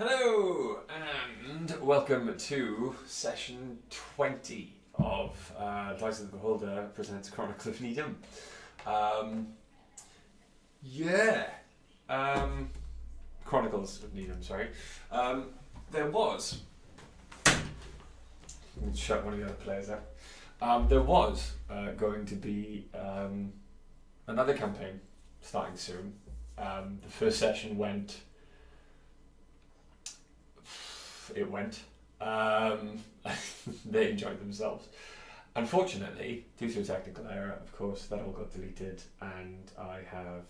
Hello and welcome to session 20 of Dice of the Beholder presents Chronicles of Nidum. Chronicles of Nidum, sorry. There was... Let me shut one of the other players out. There was going to be another campaign starting soon. The first session went... It went. They enjoyed themselves. Unfortunately, due to a technical error, of course, that all got deleted, and I have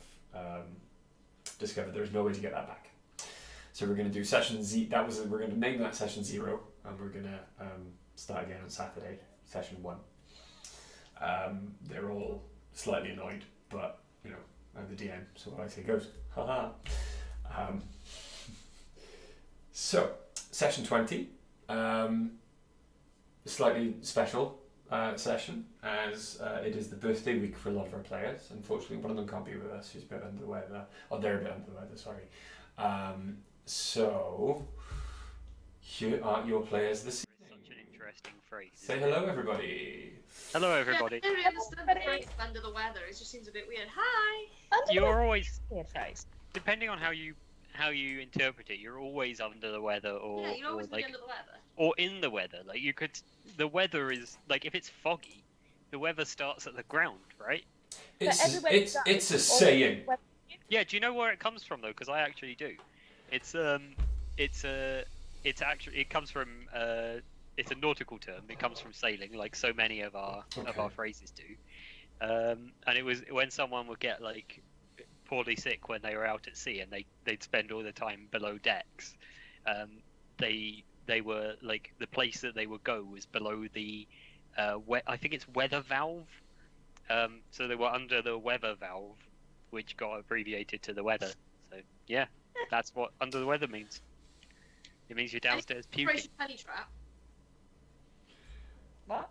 discovered there is no way to get that back. So we're going to do session Z. We're going to name that session 0, and we're going to start again on Saturday, session 1. They're all slightly annoyed, but you know, I'm the DM, so what I say goes. Haha. So. Session 20, a slightly special session, as it is the birthday week for a lot of our players. Unfortunately, one of them can't be with us, she's a bit under the weather. Oh, they're a bit under the weather, sorry. So, here are your players this evening. Such an interesting phrase. Say hello, everybody. Hello, everybody. Yeah, I don't really understand the phrase under the weather. It just seems a bit weird. Hi! You're always, depending on how you interpret it, you're always under the weather, or Yeah, you're always like, under the weather. or in the weather. Like you could, the weather is like if it's foggy, the weather starts at the ground, right? It's a saying. Yeah. Do you know where it comes from though? Because I actually do. It comes from it's a nautical term. It comes from sailing, like so many of our phrases do. And it was when someone would get like poorly sick when they were out at sea and they'd spend all the time below decks. They were like the place that they would go was below the I think it's weather valve. So they were under the weather valve, which got abbreviated to the weather. So yeah, that's what under the weather means. It means you're downstairs puking. Operation Honey Trap. What?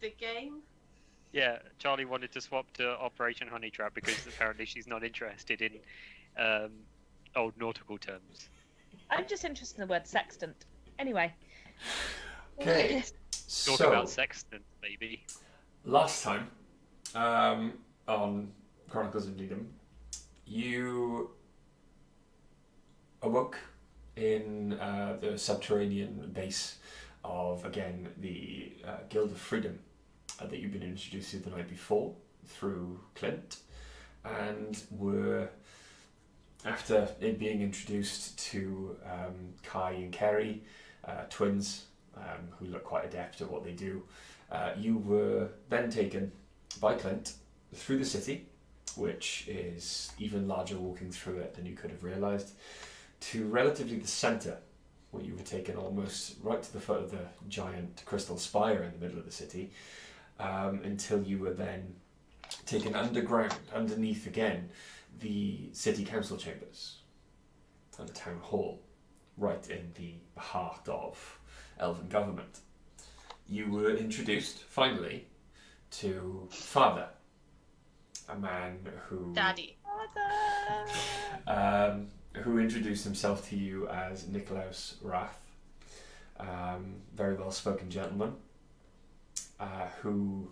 The game? Yeah, Charlie wanted to swap to Operation Honey Trap because apparently she's not interested in old nautical terms. I'm just interested in the word sextant. Anyway. Okay. Talk about sextant, maybe. Last time, on Chronicles of Nidum, you awoke in the subterranean base of, again, the Guild of Freedom that you've been introduced to the night before through Clint, and were, after it being introduced to Kai and Kerry, twins who look quite adept at what they do, you were then taken by Clint through the city, which is even larger walking through it than you could have realised, to relatively the centre, where you were taken almost right to the foot of the giant crystal spire in the middle of the city, until you were then taken underground, underneath again, the city council chambers and the town hall, right in the heart of elven government. You were introduced, finally, to Father, a man who... Daddy. Who introduced himself to you as Nikolaus Rath, very well-spoken gentleman, who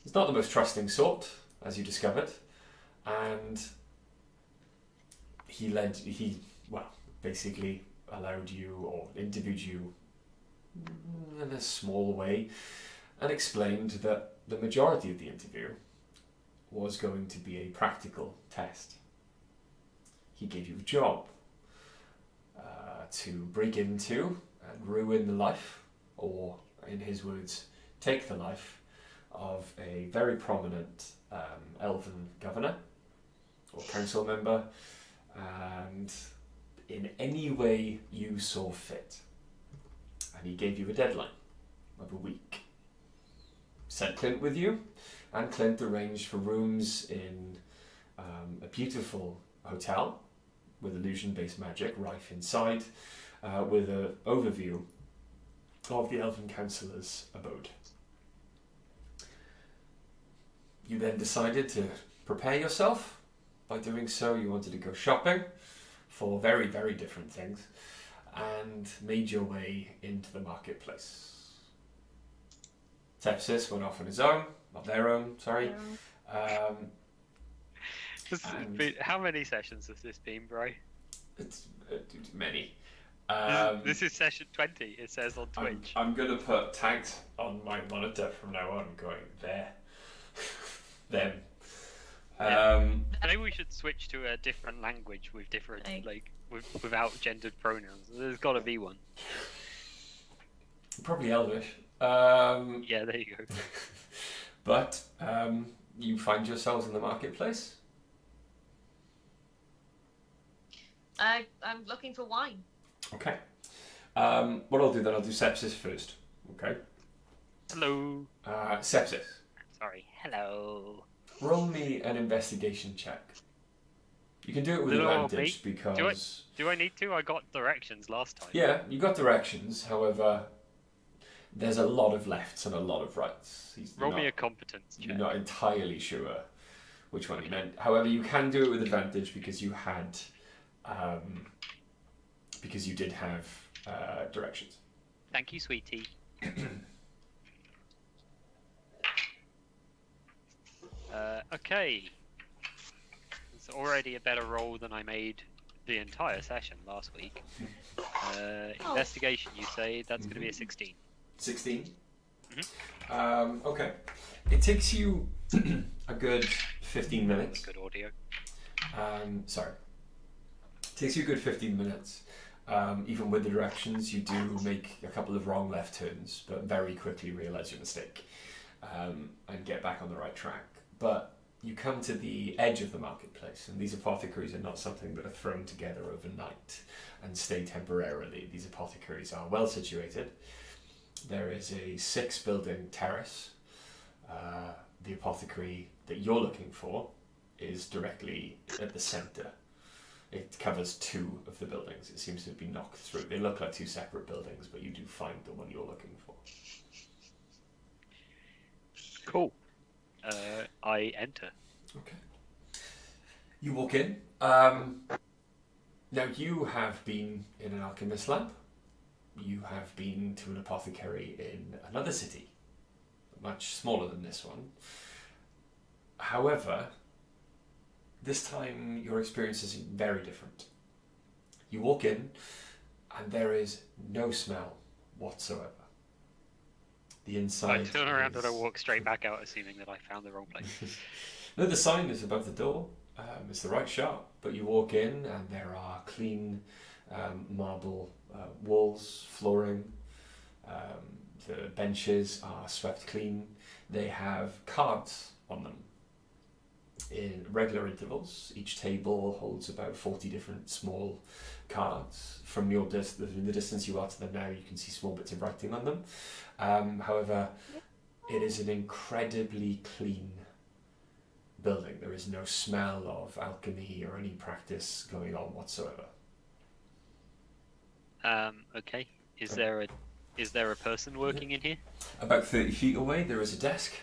is not the most trusting sort, as you discovered, and he basically allowed you, or interviewed you in a small way, and explained that the majority of the interview was going to be a practical test. He gave you a job to break into and ruin the life, or in his words, take the life of a very prominent elven governor or council member, and in any way you saw fit. And he gave you a deadline of a week. Sent Clint with you, and Clint arranged for rooms in a beautiful hotel with illusion-based magic rife inside, with an overview of the Elven Councillor's abode. You then decided to prepare yourself by doing so. You wanted to go shopping for very, very different things, and made your way into the marketplace. Sepsis went off on his own, not their own, sorry. How many sessions has this been, bro? It's many. This is session 20, it says on Twitch. I'm going to put tags on my monitor from now on going there. Them. Maybe we should switch to a different language with different, without gendered pronouns. There's got to be one. Probably Elvish. Yeah, there you go. But you find yourselves in the marketplace. I'm looking for wine. Okay. What I'll do then, I'll do Sepsis first. Okay. Hello. Sepsis. Sorry. Hello. Roll me an investigation check. You can do it with advantage because... Do I need to? I got directions last time. Yeah, you got directions. However, there's a lot of lefts and a lot of rights. Roll me a competence check. You're not entirely sure which one you meant. However, you can do it with advantage because you had... because you did have directions. Thank you, sweetie. Okay. It's already a better roll than I made the entire session last week. Investigation, you say? That's going to be a 16. 16? Mm-hmm. Okay. It takes you a good 15 minutes. Good audio. Sorry. It takes you a good 15 minutes. Even with the directions, you do make a couple of wrong left turns, but very quickly realise your mistake and get back on the right track. But you come to the edge of the marketplace, and these apothecaries are not something that are thrown together overnight and stay temporarily. These apothecaries are well situated. There is a 6-building terrace. The apothecary that you're looking for is directly at the centre. It covers 2 of the buildings. It seems to have been knocked through. They look like 2 separate buildings, but you do find the one you're looking for. Cool. I enter. Okay. You walk in. Now, you have been in an alchemist lab. You have been to an apothecary in another city, much smaller than this one. However, this time your experience is very different. You walk in, and there is no smell whatsoever. The inside. I turn around and I walk straight back out, assuming that I found the wrong place. No, the sign is above the door. It's the right shop, but you walk in, and there are clean marble walls, flooring. The benches are swept clean. They have cards on them in regular intervals. Each table holds about 40 different small cards. From the distance you are to them now, you can see small bits of writing on them. However, it is an incredibly clean building. There is no smell of alchemy or any practice going on whatsoever. Okay. Is there a person working in here? About 30 feet away, there is a desk.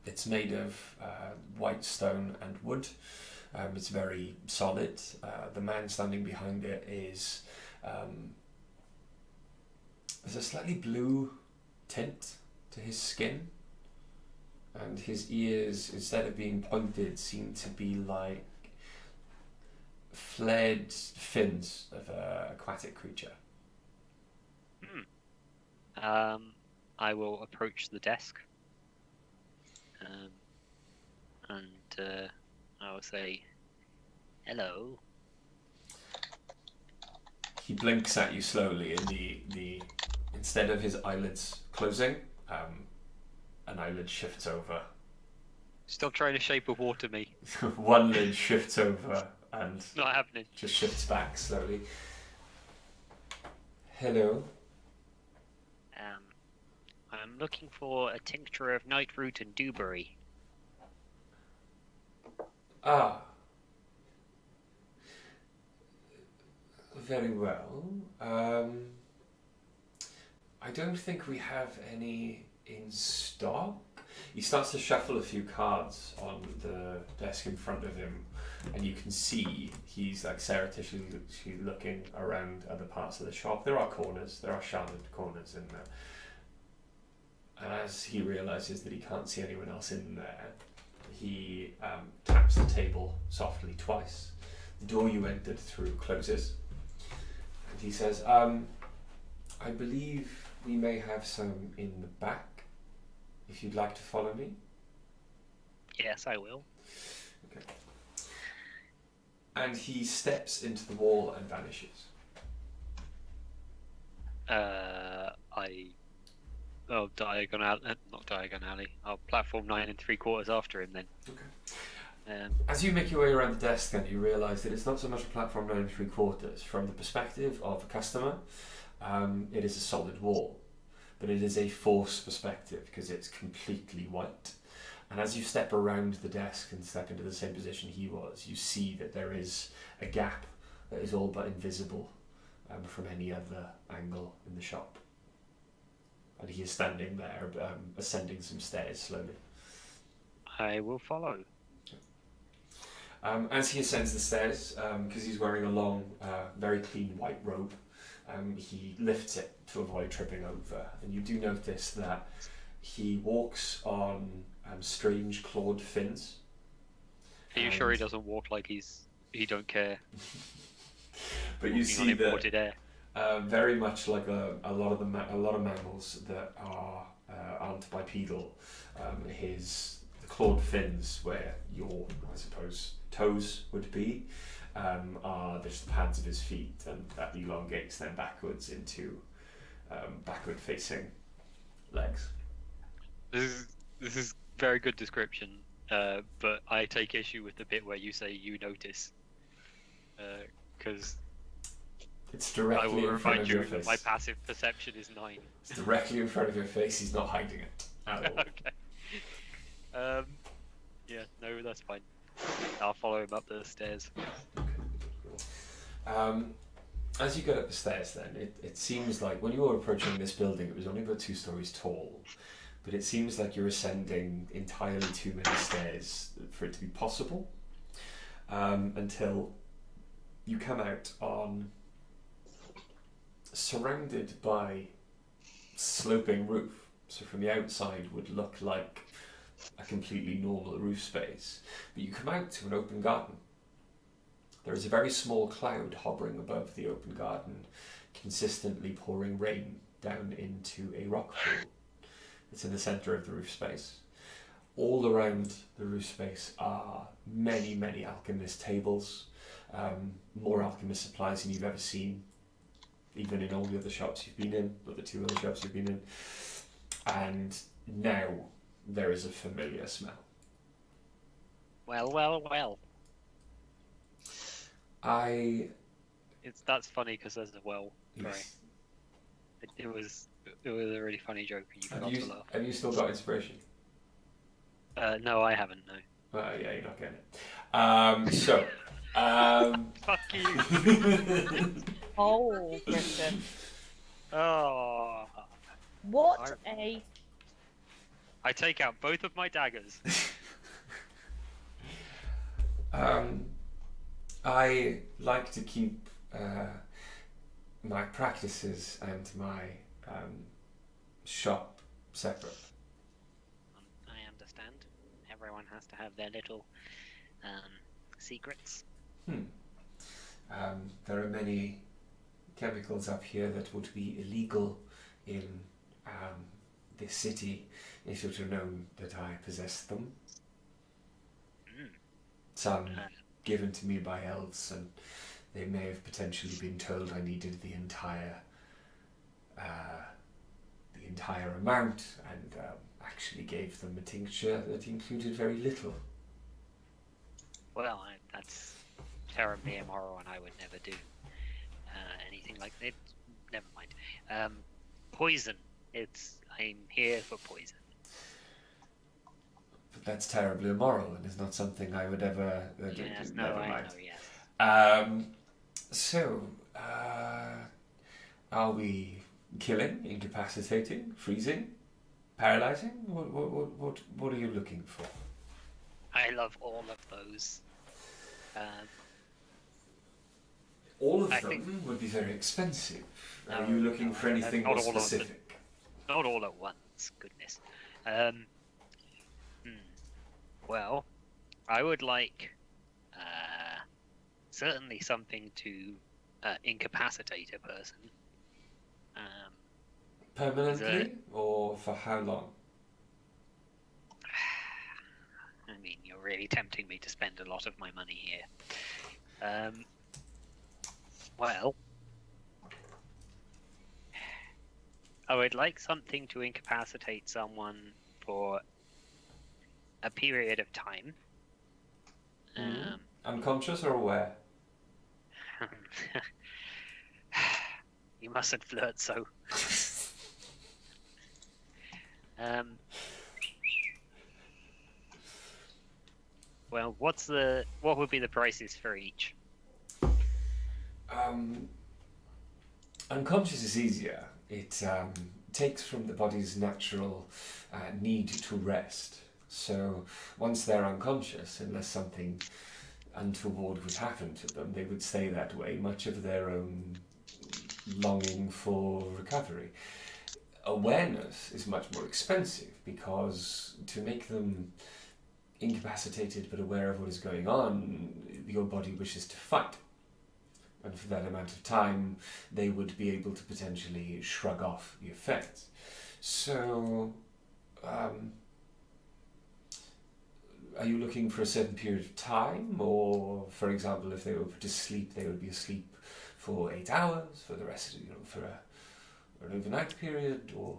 It's made of white stone and wood. It's very solid. The man standing behind it is... there's a slightly blue tint to his skin. And his ears, instead of being pointed, seem to be like flared fins of an aquatic creature. I will approach the desk, and I will say, "Hello." He blinks at you slowly, and the instead of his eyelids closing, an eyelid shifts over. Stop trying to shape of water me. One lid shifts over and Not happening. just shifts back slowly. Hello. I'm looking for a tincture of nightroot and dewberry. Ah. Very well. I don't think we have any in stock. He starts to shuffle a few cards on the desk in front of him, and you can see he's like surreptitiously looking around other parts of the shop. There are sharded corners in there. And as he realises that he can't see anyone else in there, he taps the table softly twice. The door you entered through closes, and he says, I believe we may have some in the back, if you'd like to follow me. Yes, I will. Okay. And he steps into the wall and vanishes. Not diagon alley. I'll platform 9 3/4 after him then. Okay. As you make your way around the desk, then you realise that it's not so much a platform 9 3/4. From the perspective of a customer, it is a solid wall, but it is a force perspective because it's completely white. And as you step around the desk and step into the same position he was, you see that there is a gap that is all but invisible from any other angle in the shop. And he is standing there, ascending some stairs slowly. I will follow. As he ascends the stairs, because he's wearing a long, very clean white robe, he lifts it to avoid tripping over. And you do notice that he walks on strange clawed fins. Are you sure he doesn't walk like he don't care? But you see that air. very much like a lot of mammals that aren't bipedal. The clawed fins, where your, I suppose, toes would be, are just the pads of his feet, and that elongates them backwards into backward-facing legs. This is very good description, but I take issue with the bit where you say you notice, because it's directly in front of your face. My passive perception is 9. It's directly in front of your face. He's not hiding it at all. Okay. Yeah, no, that's fine. I'll follow him up the stairs. As you get up the stairs, then it seems like when you were approaching this building, it was only about 2 stories tall. But it seems like you're ascending entirely too many stairs for it to be possible, until you come out on surrounded by sloping roof. So from the outside would look like a completely normal roof space, but you come out to an open garden. There is a very small cloud hovering above the open garden, consistently pouring rain down into a rock pool. It's in the centre of the roof space. All around the roof space are many, many alchemist tables, more alchemist supplies than you've ever seen, even in all the other shops you've been in, or the 2 other shops you've been in. And now there is a familiar smell. Well. That's funny because there's a well. Sorry. Yes. It was a really funny joke. And you forgot to laugh. Have you still got inspiration? No, I haven't. No. Well, yeah, you're not getting it. Fuck you. Oh, Christian. Oh. What a... I take out both of my daggers. I like to keep my practices and my shop separate. I understand. Everyone has to have their little secrets. There are many chemicals up here that would be illegal in this city if it were known that I possessed them. Some given to me by elves, and they may have potentially been told I needed the entire amount, and actually gave them a tincture that included very little. Well, that's terribly immoral, and I would never do anything like that. Never mind. Poison. I'm here for poison. But that's terribly immoral, and is not something I would ever do. Yes, Never no, I mind. know, yes. So, are we killing, incapacitating, freezing? Paralyzing? What are you looking for? I love all of those. All of I them think- would be very expensive. Are No, you looking no, for anything not more all of them. specific? Not all at once, goodness. Hmm. Well, I would like certainly something to incapacitate a person. Permanently, or for how long? I mean, you're really tempting me to spend a lot of my money here. Well, I would like something to incapacitate someone for a period of time. Unconscious or aware? You mustn't flirt so. Well, what would be the prices for each? Unconscious is easier. It takes from the body's natural need to rest. So once they're unconscious, unless something untoward would happen to them, they would stay that way, much of their own longing for recovery. Awareness is much more expensive because to make them incapacitated but aware of what is going on, your body wishes to fight. And for that amount of time, they would be able to potentially shrug off the effects. So, are you looking for a certain period of time? Or, for example, if they were to sleep, they would be asleep for 8 hours, for the rest of, for an overnight period, or?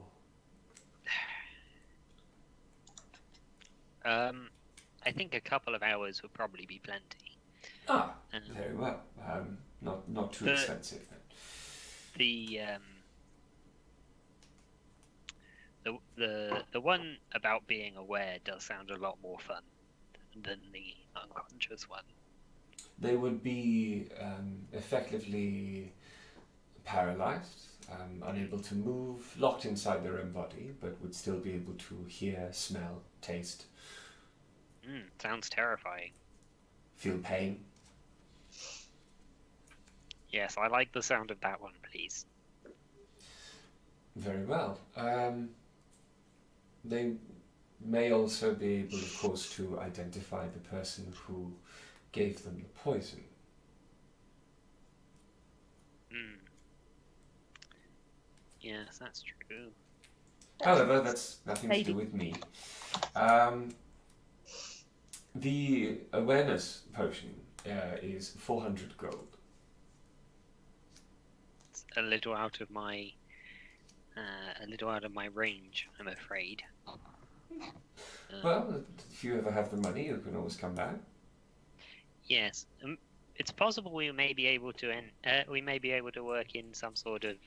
I think a couple of hours would probably be plenty. Very well. Not too expensive then. The one about being aware does sound a lot more fun than the unconscious one. They would be effectively paralyzed, unable to move, locked inside their own body, but would still be able to hear, smell, taste. Sounds terrifying. Feel pain. Yes, I like the sound of that one, please. Very well. They may also be able, of course, to identify the person who gave them the poison. Yes, that's true. However, that's nothing to do with me. The awareness potion is 400 gold. It's a little out of my range, I'm afraid. Well, if you ever have the money, you can always come back. Yes, it's possible we may be able to work in some sort of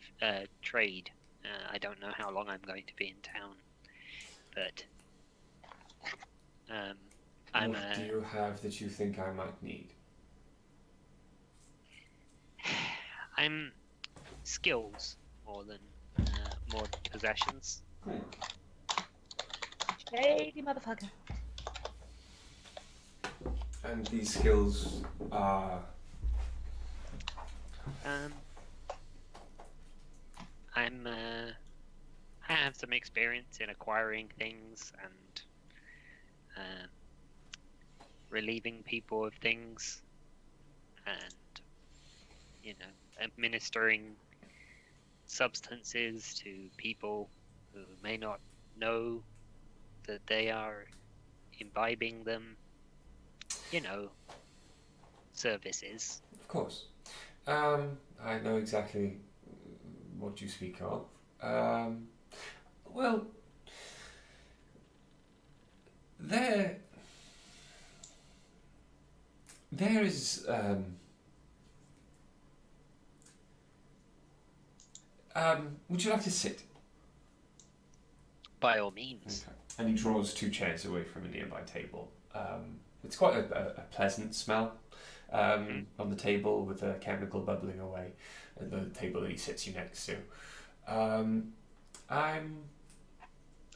trade. I don't know how long I'm going to be in town, but What do you have that you think I might need? I'm skills more than possessions. Shady motherfucker. And these skills are... I have some experience in acquiring things and relieving people of things, and administering substances to people who may not know that they are imbibing them. Services. Of course. I know exactly what you speak of. Well, there is would you like to sit? By all means. Okay. And he draws 2 chairs away from a nearby table. It's quite a pleasant smell on the table, with a chemical bubbling away at the table that he sits you next to. I'm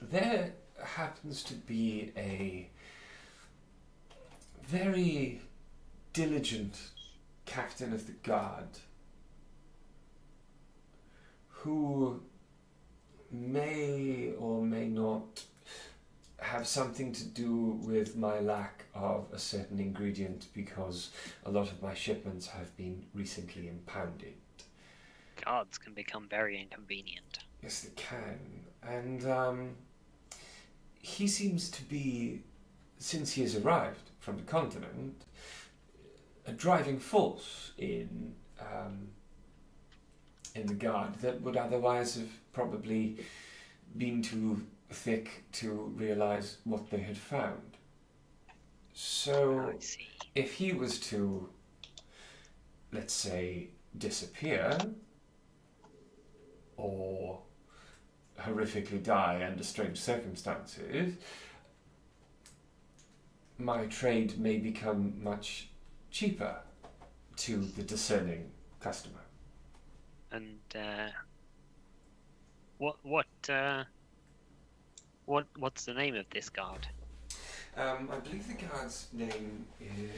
There happens to be a very diligent captain of the guard who may or may not have something to do with my lack of a certain ingredient, because a lot of my shipments have been recently impounded. Guards can become very inconvenient. Yes, they can. And he seems to be, since he has arrived from the continent, a driving force in the guard that would otherwise have probably been too thick to realize what they had found. So, I see. if he was to, let's say, disappear, or horrifically die under strange circumstances, my trade may become much cheaper to the discerning customer. And what's the name of this guard? I believe the guard's name is...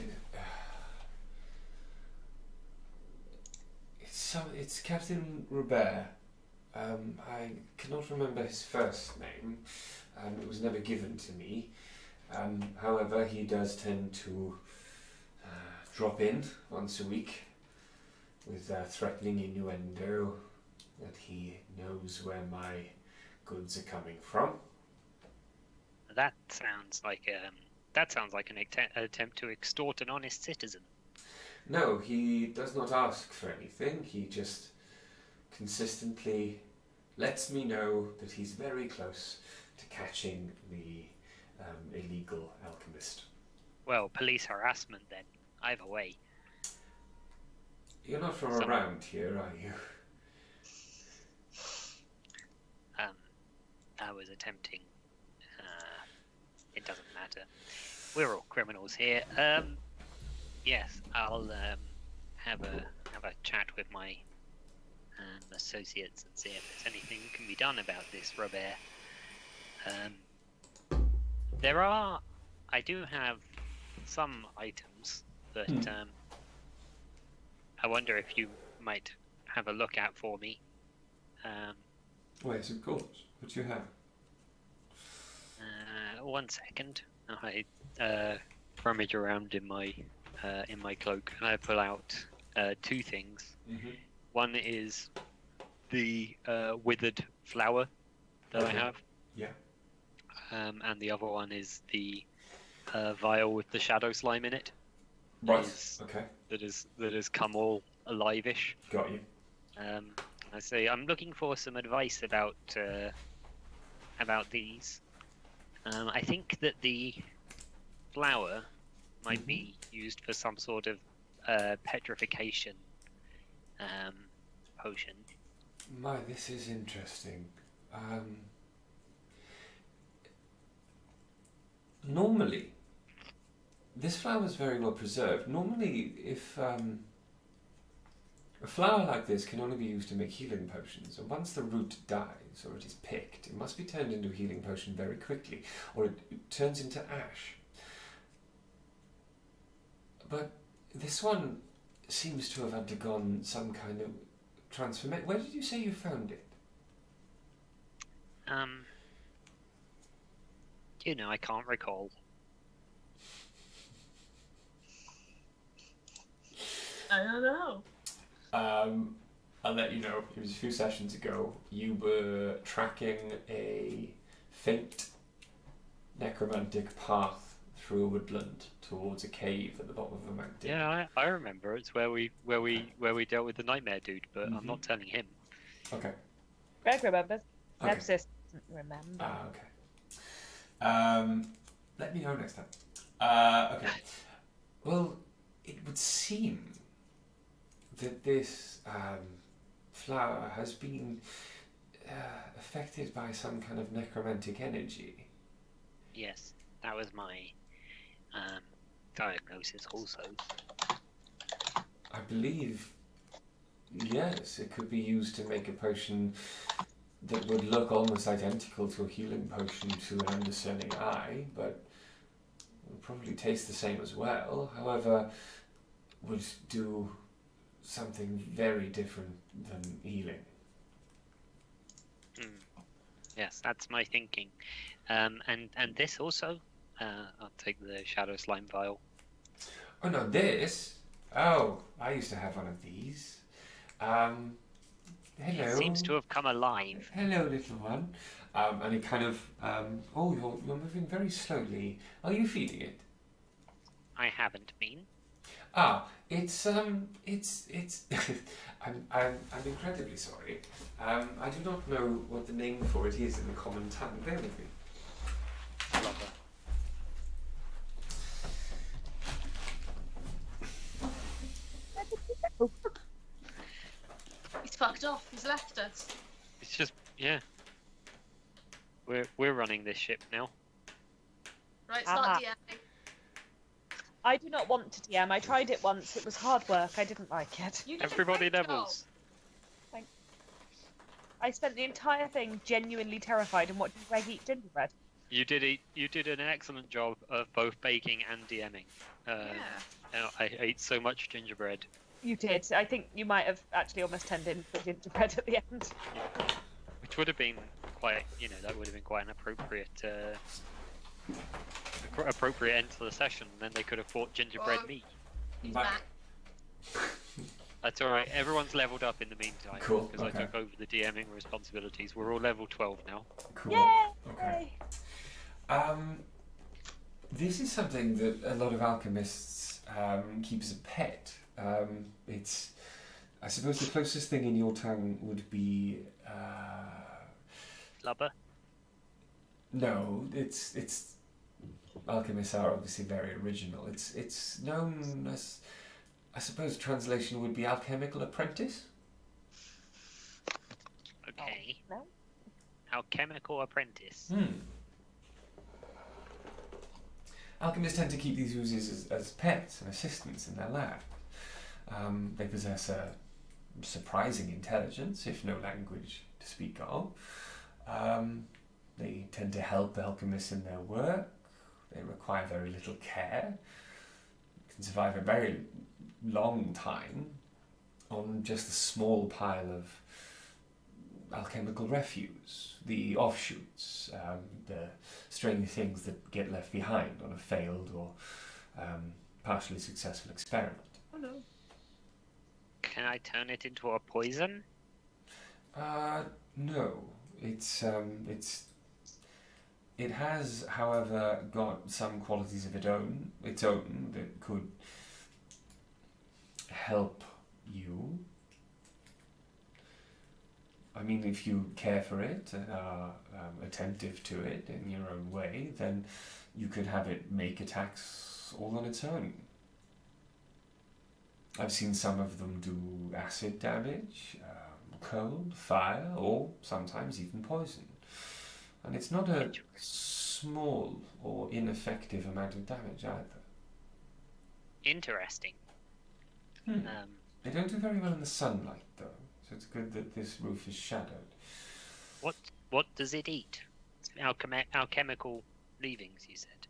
It's Captain Robert. I cannot remember his first name. It was never given to me. However, he does tend to drop in once a week with threatening innuendo that he knows where my goods are coming from. That sounds like an attempt to extort an honest citizen. No, he does not ask for anything. He just consistently lets me know that he's very close to catching the illegal alchemist. Well, police harassment then. Either way. You're not from around here, are you? I was attempting. It doesn't matter. We're all criminals here. Yes, I'll have a chat with my associates and see if there's anything that can be done about this, Robert. I do have some items that I wonder if you might have a look at for me. Yes, of course. What do you have? 1 second. I rummage around in my cloak and I pull out 2 things. Mm-hmm. One is the withered flower that I have. Yeah. And the other one is the vial with the shadow slime in it. Right. Okay. That has come all alive-ish. Got you. I say I'm looking for some advice about these. I think that the flower might be used for some sort of petrification potion. My, this is interesting. Normally, this flower is very well preserved. Normally, if a flower like this can only be used to make healing potions, and once the root dies or it is picked, it must be turned into a healing potion very quickly, or it turns into ash. But this one seems to have undergone some kind of transformation. Where did you say you found it? I can't recall. I don't know. I'll let you know. It was a few sessions ago. You were tracking a faint necromantic path through a woodland towards a cave at the bottom of a mountain. Yeah, I remember. It's where we dealt with the nightmare dude, but I'm not telling him. Okay. Greg remembers. Okay. Nepsis doesn't remember. Okay. Let me know next time. Okay. Well, it would seem that this flower has been affected by some kind of necromantic energy. Yes, that was my diagnosis also. I believe, yes, it could be used to make a potion that would look almost identical to a healing potion to an undiscerning eye, but would probably taste the same as well. However, would do something very different than healing. Yes, that's my thinking. And this also. I'll take the Shadow Slime vial. Oh no, this? Oh, I used to have one of these. Hello. It seems to have come alive. Hello, little one. And he kind of, oh, you're moving very slowly. Are you feeding it? I haven't been. Ah, it's, I'm incredibly sorry. I do not know what the name for it is in the common tongue. Bear with me. Flubber. He's fucked off. He's left us. It's just we're running this ship now. Right, start Ah. DMing. I do not want to DM. I tried it once. It was hard work. I didn't like it. You did a Everybody great levels. I spent the entire thing genuinely terrified and watching Greg eat gingerbread. You did an excellent job of both baking and DMing. Job. And I ate so much gingerbread. You did. I think you might have actually almost turned into gingerbread at the end. Which would have been quite, that would have been quite an appropriate end to the session. And then they could have fought gingerbread Oh. meat. He's Back. back. That's all right. Everyone's leveled up in the meantime. Cool, Because okay. I took over the DMing responsibilities. We're all level 12 now. Cool. Yay! Okay. This is something that a lot of alchemists keep as a pet. It's, I suppose, the closest thing in your tongue would be. Flubber. No, it's. Alchemists are obviously very original. It's known as, I suppose, translation would be alchemical apprentice. Okay. No? Alchemical apprentice. Alchemists tend to keep these oozes as pets and assistants in their lab. They possess a surprising intelligence, if no language to speak of. They tend to help alchemists in their work. They require very little care. Can survive a very long time on just a small pile of alchemical refuse, the offshoots, the strange things that get left behind on a failed or partially successful experiment. Oh no. Can I turn it into a poison? No. It has, however, got some qualities of its own that could help you. I mean, if you care for it and are attentive to it in your own way, then you could have it make attacks all on its own. I've seen some of them do acid damage, cold, fire, or sometimes even poison. And it's not a small or ineffective amount of damage either. Interesting. They don't do very well in the sunlight, though, so it's good that this roof is shadowed. What does it eat? Alchemical leavings, you said.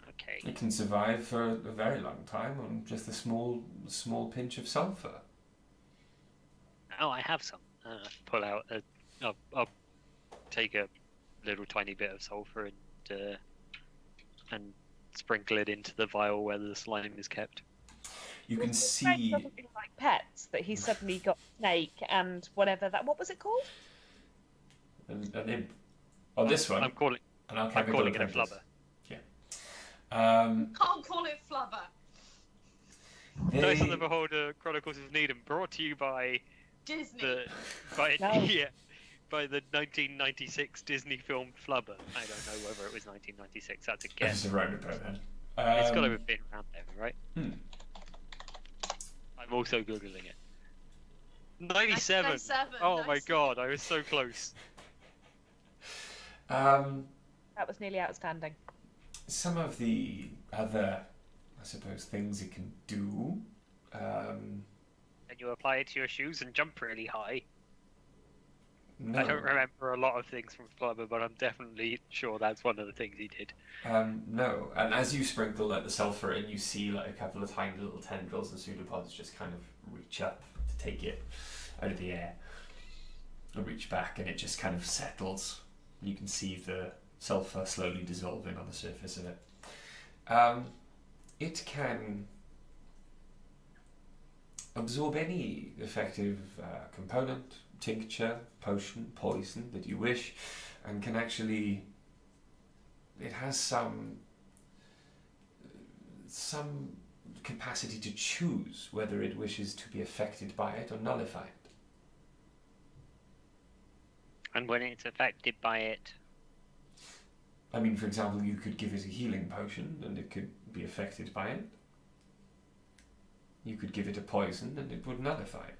Okay. It can survive for a very long time on just a small pinch of sulfur. Oh, I have some. Pull out I'll take a little tiny bit of sulfur and sprinkle it into the vial where the slime is kept. You can Greg see doesn't really like pets, that he suddenly got snake and whatever that. What was it called? an imp. On this one, I'm calling an alchemical it a apprentice. flubber. Can't call it flubber. Dice of the Beholder, Chronicles of Nidum, brought to you by Disney. by No. by the 1996 Disney film Flubber. I don't know whether it was 1996. That's a This guess. is around about then. It's got to have been around then, right? I'm also googling it. 97. 97, Oh my nice. god, I was so close. That was nearly outstanding. Some of the other, I suppose, things it can do. And you apply it to your shoes and jump really high. No. I don't remember a lot of things from Flubber, but I'm definitely sure that's one of the things he did. No. And as you sprinkle like the sulfur in, you see like a couple of tiny little tendrils and pseudopods just kind of reach up to take it out of the air and reach back, and it just kind of settles. You can see the sulfur slowly dissolving on the surface of it. It can absorb any effective component, tincture, potion, poison that you wish, and can actually... It has some capacity to choose whether it wishes to be affected by it or nullify it. And when it's affected by it, I mean, for example, you could give it a healing potion and it could be affected by it. You could give it a poison and it would nullify it.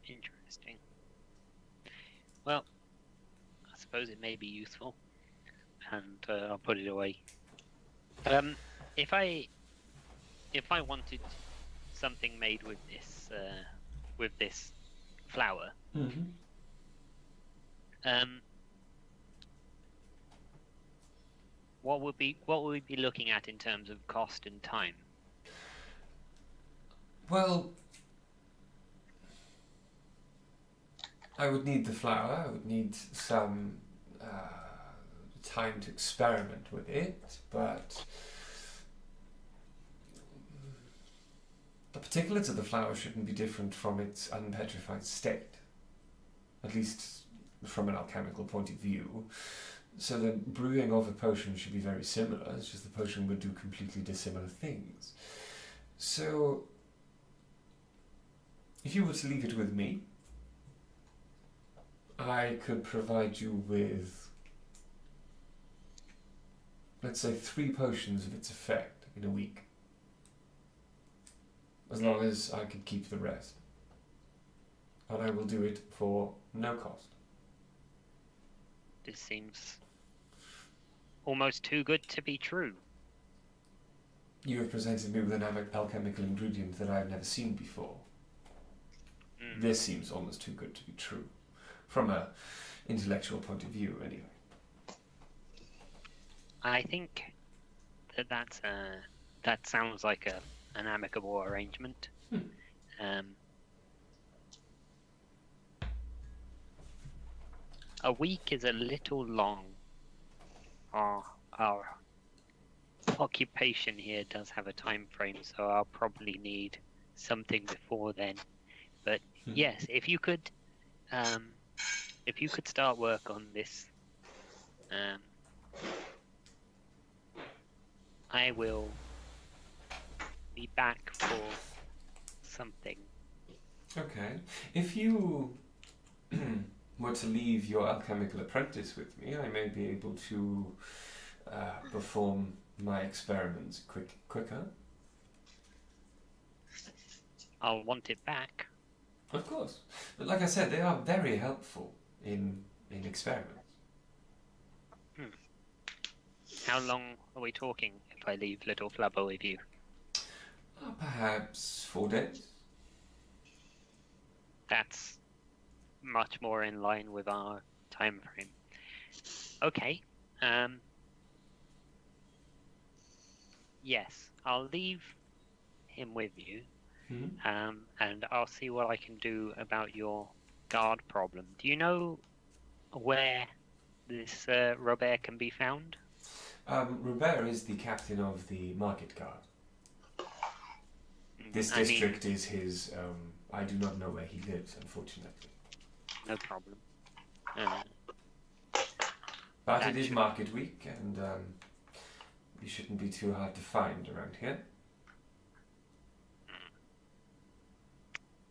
Interesting. Well, I suppose it may be useful, and I'll put it away. If I wanted something made with this flower, what would we be looking at in terms of cost and time? Well, I would need the flower, I would need some time to experiment with it, but the particulars of the flower shouldn't be different from its unpetrified state, at least from an alchemical point of view. So the brewing of a potion should be very similar, it's just the potion would do completely dissimilar things. So if you were to leave it with me, I could provide you with, let's say, 3 potions of its effect in a week, as long as I could keep the rest. And I will do it for no cost. This seems almost too good to be true. You have presented me with an alchemical ingredient that I have never seen before. This seems almost too good to be true, from an intellectual point of view, anyway. I think that sounds like an amicable arrangement. A week is a little long. Our occupation here does have a time frame, so I'll probably need something before then. But yes, if you could start work on this, I will be back for something. Okay. If you were to leave your alchemical apprentice with me, I may be able to perform my experiments quicker. I'll want it back. Of course. But like I said, they are very helpful in experiments. How long are we talking if I leave little Flubber with you? Perhaps 4 days. That's much more in line with our time frame. Okay. Yes, I'll leave him with you. And I'll see what I can do about your guard problem. Do you know where this Robert can be found? Robert is the captain of the market guard. This district is his... I do not know where he lives, unfortunately. No problem. But it is market week, and he shouldn't be too hard to find around here.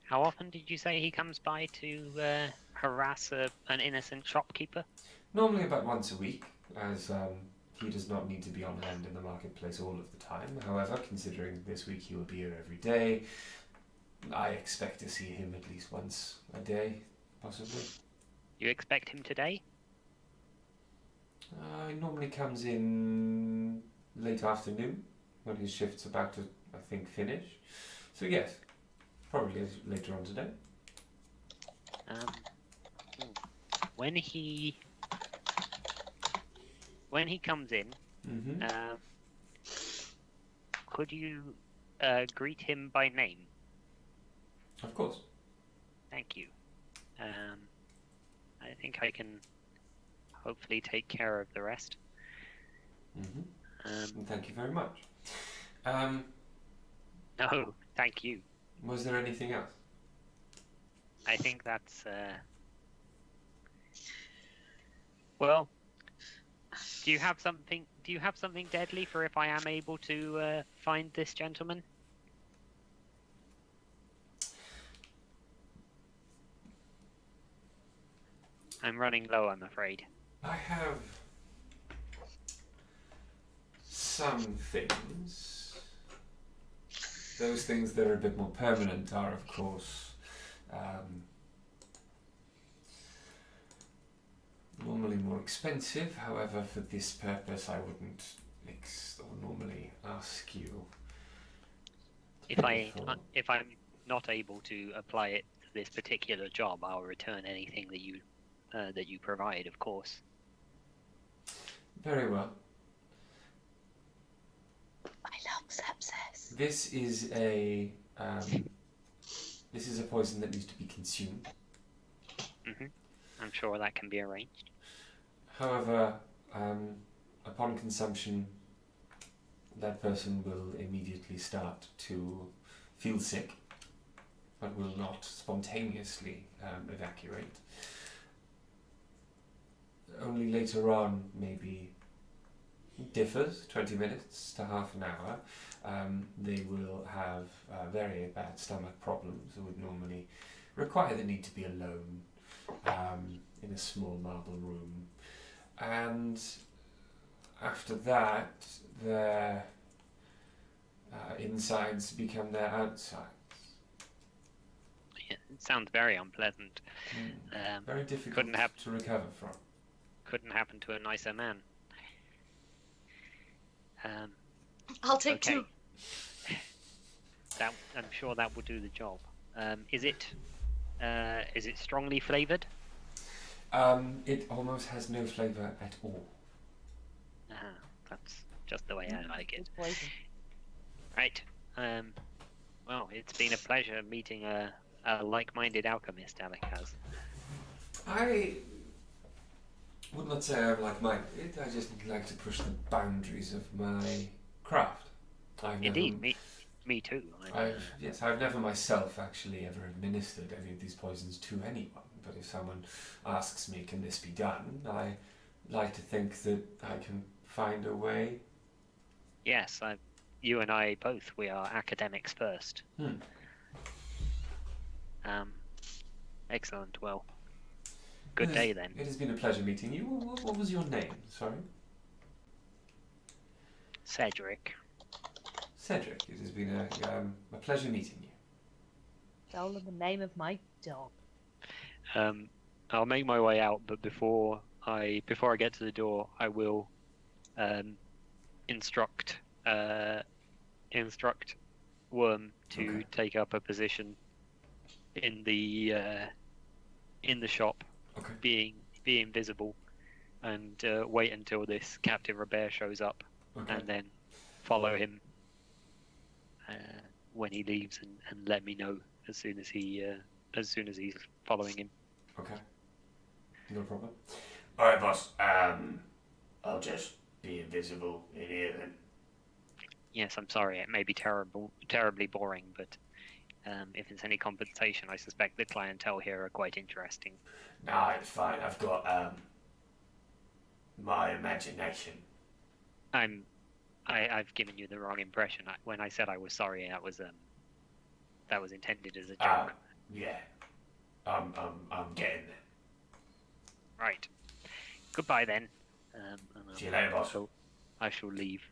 How often did you say he comes by to harass an innocent shopkeeper? Normally about once a week, as he does not need to be on hand in the marketplace all of the time. However, considering this week he will be here every day, I expect to see him at least once a day, possibly. You expect him today? He normally comes in late afternoon, when his shift's about to, I think, finish. So yes, probably later on today. Um, when he comes in, Mm-hmm. could you greet him by name? Of course. Thank you. I think I can hopefully take care of the rest. Mm-hmm. And thank you very much. No, thank you. Was there anything else? I think that's well. Do you have something? Do you have something deadly for if I am able to find this gentleman? I'm running low, I'm afraid. I have some things. Those things that are a bit more permanent are, of course, normally more expensive. However, for this purpose, I wouldn't normally ask you. If I'm not able to apply it to this particular job, I'll return anything that you provide, of course. Very well. I love sepsis. This is a poison that needs to be consumed. I'm sure that can be arranged. However, upon consumption, that person will immediately start to feel sick, but will not spontaneously evacuate. Only later on, maybe differs, 20 minutes to half an hour, they will have very bad stomach problems that would normally require the need to be alone in a small marble room. And after that, their insides become their outsides. Yeah, it sounds very unpleasant. Very difficult to recover from. Couldn't happen to a nicer man. I'll take okay. two. I'm sure that will do the job. Is it strongly flavored? It almost has no flavour at all. That's just the way I like it. Poison. Right. Well, it's been a pleasure meeting a like-minded alchemist, Alakaz. I would not say I'm like-minded. I just like to push the boundaries of my craft. Indeed, me too. I've never myself actually ever administered any of these poisons to anyone. But if someone asks me, can this be done? I like to think that I can find a way. Yes, you and I both, we are academics first. Excellent. Well, good day then. It has been a pleasure meeting you. What was your name? Sorry? Cedric. Cedric, it has been a pleasure meeting you. Stolen the name of my dog. I'll make my way out, but before I get to the door, I will instruct Worm to take up a position in the shop, being visible, and wait until this captive Robert shows up, and then follow him when he leaves, and let me know as soon as he's following him. Okay. No problem. All right, boss. I'll just be invisible in here then. Yes, I'm sorry. It may be terribly boring, but if it's any compensation, I suspect the clientele here are quite interesting. No, it's fine. I've got my imagination. I've given you the wrong impression. When I said I was sorry, that was intended as a joke. Yeah. I'm getting there. Right. Goodbye then. See you later, boss. I shall leave.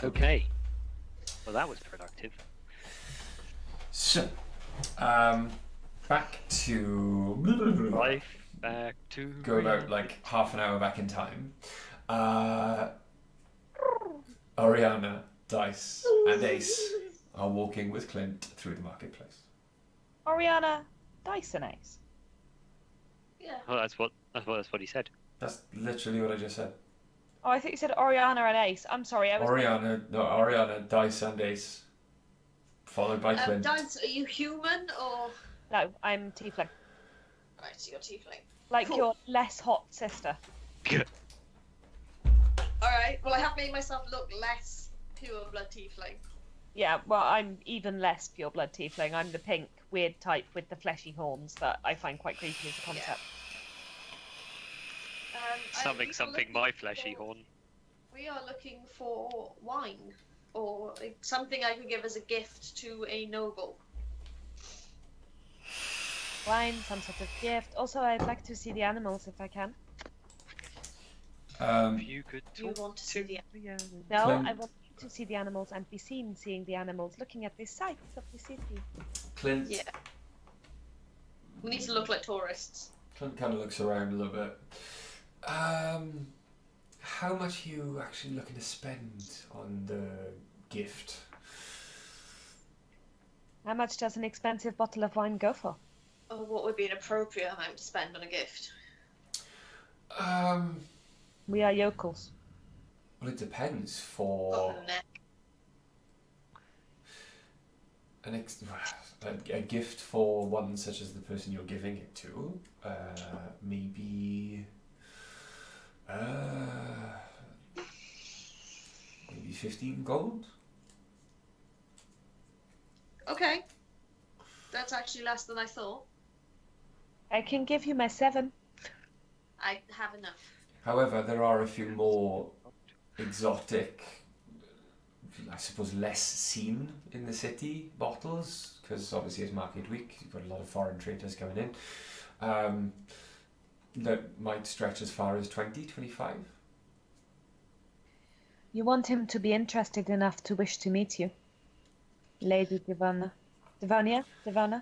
Okay. Well, that was productive. So, back to Life back to go about like half an hour back in time. Oriana, Dice, and Ace are walking with Clint through the marketplace. Oriana, dice and ace. Yeah. Oh, that's what he said. That's literally what I just said. Oh, I think you said Oriana and ace. I'm sorry, I was... Oriana, dice and ace. Followed by Clint. Dance, are you human or? No, I'm tiefling. Right, so you're tiefling. Like Cool. your less hot sister. Alright, well I have made myself look less pure blood tiefling. Yeah, well, I'm even less pure blood tiefling. I'm the pink, weird type with the fleshy horns that I find quite creepy as a concept. Something, my fleshy horn. We are looking for wine or something I could give as a gift to a noble. Wine, some sort of gift. Also, I'd like to see the animals if I can. If you could Do you talk want to see the No, Clint. I want you to see the animals and be seen seeing the animals, looking at the sights of the city. Clint. Yeah. We need to look like tourists. Clint kind of looks around a little bit. How much are you actually looking to spend on the gift? How much does an expensive bottle of wine go for? Or what would be an appropriate amount to spend on a gift? We are yokels. Well, it depends. Got For the neck. a gift for one such as the person you're giving it to, maybe 15 gold. Okay. That's actually less than I thought. I can give you my 7. I have enough. However, there are a few more exotic, I suppose less seen in the city bottles, because obviously it's market week, you've got a lot of foreign traders coming in, that might stretch as far as 20, 25. You want him to be interested enough to wish to meet you, Lady Devona. Devona? Devona.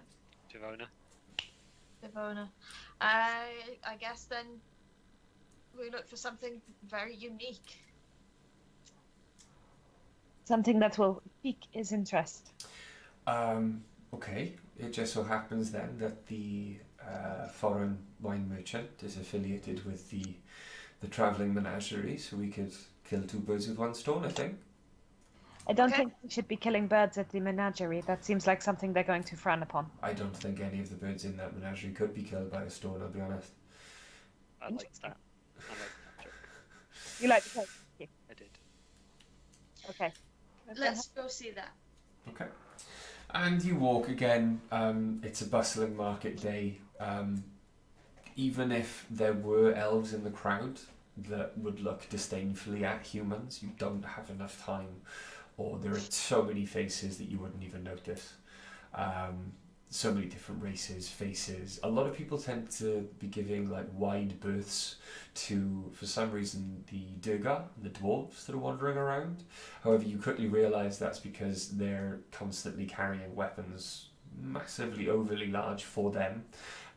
Devona. I guess then we look for something very unique. Something that will pique his interest. Okay, it just so happens then that the foreign wine merchant is affiliated with the travelling menagerie, so we could kill 2 birds with 1 stone, I think. I don't Okay. think we should be killing birds at the menagerie. That seems like something they're going to frown upon. I don't think any of the birds in that menagerie could be killed by a stone, I'll be honest. I like that. I like that joke. You like the cake? I did. Okay. Let's go see that. Okay. And you walk again, it's a bustling market day. Even if there were elves in the crowd that would look disdainfully at humans, you don't have enough time, or there are so many faces that you wouldn't even notice. So many different races, faces. A lot of people tend to be giving like wide berths to, for some reason, the Durga, the dwarves that are wandering around. However, you quickly realise that's because they're constantly carrying weapons massively overly large for them,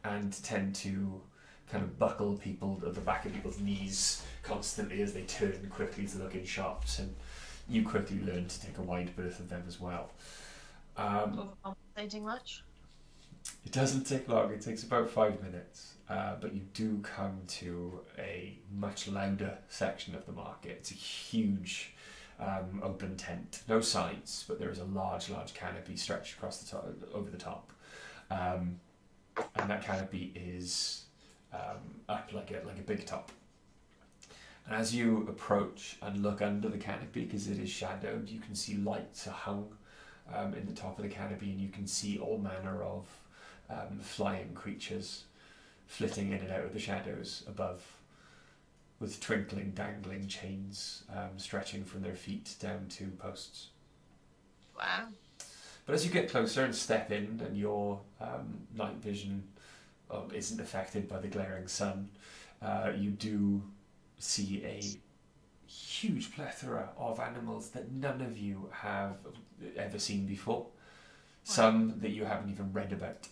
and tend to kind of buckle people at the back of people's knees constantly as they turn quickly to look in shops, and you quickly learn to take a wide berth of them as well. Overcompensating much? It doesn't take long, it takes about 5 minutes, but you do come to a much louder section of the market. It's a huge open tent, no sides, but there is a large canopy stretched across the top, over the top, and that canopy is up like a big top. And as you approach and look under the canopy, because it is shadowed, you can see lights are hung in the top of the canopy, and you can see all manner of flying creatures flitting in and out of the shadows above, with twinkling, dangling chains stretching from their feet down to posts. Wow. But as you get closer and step in, and your night vision isn't affected by the glaring sun, you do see a huge plethora of animals that none of you have ever seen before. Some that you haven't even read about.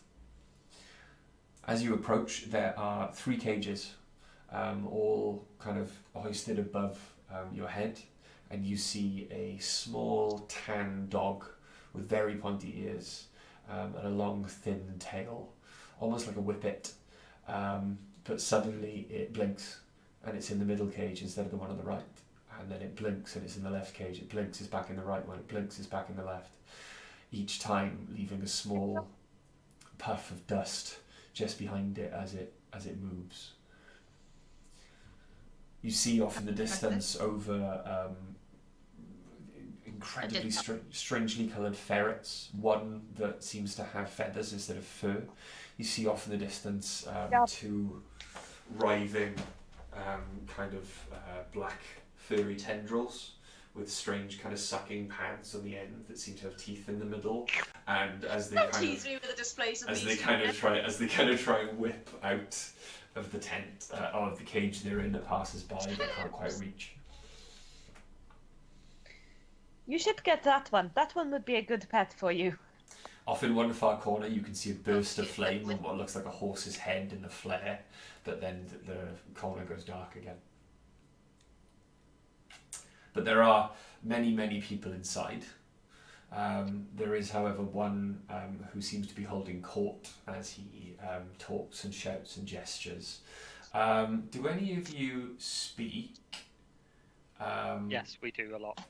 As you approach, there are 3 cages, all kind of hoisted above your head, and you see a small tan dog with very pointy ears, and a long, thin tail, almost like a whippet. But suddenly it blinks, and it's in the middle cage instead of the one on the right. And then it blinks, and it's in the left cage. It blinks, it's back in the right one. It blinks, it's back in the left. Each time leaving a small puff of dust just behind it as it moves. You see off in the distance over incredibly strangely coloured ferrets, one that seems to have feathers instead of fur. You see off in the distance two writhing kind of black furry tendrils with strange kind of sucking pads on the end that seem to have teeth in the middle, and as they kind of try and whip out of the tent of the cage they're in that passes by but can't quite reach. You should get that one. That one would be a good pet for you. Off in one far corner you can see a burst of flame on what looks like a horse's head in the flare, but then the corner goes dark again. But there are many people inside. There is, however, one who seems to be holding court as he talks and shouts and gestures. Do any of you speak? Yes, we do a lot.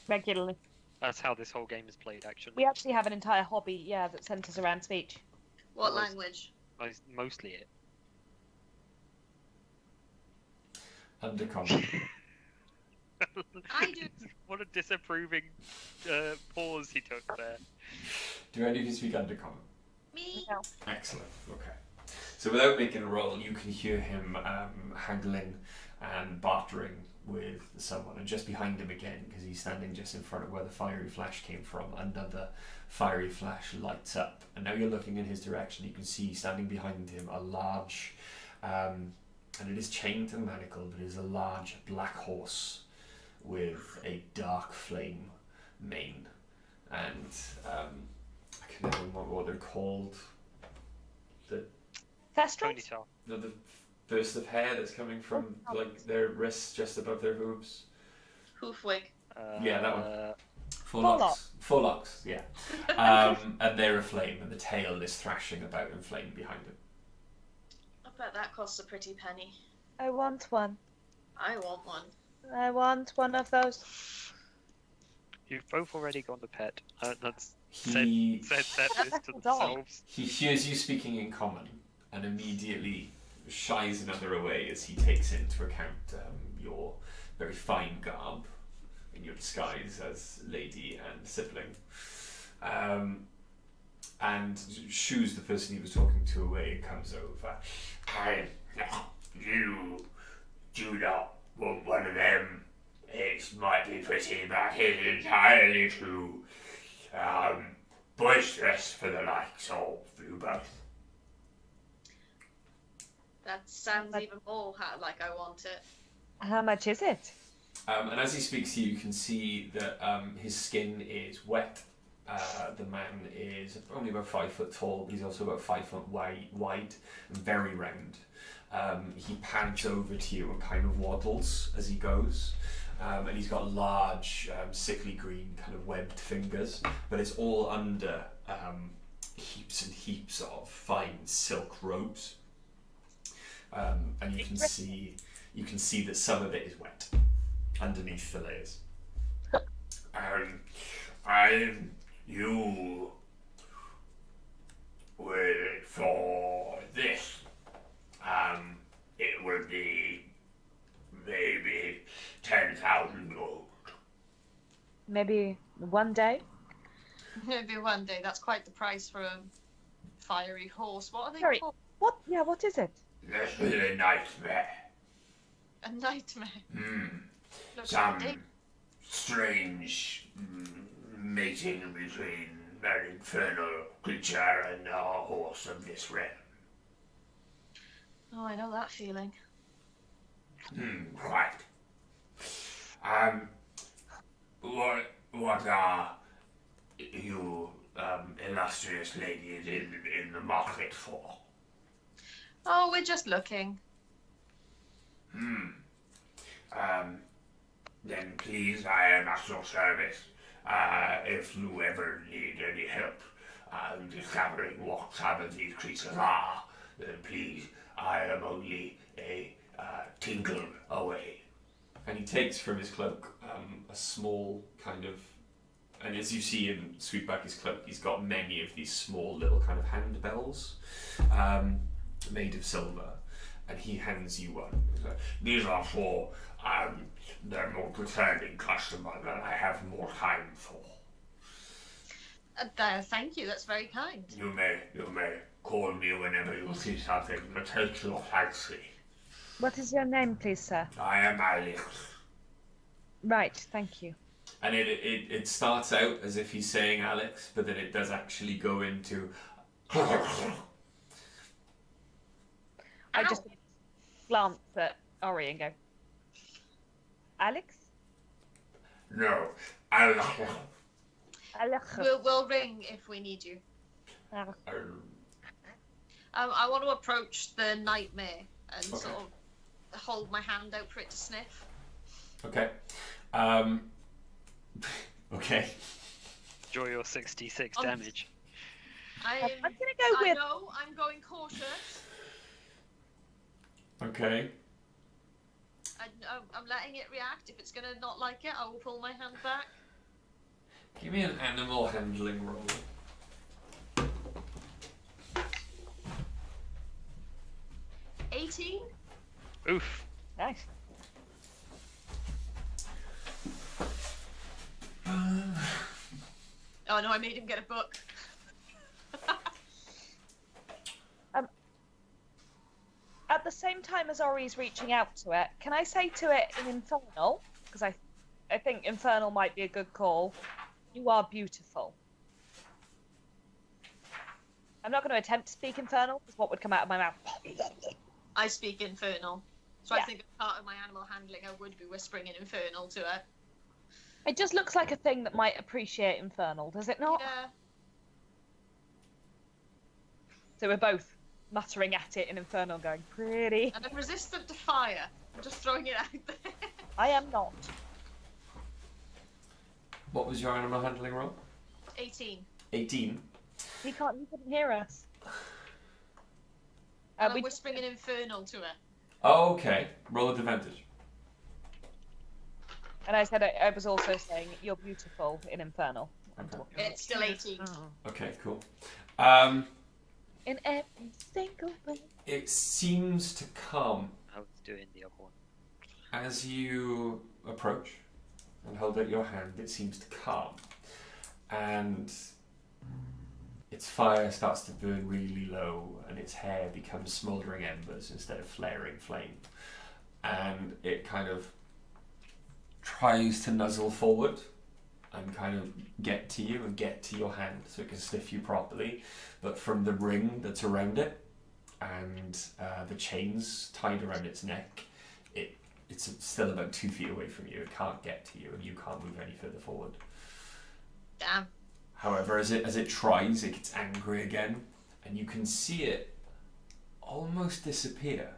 Regularly. That's how this whole game is played, actually. We actually have an entire hobby, that centres around speech. What language? Mostly it. Undercommon. I do. What a disapproving pause he took there. Do any of you speak Undercommon? Me? No. Excellent. Okay. So without making a roll, you can hear him haggling and bartering with someone, and just behind him again, because he's standing just in front of where the fiery flash came from, another fiery flash lights up, and now you're looking in his direction. You can see standing behind him a large, and it is chained and manacled, but it is a large black horse with a dark flame mane, and I can never remember what they're called. Thestrals? Ponytail. No, the burst of hair that's coming from like their wrists just above their hooves. Hoofwig. Yeah, that one. Forelocks. Forelocks, yeah. And they're aflame, and the tail is thrashing about in flame behind him. I bet that costs a pretty penny. I want one. I want one. I want one of those. You've both already gone to pet. That's He said this to themselves. he hears you speaking in common and immediately shies another away as he takes into account your very fine garb in your disguise as lady and sibling, and shoos the person he was talking to away and comes over. You do not want one of them. It might be pretty, but it's entirely too boisterous for the likes of you both. That sounds even more like I want it. How much is it? And as he speaks to you, you can see that his skin is wet. The man is only about 5 foot tall, but he's also about 5 foot wide and very round. He pants over to you and kind of waddles as he goes. And he's got large, sickly green kind of webbed fingers, but it's all under heaps and heaps of fine silk robes. And you can see that some of it is wet underneath the layers. You wait for this. It will be maybe 10,000 gold. Maybe one day? Maybe one day. That's quite the price for a fiery horse. What are they Sorry. called? What? Yeah, what is it? This is a nightmare. A nightmare. Looks Some ridiculous. strange mating between an infernal creature and a horse of this realm. Oh, I know that feeling. Quite. What are you, illustrious ladies, in the market for? Oh, we're just looking. Then please, I am at your service. if you ever need any help discovering what some of these creatures are, then please, I am only a tinkle away. And he takes from his cloak a small kind of, and as you see him sweep back his cloak, he's got many of these small little kind of handbells made of silver, and he hands you one. These are for the more discerning customer that I have more time for. Thank you, that's very kind. You may call me whenever you see something that takes your fancy. What is your name, please, sir? I am Alex. Right, thank you. And it starts out as if he's saying Alex, but then it does actually go into... I just glance at Ori and go, Alex? No, Alex. Alex. We'll ring if we need you. I want to approach the nightmare and sort of hold my hand out for it to sniff. Okay. Okay. Enjoy your 66 damage. I'm going to go with... No, I'm going cautious. Okay. I'm letting it react. If it's going to not like it, I will pull my hand back. Give me an animal handling roll. 18? Oof. Nice. Oh no, I made him get a book. At the same time as Ori's reaching out to it, can I say to it in Infernal, because I think Infernal might be a good call, you are beautiful. I'm not going to attempt to speak Infernal, because what would come out of my mouth? I speak Infernal. So Yeah. I think as part of my animal handling, I would be whispering in Infernal to it. It just looks like a thing that might appreciate Infernal, does it not? Yeah. So we're both muttering at it in Infernal, going, pretty. And I'm resistant to fire. I'm just throwing it out there. I am not. What was your animal handling roll? 18. 18. He couldn't hear us. And I'm whispering in Infernal to it. Oh, okay. Roll at advantage. And I said I was also saying, you're beautiful in Infernal. Okay. It's still 18. Okay, cool. In every single way. It seems to come I was doing the other one. as you approach and hold out your hand. It seems to calm, and its fire starts to burn really low, and its hair becomes smouldering embers instead of flaring flame. And it kind of tries to nuzzle forward and kind of get to you and get to your hand so it can sniff you properly. But from the ring that's around it and the chains tied around its neck, it's still about 2 feet away from you. It can't get to you, and you can't move any further forward. Damn. However, as it tries, it gets angry again, and you can see it almost disappear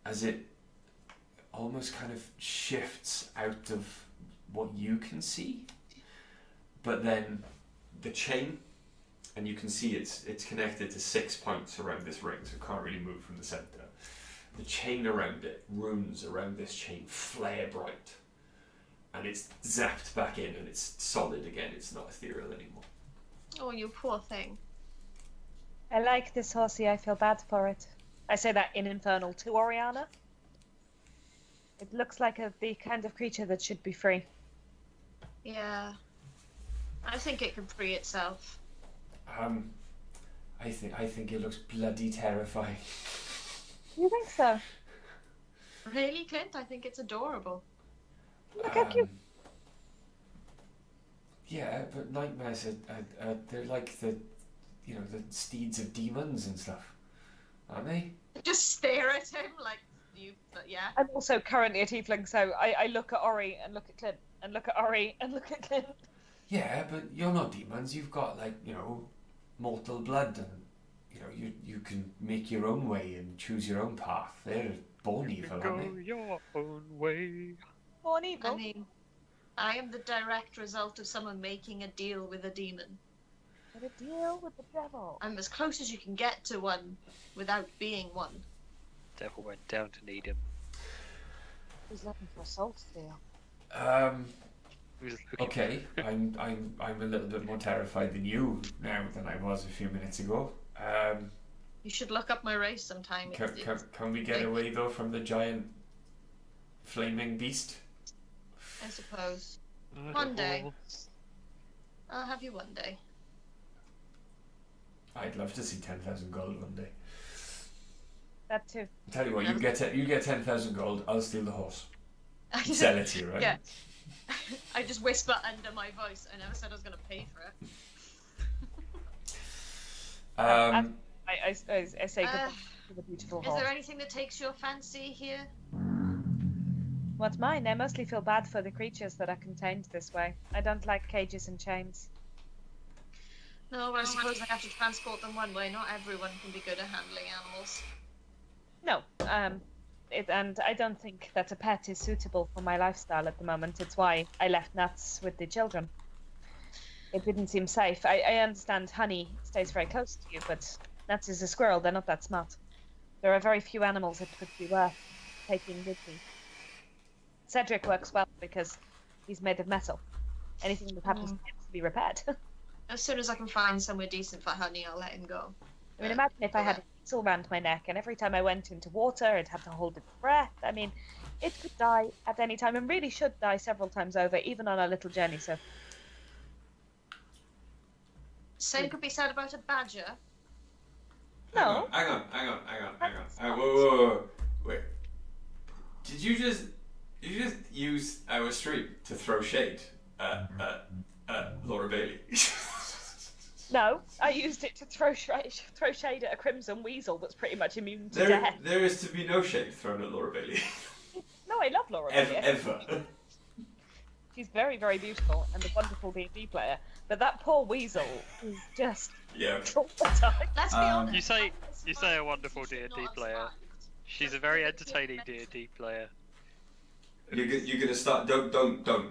as it almost kind of shifts out of what you can see. But then the chain, and you can see it's connected to 6 points around this ring, so it can't really move from the center. The chain around it, runes around this chain, flare bright, and it's zapped back in, and it's solid again. It's not ethereal anymore. Oh, you poor thing. I like this horsey, I feel bad for it. I say that in Infernal to Oriana. It looks like the kind of creature that should be free. Yeah. I think it can free itself. I think it looks bloody terrifying. You think so? Really, Clint? I think it's adorable. Look how cute. Yeah, but nightmares they're like the steeds of demons and stuff, aren't they? Just stare at him like you, but yeah. I'm also currently a tiefling, so I look at Ori and look at Clint and look at Ori and look at Clint. Yeah, but you're not demons. You've got mortal blood, and you can make your own way and choose your own path. They're born evil, aren't they? Go your own way. Born evil. I mean, I am the direct result of someone making a deal with a demon. What a deal with the devil. I'm as close as you can get to one without being one. Devil went down to Nidum. Who's looking for a soul steal? Who's looking Okay, I'm a little bit more terrified than you now than I was a few minutes ago. You should look up my race sometime. Can we get away though from the giant flaming beast? I suppose. for? One day. I'll have you one day. I'd love to see 10,000 gold one day. That too. Tell you what, you get 10,000 gold. I'll steal the horse. Sell it to you, right? Yeah. I just whisper under my voice. I never said I was going to pay for it. I say goodbye to the beautiful Is horse. there anything that takes your fancy here? What's mine? I mostly feel bad for the creatures that are contained this way. I don't like cages and chains. No, well, I suppose I have to transport them one way. Not everyone can be good at handling animals. No, and I don't think that a pet is suitable for my lifestyle at the moment. It's why I left Nuts with the children. It didn't seem safe. I understand Honey stays very close to you, but Nuts is a squirrel. They're not that smart. There are very few animals that could be worth taking with me. Cedric works well because he's made of metal. Anything that happens to him has to be repaired. As soon as I can find somewhere decent for Honey, I'll let him go. I mean, imagine if I had a weasel around my neck, and every time I went into water, it had to hold its breath. I mean, it could die at any time, and really should die several times over, even on our little journey. So, Same could be said about a badger. no. Hang on. Whoa. Wait. Did you just use our stream to throw shade at Laura Bailey? No, I used it to throw shade at a crimson weasel that's pretty much immune to death. There is to be no shade thrown at Laura Bailey. No, I love Laura Bailey. Ever. She's very, very beautiful and a wonderful D&D player. But that poor weasel is just Yeah. traumatized. Let's be honest. You say a wonderful D&D player. She's a very entertaining D&D player. You're gonna start. Don't,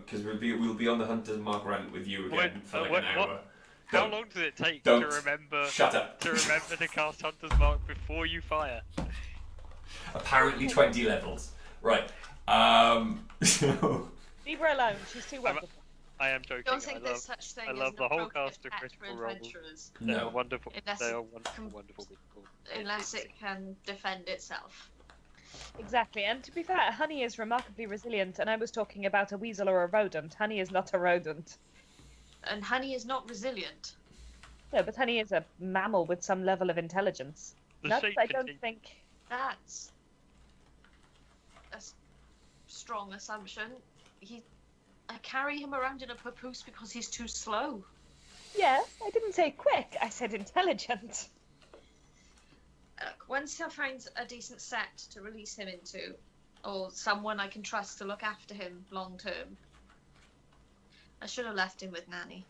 because we'll be on the hunt as Mark Rant with you again for like an hour. How long does it take Don't. to remember? Shut up. To remember to cast Hunter's Mark before you fire. Apparently 20 levels. Right. So. Leave her alone. She's too wonderful. I am joking. Don't think there's such thing I as love an the whole appropriate cast of pet Critical for Role. adventurers, They are No. wonderful. Unless They are it wonderful people. unless it can defend itself. Exactly. And to be fair, Honey is remarkably resilient, and I was talking about a weasel or a rodent. Honey is not a rodent. And Honey is not resilient. No, but Honey is a mammal with some level of intelligence. The Nuts, shape I don't contain- think. That's a strong assumption. I carry him around in a papoose because he's too slow. Yes, I didn't say quick. I said intelligent. Once I find a decent set to release him into, or someone I can trust to look after him long term, I should have left him with Nanny.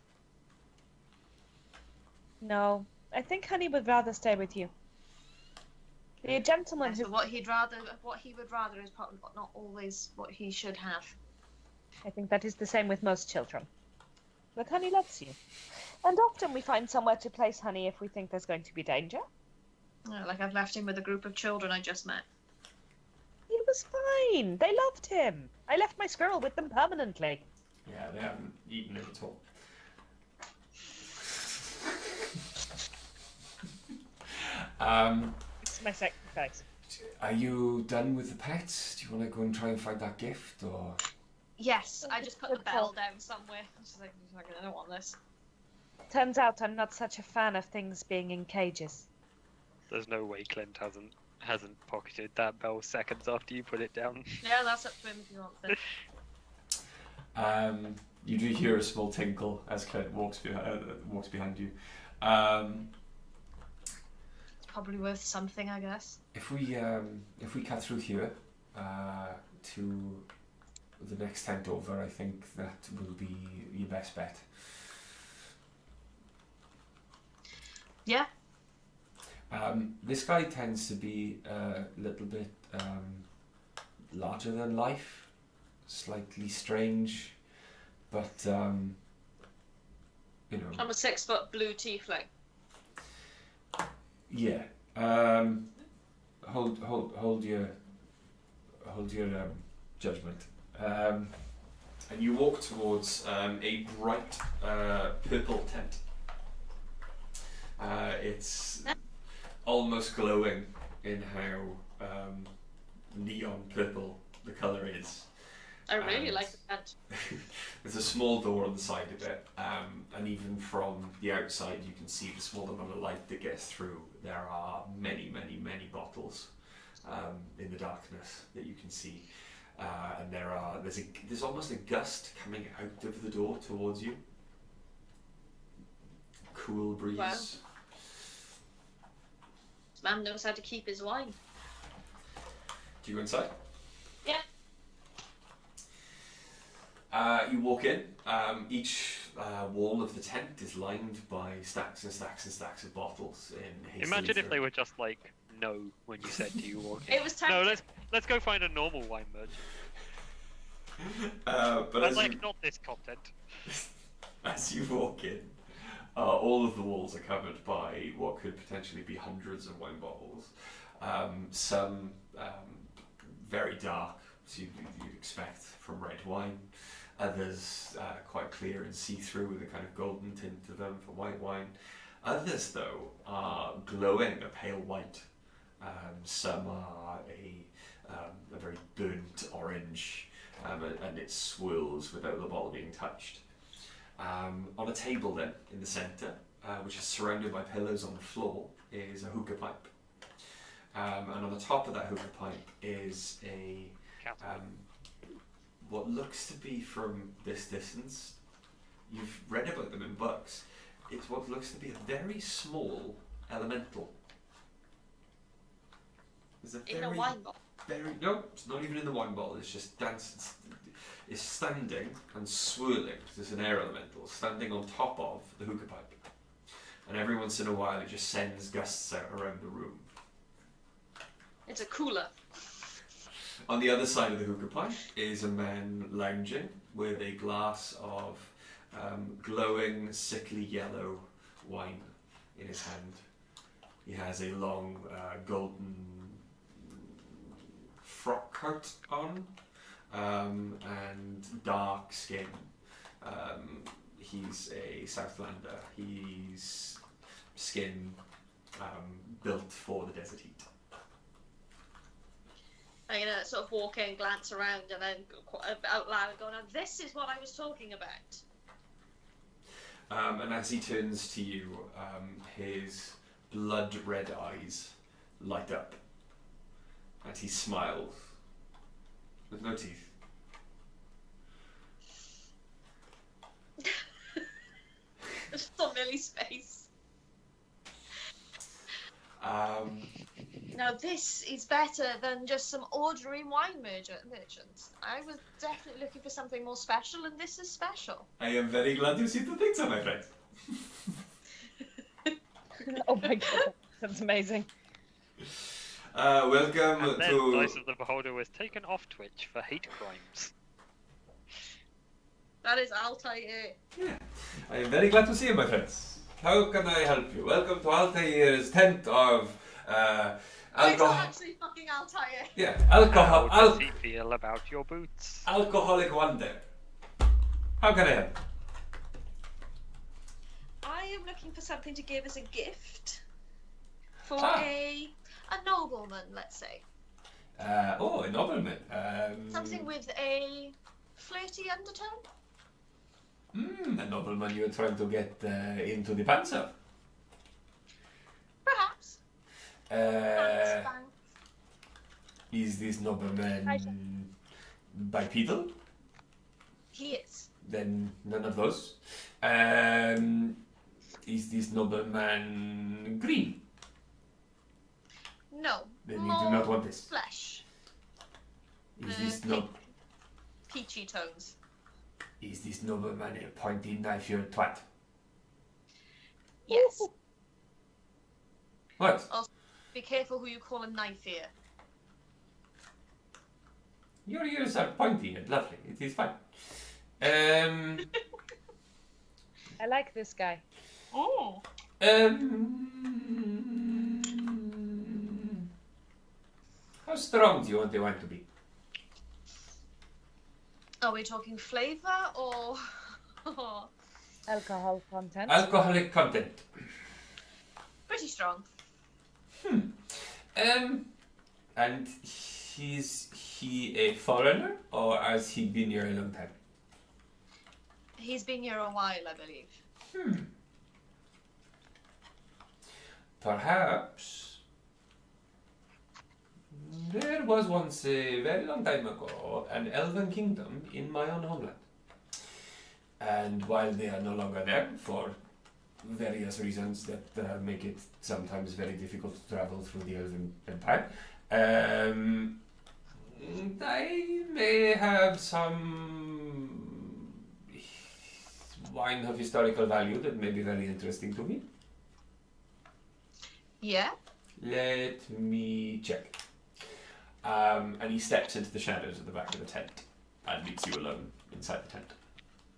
No, I think Honey would rather stay with you. The gentleman who... So what he would rather is probably not always what he should have. I think that is the same with most children. But Honey loves you. And often we find somewhere to place Honey if we think there's going to be danger. Like I've left him with a group of children I just met. He was fine. They loved him. I left my squirrel with them permanently. Yeah, they haven't eaten it at all. It's my sacrifice. Are you done with the pets? Do you want to go and try and find that gift, or? Yes, I just put the bell down somewhere. I'm just like, I don't want this. Turns out I'm not such a fan of things being in cages. There's no way Clint hasn't pocketed that bell seconds after you put it down. Yeah, that's up to him if he wants it. You do hear a small tinkle as Clint walks behind you. It's probably worth something, I guess. If we cut through here to the next tent over, I think that will be your best bet. Yeah. This guy tends to be a little bit larger than life, slightly strange, But you know. I'm a 6-foot blue tiefling. Yeah. Hold your judgment. And you walk towards a bright purple tent. It's almost glowing in how neon purple the colour is. I really like the tent. There's a small door on the side of it, and even from the outside you can see the small amount of light that gets through. There are many, many, many bottles in the darkness that you can see. And there's almost a gust coming out of the door towards you. Cool breeze. Wow. This man knows how to keep his wine. Do you go inside? Yeah. You walk in. Each wall of the tent is lined by stacks and stacks and stacks of bottles. Imagine if they were just like, no, when you said, do you walk in? It was tempting. No, let's go find a normal wine merchant. But not this content. as you walk in, all of the walls are covered by what could potentially be hundreds of wine bottles. Some very dark, so you'd expect from red wine. Others quite clear and see-through with a kind of golden tint to them for white wine. Others, though, are glowing a pale white. Some are a very burnt orange, and it swirls without the bottle being touched. On a table then, in the centre, which is surrounded by pillows on the floor, is a hookah pipe. And on the top of that hookah pipe is what looks to be, from this distance, you've read about them in books, it's what looks to be a very small elemental. In a wine bottle? No, it's not even in the wine bottle, it's just dancing. It's standing and swirling. There's an air elemental standing on top of the hookah pipe. And every once in a while it just sends gusts out around the room. It's a cooler. On the other side of the hookah pipe is a man lounging with a glass of glowing, sickly yellow wine in his hand. He has a long golden frock coat on and dark skin. He's a Southlander. He's skin built for the desert heat. I'm gonna sort of walk in, glance around, and then out loud go, "Now this is what I was talking about." And as he turns to you, his blood red eyes light up, and he smiles with no teeth. Just on Millie's face. Now this is better than just some ordinary wine merchants. I was definitely looking for something more special, and this is special. I am very glad you see the things so, my friend. Oh my god, that's amazing. Welcome And then to... Dice of the Beholder was taken off Twitch for hate crimes. That is Altair. Yeah, I am very glad to see you, my friends. How can I help you? Welcome to Altair's tent of It's alcohol. actually fucking Altair. Yeah, alcohol. How does he feel about your boots? Alcoholic wonder. How can I help? I am looking for something to give as a gift for Ah. a nobleman, let's say. Oh, a nobleman. Something with a flirty undertone. A nobleman you're trying to get into the pants of. Perhaps. Thanks. Is this nobleman bipedal? He is. Then none of those. Is this nobleman green? No. Then you more do not want this. flesh. Is this no? Peachy tones. Is this nobleman a pointy knife, you twat? Yes. What? Be careful who you call a knife here. Your ears are pointy and lovely. It is fine. I like this guy. Oh. How strong do you want the wine to be? Are we talking flavour or? Alcohol content. Alcoholic content. Pretty strong. And is he a foreigner, or has he been here a long time? He's been here a while, I believe. Perhaps there was once a very long time ago an elven kingdom in my own homeland. And while they are no longer there, for various reasons that make it sometimes very difficult to travel through the elven empire, I may have some wine of historical value that may be very interesting to me. Yeah. Let me check. And he steps into the shadows at the back of the tent and leaves you alone inside the tent.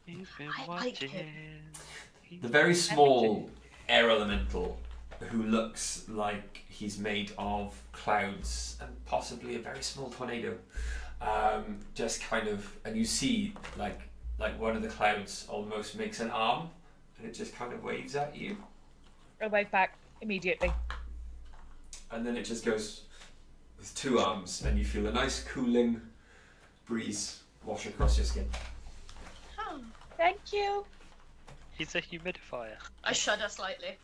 He's been I like watching. him. The very small air elemental who looks like he's made of clouds and possibly a very small tornado. Just kind of, and you see like one of the clouds almost makes an arm and it just kind of waves at you. I'll wave back immediately. And then it just goes with two arms and you feel a nice cooling breeze wash across your skin. Oh. Thank you. He's a humidifier. I shudder slightly.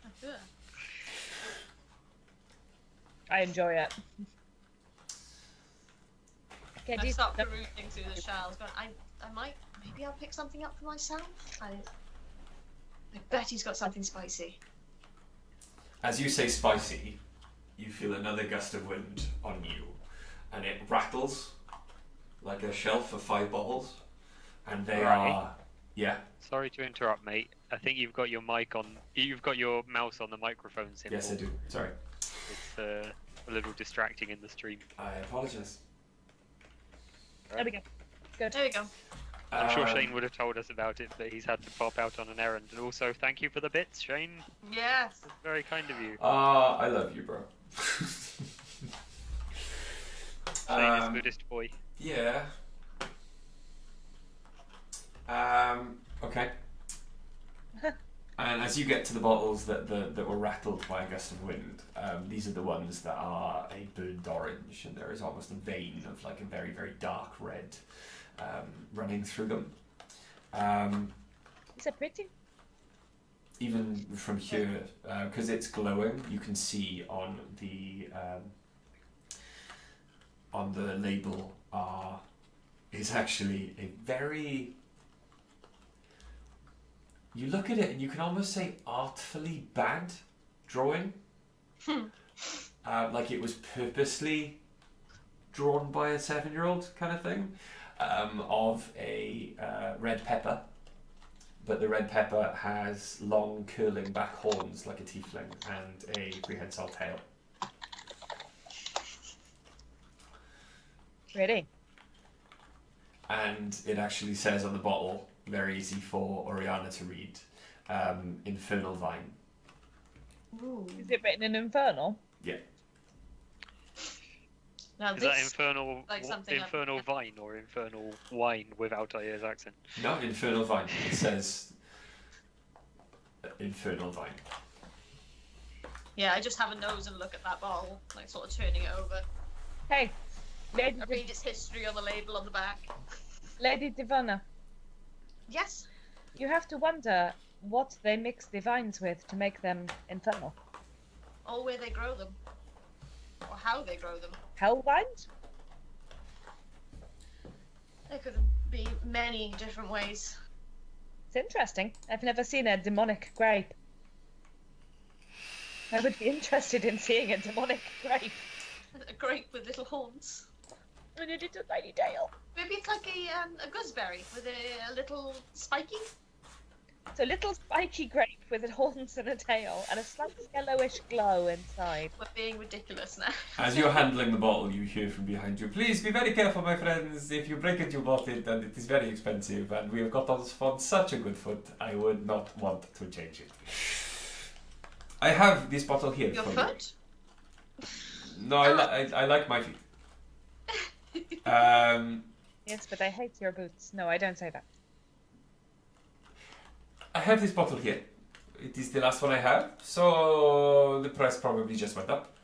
I enjoy it. Okay, I start perusing through the shelves, but I maybe I'll pick something up for myself. I bet he's got something spicy. As you say spicy, you feel another gust of wind on you and it rattles like a shelf of 5 bottles and they Right. are, yeah. Sorry to interrupt, mate. I think you've got your mic on. You've got your mouse on the microphone symbol. Yes, I do. Sorry. It's a little distracting in the stream. I apologise. There we go. Good. There we go. I'm sure Shane would have told us about it, but he's had to pop out on an errand. And also, thank you for the bits, Shane. Yes. It's very kind of you. I love you, bro. Shane is Buddhist boy. Yeah. Okay. And as you get to the bottles that were rattled by a gust of wind, these are the ones that are a burnt orange, and there is almost a vein of like a very, very dark red running through them. These are pretty. Even from here, because it's glowing, you can see on the label is actually a very. You look at it and you can almost say artfully bad drawing. Like it was purposely drawn by a 7-year-old kind of thing, of a red pepper. But the red pepper has long curling back horns like a tiefling and a prehensile tail. Pretty. And it actually says on the bottle, very easy for Oriana to read, Infernal Vine. Ooh. Is it written in Infernal? Yeah. Now Is this, that infernal, like something I've- infernal vine or infernal wine without Aya's accent? No, Infernal Vine. It says Infernal Vine. yeah, I just have a nose and look at that bottle, like sort of turning it over. Hey, I read its history on the label on the back. Lady Divana, Yes. you have to wonder what they mix the vines with to make them infernal. Or where they grow them. Or how they grow them. Hell vines? There could be many different ways. It's interesting. I've never seen a demonic grape. I would be interested in seeing a demonic grape. A grape with little horns. And a little tiny tail. Maybe it's like a gooseberry with a little spiky. So little spiky grape with horns and a tail and a slightly yellowish glow inside. We're being ridiculous now. As you're handling the bottle, you hear from behind you, "Please be very careful, my friends. If you break it, you bought it, and it is very expensive, and we have got us on such a good foot, I would not want to change it. I have this bottle here Your for foot? you." No, I like my feet. Yes, but I hate your boots. No, I don't say that. I have this bottle here. It is the last one I have, so the price probably just went up.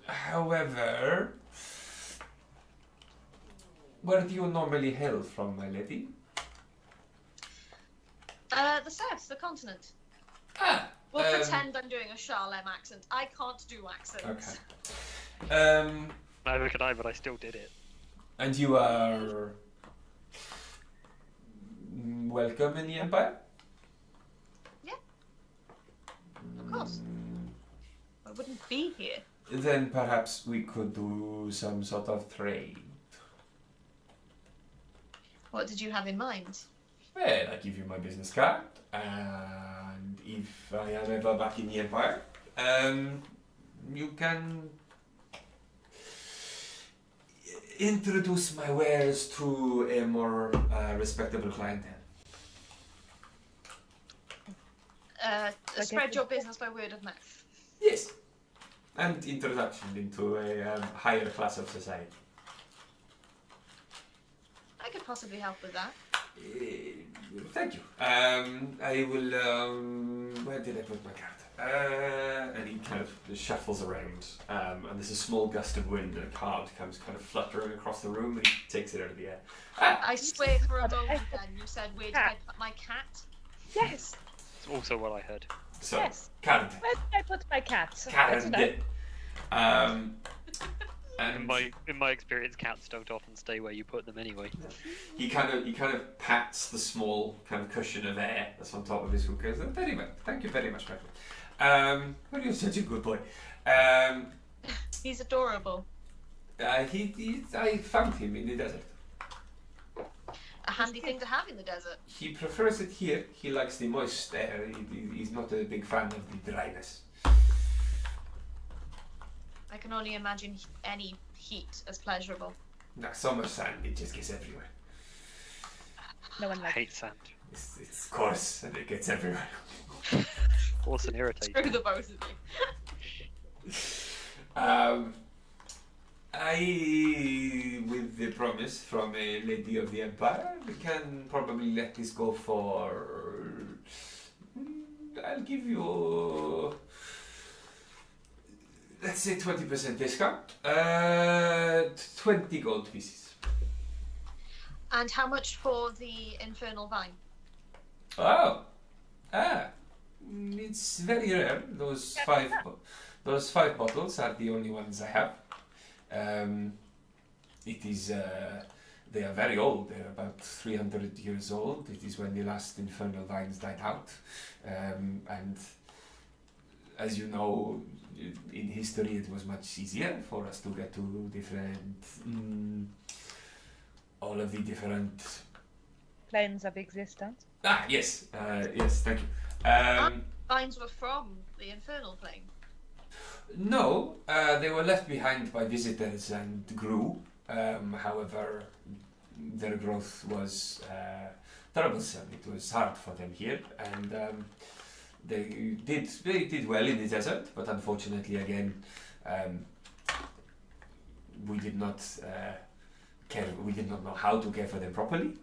However, where do you normally hail from, my lady? The south, the continent. Ah! We'll pretend I'm doing a Charlem accent. I can't do accents. Okay. Neither could I, but I still did it. And you are welcome in the Empire? Of course. I wouldn't be here. Then perhaps we could do some sort of trade. What did you have in mind? Well, I give you my business card, and if I am ever back in the Empire, you can introduce my wares to a more respectable clientele. Spread your business by word of mouth. Yes. And introduction into a higher class of society. I could possibly help with that. Thank you. I will. Where did I put my card? And he kind of shuffles around, and there's a small gust of wind, and a card comes kind of fluttering across the room, and he takes it out of the air. I swear for a moment then you said, where did I put my cat? Yes. It's also what I heard. So, Yes. card. Where did I put my cat? Card. In my experience, cats don't often stay where you put them anyway. He kind of pats the small kind of cushion of air that's on top of his hookah. Very well. Thank you very much, Michael. Well, you're such a good boy. He's adorable. I found him in the desert. A handy thing to have in the desert. He prefers it here. He likes the moist air. He's not a big fan of the dryness. I can only imagine any heat as pleasurable. Now, summer sand, it just gets everywhere. No one I likes hate sand. It's coarse and it gets everywhere. Coarse and irritating. Screw the both of you. With the promise from a lady of the Empire, we can probably let this go for. I'll give you. Let's say 20% discount. 20 gold pieces. And how much for the infernal vine? Oh, it's very rare. Those five bottles are the only ones I have. It is. They are very old. They're about 300 years old. It is when the last infernal vines died out, and as you know, in history it was much easier for us to get to different, all of the different planes of existence. Yes, yes, thank you. Vines were from the infernal plane. No, they were left behind by visitors and grew. However, their growth was troublesome. It was hard for them here, and they did well in the desert. But unfortunately, again, we did not care. We did not know how to care for them properly.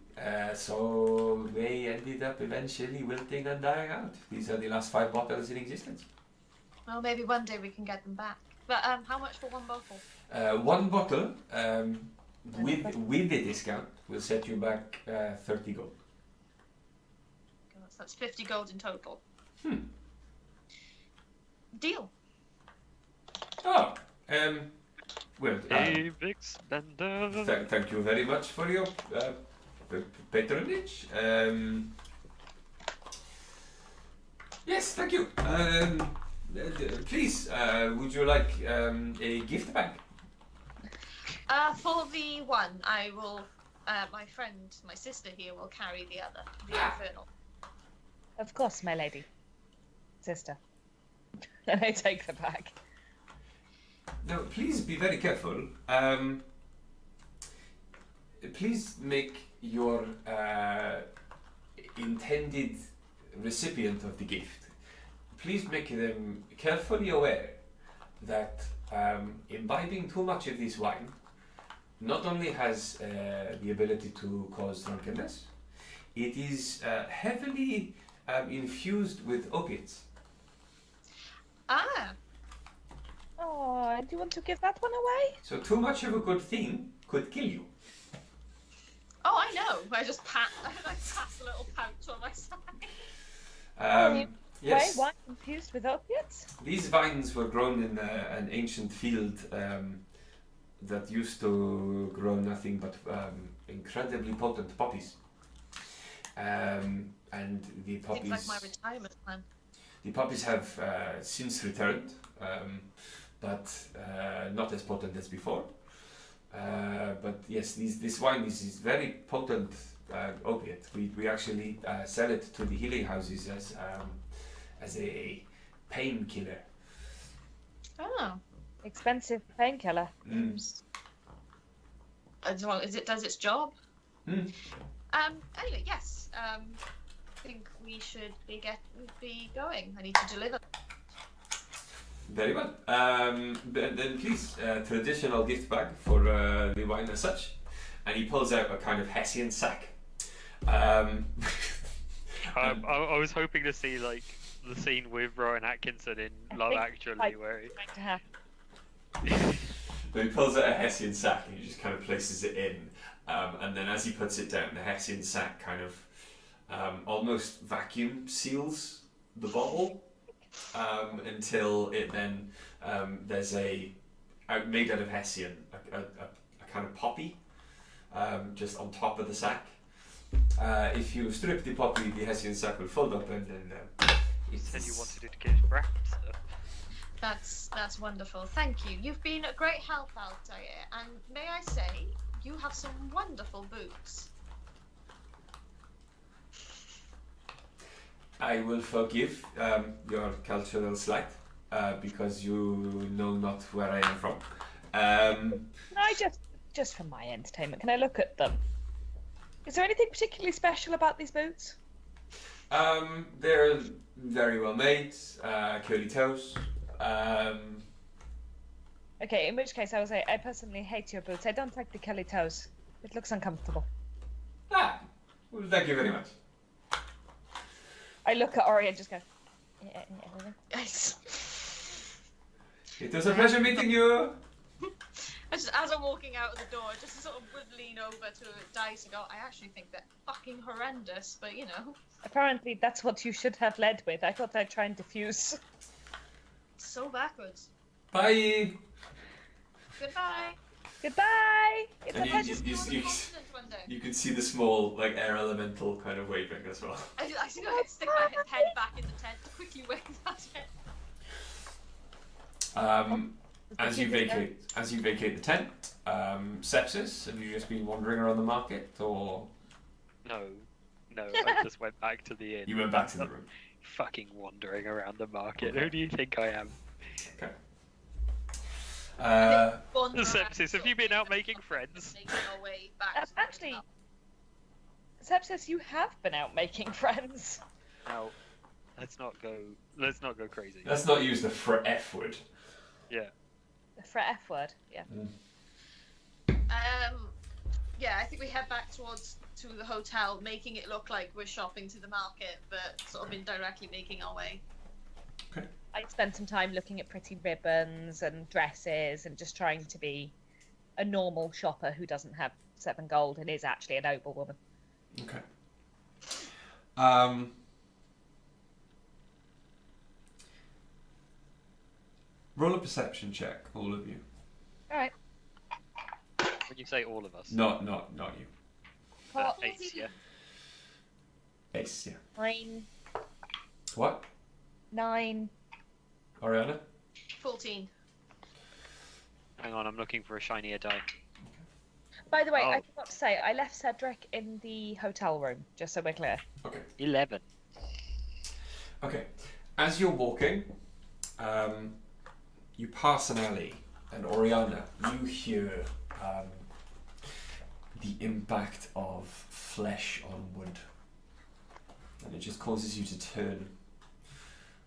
So they ended up eventually wilting and dying out. These are the last 5 bottles in existence. Well, maybe one day we can get them back. But how much for one bottle? One bottle with the discount will set you back 30 gold. So that's 50 gold in total. Deal. Oh, well, Big spender. thank you very much for your patronage. Yes, thank you. Please, would you like a gift bag? For the one, I will my friend, my sister here, will carry the other, the infernal. Of course, my lady. Sister. And I take the bag. Now, please be very careful. Please make your intended recipient of the gift, please make them carefully aware that imbibing too much of this wine not only has the ability to cause drunkenness, it is heavily infused with opiates. Ah, Oh, do you want to give that one away? So too much of a good thing could kill you. oh, I know. I just I pass a little pouch on my side. Yes, Wine infused with opiates? these vines were grown in an ancient field that used to grow nothing but incredibly potent poppies. And the Seems poppies, like my retirement plan. the poppies have since returned, but not as potent as before. But yes, this wine is very potent opiate. We actually sell it to the healing houses as a painkiller. Oh, Expensive painkiller. Mm. as long as it does its job. Mm. Anyway, yes. I think we should be going. I need to deliver. Very well. Then please, traditional gift bag for the wine as such. And he pulls out a kind of Hessian sack. I was hoping to see like the scene with Rowan Atkinson in Love think Actually, I- where he... Going to have. Then he pulls out a Hessian sack and he just kind of places it in. And then as he puts it down, the Hessian sack kind of almost vacuum seals the bottle until it then there's made out of Hessian, a kind of poppy just on top of the sack. If you strip the poppy, the Hessian sack will fold up and then You said you wanted it to get wrapped. So. That's wonderful. Thank you. You've been a great help, Altair. And may I say, you have some wonderful boots. I will forgive your cultural slight because you know not where I am from. Can I just for my entertainment, can I look at them? Is there anything particularly special about these boots? They're very well made, curly toes. Okay, in which case I will say I personally hate your boots. I don't like the curly toes. It looks uncomfortable. Well, thank you very much. I look at Ori and just go, yeah. Yes. It was a pleasure meeting you. As I'm walking out of the door, just sort of would lean over to Dice and go, I actually think they're fucking horrendous, but you know. Apparently that's what you should have led with. I thought I'd try and diffuse. So backwards. Bye. Goodbye. Goodbye! It's a And pleasure. Be on the continent one day. you can see the small air elemental kind of waving as well. I think I stick my head back in the tent to quickly wave at it. As you vacate the tent, Sepsis, have you just been wandering around the market, or No, I just went back to the inn. you went back to the room? Fucking wandering around the market. Who do you think I am? Okay. Wander Sepsis, around, have you been out making sort of friends? making our way back to the Actually, hotel. Sepsis, you have been out making friends. Now, let's not go crazy. Let's not use the F word. Yeah. For F word, yeah. Yeah, I think we head back to the hotel, making it look like we're shopping to the market, but sort of indirectly making our way. I spent some time looking at pretty ribbons and dresses and just trying to be a normal shopper who doesn't have 7 gold and is actually a noble woman. Okay. Roll a perception check, all of you. Alright. When you say all of us. Not you. Well, 8, yeah. Ace, yeah. 9. What? 9. Ariana? 14. Hang on, I'm looking for a shinier die. By the way, I Oh. forgot to say, I left Cedric in the hotel room, just so we're clear. Okay. 11. Okay. As you're walking, you pass an alley, and Oriana, you hear the impact of flesh on wood, and it just causes you to turn.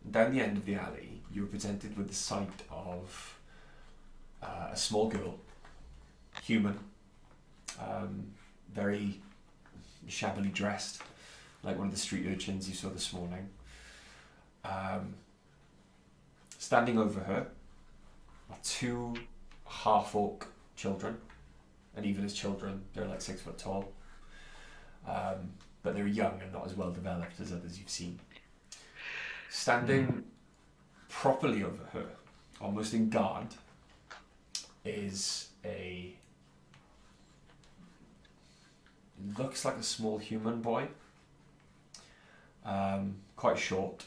Down the end of the alley, you're presented with the sight of a small girl, human, very shabbily dressed, like one of the street urchins you saw this morning. Standing over her are two half-orc children, and even as children, they're like 6 foot tall. But they're young and not as well developed as others you've seen. Standing properly over her, almost in guard, is looks like a small human boy. Quite short,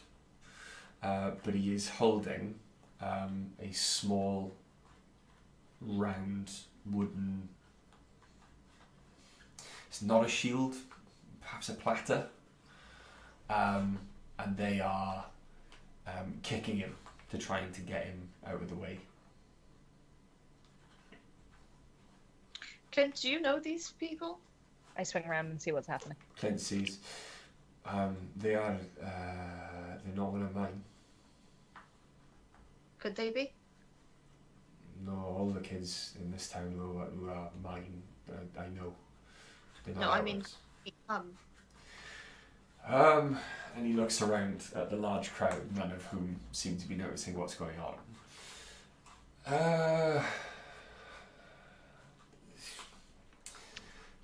but he is holding a small, round, wooden... It's not a shield, perhaps a platter. And they are kicking him to trying to get him out of the way. Clint, do you know these people? I swing around and see what's happening. Clint sees. They're not one of mine. Could they be? No, all the kids in this town who are mine, I know. They're not No, I mean, and he looks around at the large crowd, none of whom seem to be noticing what's going on.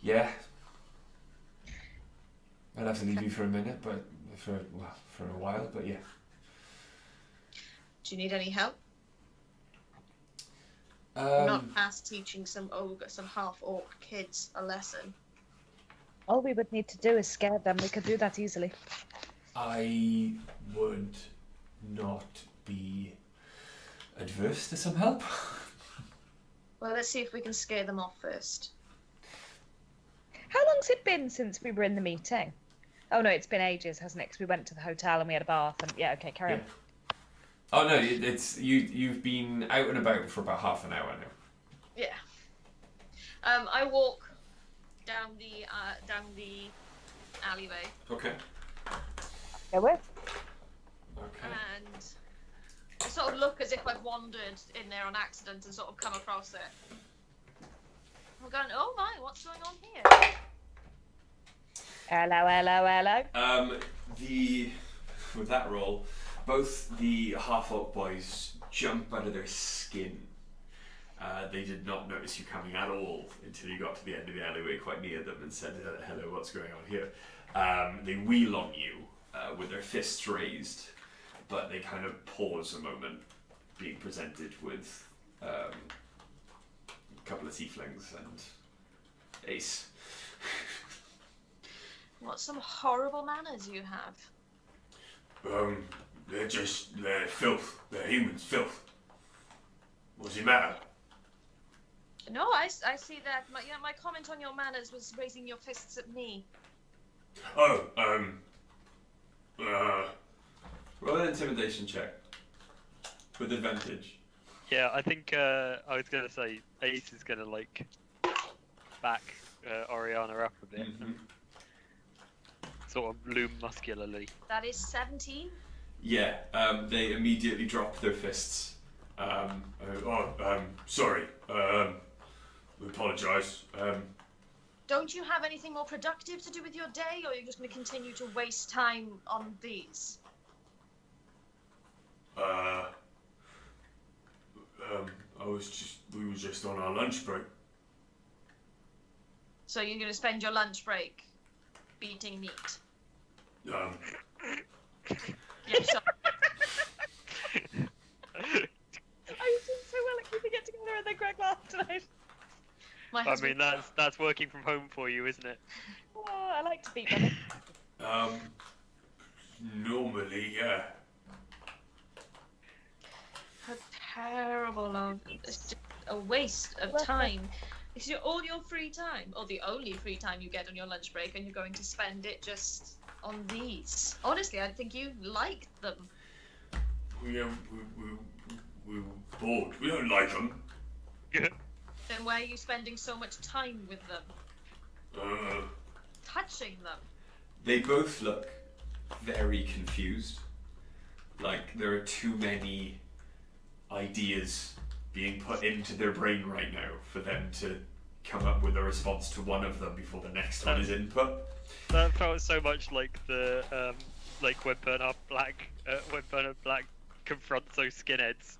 Yeah. I'd have to leave you for a minute, but for a while, but yeah. Do you need any help? Not past teaching some half-orc kids a lesson. All we would need to do is scare them. We could do that easily. I would not be adverse to some help. Well, let's see if we can scare them off first. How long's it been since we were in the meeting? Oh no, it's been ages, hasn't it? Because we went to the hotel and we had a bath and... Yeah, okay, carry on. Oh no, it's you've been out and about for about half an hour now. Yeah. I walk down the alleyway. Okay. Go with. Okay. And I sort of look as if I've wandered in there on accident and sort of come across it. I'm going, oh my, what's going on here? Hello, hello, hello. With that roll, both the half-orc boys jump out of their skin. They did not notice you coming at all until you got to the end of the alleyway quite near them and said, hello, what's going on here? They wheel on you with their fists raised, but they kind of pause a moment, being presented with a couple of tieflings and Ace. What some horrible manners you have. They're filth. They're humans, filth. What's the matter? No, I see that. My comment on your manners was raising your fists at me. Oh, roll an intimidation check. With advantage. Yeah, I think I was going to say Ace is going to, like, back Oriana up a bit. Mm-hmm. Sort of loom muscularly. That is 17. Yeah, they immediately drop their fists. Sorry. We apologise. Don't you have anything more productive to do with your day, or are you just going to continue to waste time on these? We were just on our lunch break. So you're going to spend your lunch break beating meat? Yeah, so Oh, you did so well at keeping it together and then Greg laughed tonight. I mean, that's working from home for you, isn't it? Oh, I like to beat them. Normally, yeah. a terrible long. It's just a waste of time. Is all your free time, or the only free time you get on your lunch break, and you're going to spend it just on these? Honestly, I think you like them. We're bored. We don't like them. Then why are you spending so much time with them? Touching them? They both look very confused. Like there are too many ideas being put into their brain right now for them to come up with a response to one of them before the next one is input. That felt so much like the like when Bernard Black confronts those skinheads.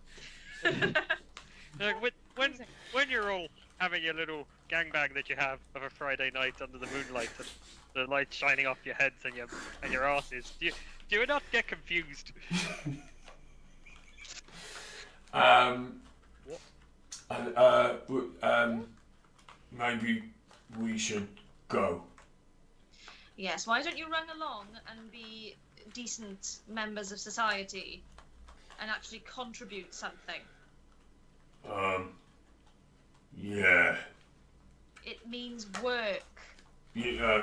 Like, when you're all having your little gangbang that you have of a Friday night under the moonlight and the light shining off your heads and your asses, do you not get confused? Maybe we should go. Yes, why don't you run along and be decent members of society and actually contribute something? Yeah. It means work. Yeah.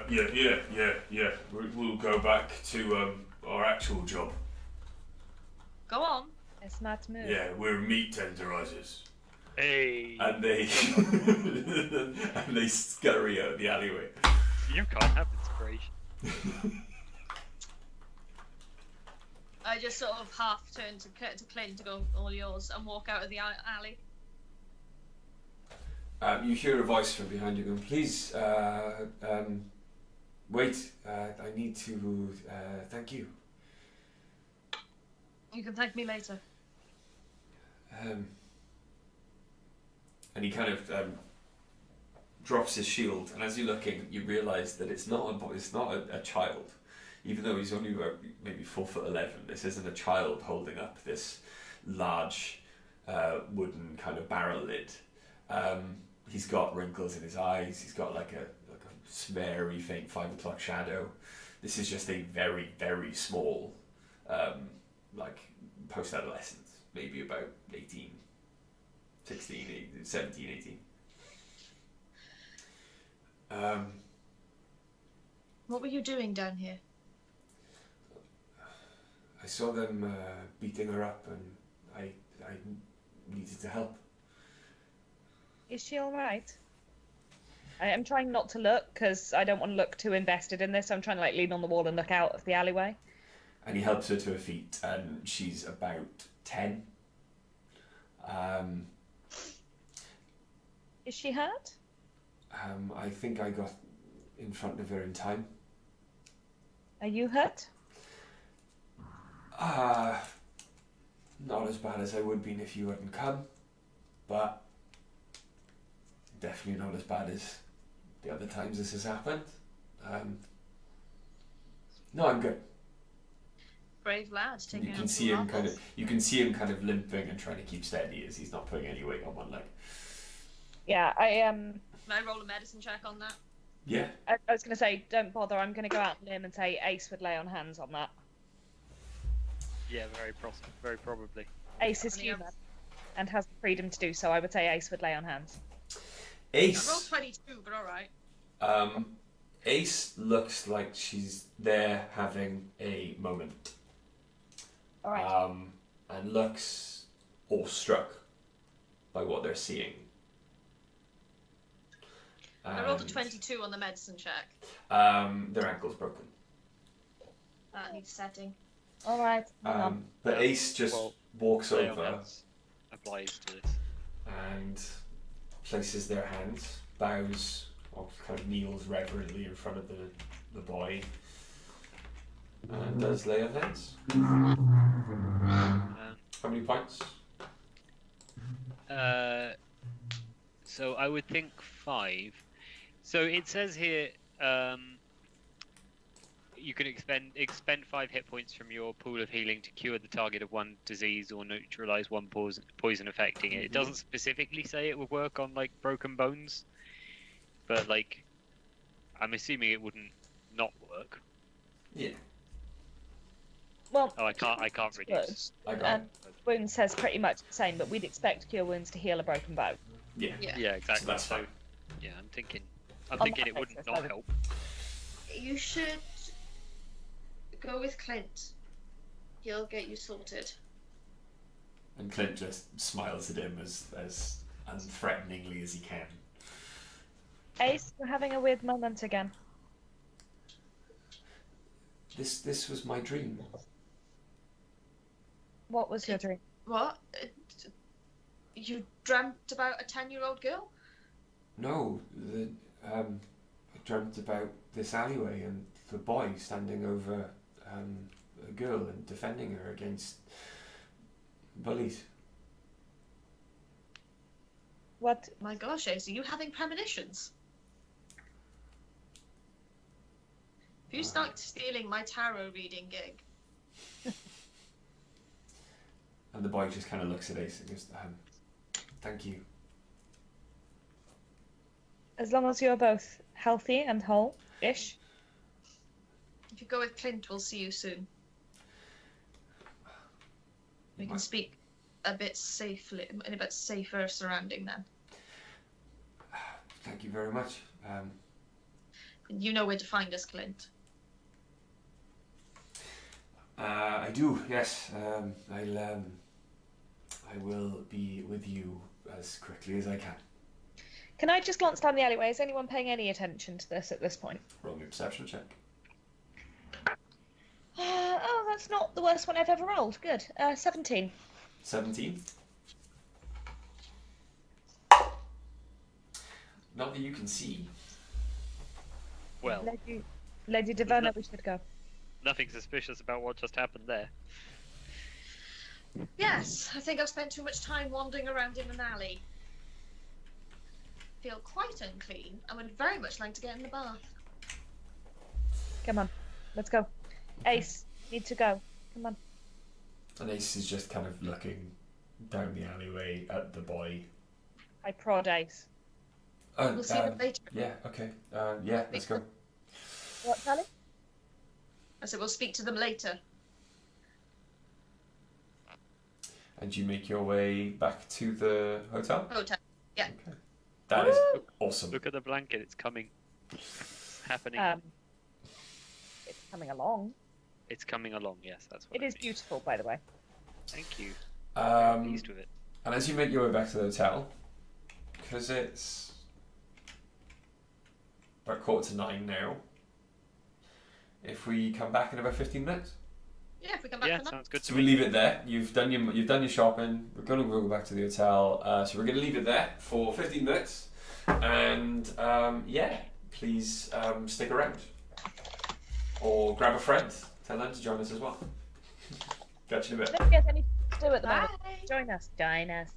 We'll go back to our actual job. Go on. It's not move. Yeah, we're meat tenderizers. Hey, And they and they scurry out the alleyway. you can't have inspiration. I just sort of half turn to Clint to go, all yours, and walk out of the alley. You hear a voice from behind you going, please, wait, I need to thank you. You can thank me later. And he kind of drops his shield, and as you're looking, you realise that it's not a child, even though he's only about maybe 4'11". This isn't a child holding up this large wooden kind of barrel lid. He's got wrinkles in his eyes. He's got like a very faint 5 o'clock shadow. This is just a very, very small, post-adolescent, maybe about 18, 16, 17, 18. What were you doing down here? I saw them beating her up, and I needed to help. Is she all right? I am trying not to look because I don't want to look too invested in this. I'm trying to lean on the wall and look out of the alleyway. And he helps her to her feet, and she's about 10. Is she hurt? I think I got in front of her in time. Are you hurt? Not as bad as I would been if you hadn't come, but definitely not as bad as the other times this has happened. No, I'm good. Brave lad, taking You can see him kind of limping and trying to keep steady as he's not putting any weight on one leg. Yeah, Can I roll a medicine check on that? Yeah. I was going to say, don't bother. I'm going to go out on a limb and say Ace would lay on hands on that. Yeah, very probably. Ace is human and has the freedom to do so. I would say Ace would lay on hands. Ace. I rolled 22, but alright. Ace looks like she's there having a moment. All right. And looks awestruck by what they're seeing. I rolled a 22 on the medicine check. Their ankle's broken. That needs setting. All right. But Ace just walks Lay on over hands applies to this. and places their hands, bows, or kind of kneels reverently in front of the boy, and does lay on hands. How many points? So I would think 5. So it says here, you can expend 5 hit points from your pool of healing to cure the target of one disease or neutralize one poison affecting it. It doesn't specifically say it would work on like broken bones, but like I'm assuming it wouldn't not work. Yeah. Well, Oh, I can't reduce. I got and wound says pretty much the same, but we'd expect cure wounds to heal a broken bone. Yeah. Yeah. Yeah, exactly. So that's fine. Yeah, I'm thinking On it that wouldn't basis, not help. You should go with Clint. He'll get you sorted. And Clint just smiles at him as unthreateningly as he can. Ace, we're having a weird moment again. This was my dream. What was your dream? What? You dreamt about a 10-year-old girl? No, I dreamt about this alleyway and the boy standing over a girl and defending her against bullies. What? My gosh, Ace, are you having premonitions? If you start stealing my tarot reading gig. And the boy just kind of looks at Ace and goes, thank you. As long as you're both healthy and whole-ish. If you go with Clint, we'll see you soon. We can speak a bit safely, in a bit safer surrounding then. Thank you very much. You know where to find us, Clint. I do, yes. I will be with you as quickly as I can. Can I just glance down the alleyway? Is anyone paying any attention to this at this point? Roll me a perception check. Oh, that's not the worst one I've ever rolled. Good. 17. 17. Not that you can see. Well, Lady Devona, we should go. nothing suspicious about what just happened there. Yes, I think I've spent too much time wandering around in an alley. Feel quite unclean and would very much like to get in the bath. Come on, let's go. Ace, need to go. Come on. And Ace is just kind of looking down the alleyway at the boy. I prod Ace. Oh, We'll see them later. yeah, okay. Yeah, let's go. What, Sally? I said we'll speak to them later. And you make your way back to the hotel? Hotel. Yeah. Okay. That is awesome. Look at the blanket, it's coming. It's happening. It's coming along. It's coming along, yes, that's what It is beautiful, by the way. Thank you. I'm pleased with it. And as you make your way back to the hotel, because it's about 8:45 now, if we come back in about 15 minutes. Yeah, if we come back Yeah, for that. sounds good to So we me. leave it there. You've done your shopping. We're going to go back to the hotel. So we're going to leave it there for 15 minutes. And yeah, please stick around. Or grab a friend. Tell them to join us as well. Catch you in a bit. Don't get anything to do at the moment. Bye. Join us. Join us.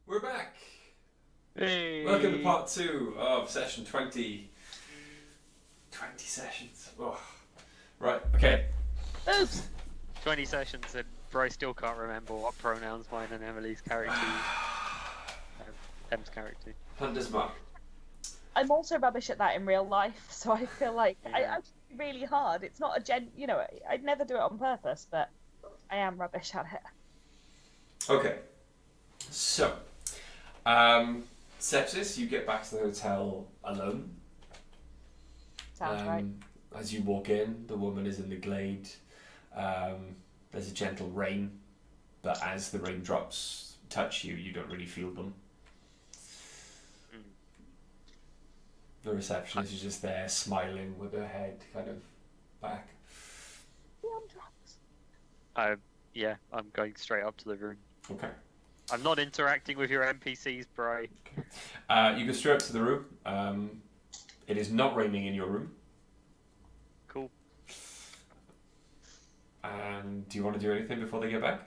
We're back. Hey. Welcome to part 2 of session 20. 20 sessions. Oh. Right, okay. Oops. 20 sessions and Bry still can't remember what pronouns mine and Emily's character use. Em's character. Hunter's Mark. I'm also rubbish at that in real life, so I feel like I Yeah. try really hard. It's not I'd never do it on purpose, but I am rubbish at it. Okay. So, Sepsis, you get back to the hotel alone. Sounds right. As you walk in, the woman is in the glade. There's a gentle rain, but as the raindrops touch you, you don't really feel them. The receptionist is just there, smiling with her head kind of back. We're on drugs. Yeah, I'm going straight up to the room. Okay. I'm not interacting with your NPCs, Bry. You go straight up to the room. It is not raining in your room. Do you want to do anything before they get back?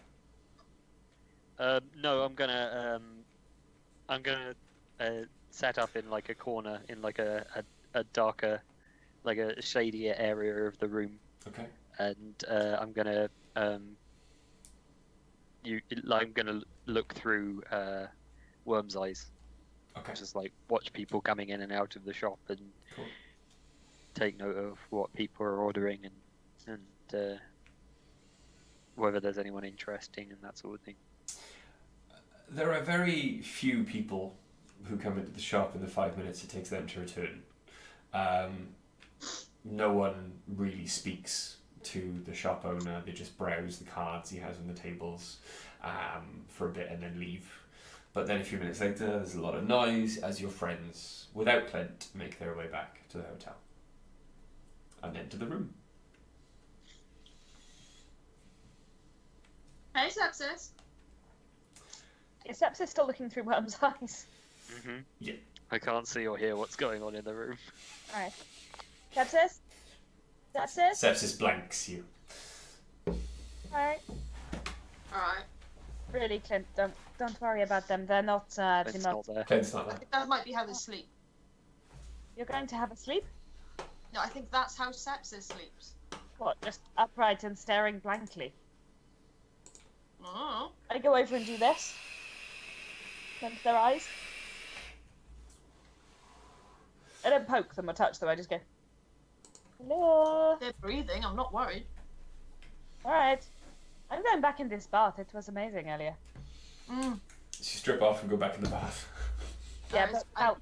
No, I'm gonna set up in like a corner in like a darker, like a shadier area of the room, Okay. and I'm gonna look through Worm's eyes, Okay. just like watch people coming in and out of the shop and Cool. take note of what people are ordering and whether there's anyone interesting and that sort of thing. There are very few people who come into the shop in the 5 minutes it takes them to return. No one really speaks to the shop owner. They just browse the cards he has on the tables for a bit and then leave. But then a few minutes later, there's a lot of noise as your friends, without Clint, make their way back to the hotel and enter the room. Hey, Sepsis. Is Sepsis still looking through Worm's eyes? Mm-hmm. Yeah. I can't see or hear what's going on in the room. Alright. Sepsis? Sepsis? Sepsis blanks you. Alright. Alright. Really, Clint, don't worry about them. They're not It's the not most... there. Clint's not I there. think that might be how they sleep. You're going to have a sleep? No, I think that's how Sepsis sleeps. What, just upright and staring blankly? Oh. I go over and do this. Clench their eyes. I don't poke them or touch them, I just go, hello. They're breathing, I'm not worried. Alright. I'm going back in this bath. It was amazing earlier. Mm. She strip off and go back in the bath. Yeah, Guys, but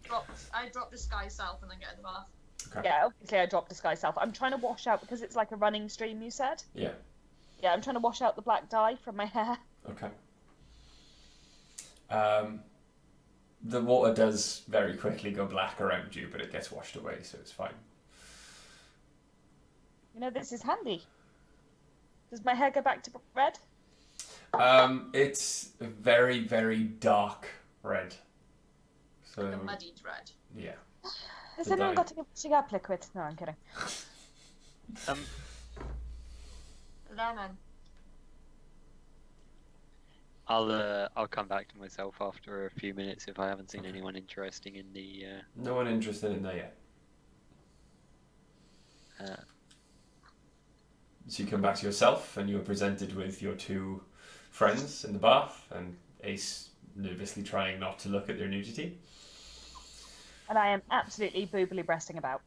I drop disguise self and then get in the bath. Okay. yeah, obviously I dropped disguise self. I'm trying to wash out, because it's like a running stream, you said? Yeah. Yeah, I'm trying to wash out the black dye from my hair. Okay. The water does very quickly go black around you, but it gets washed away, so it's fine. You know, this is handy. Does my hair go back to red? It's very, very dark red. So Like a muddied red. yeah. Has The anyone dye. got a washing up liquid? No, I'm kidding. Lemon. I'll come back to myself after a few minutes if I haven't seen anyone interesting in the. No one interested in that yet. So you come back to yourself, and you're presented with your two friends in the bath, and Ace nervously trying not to look at their nudity. And I am absolutely boobily breasting about.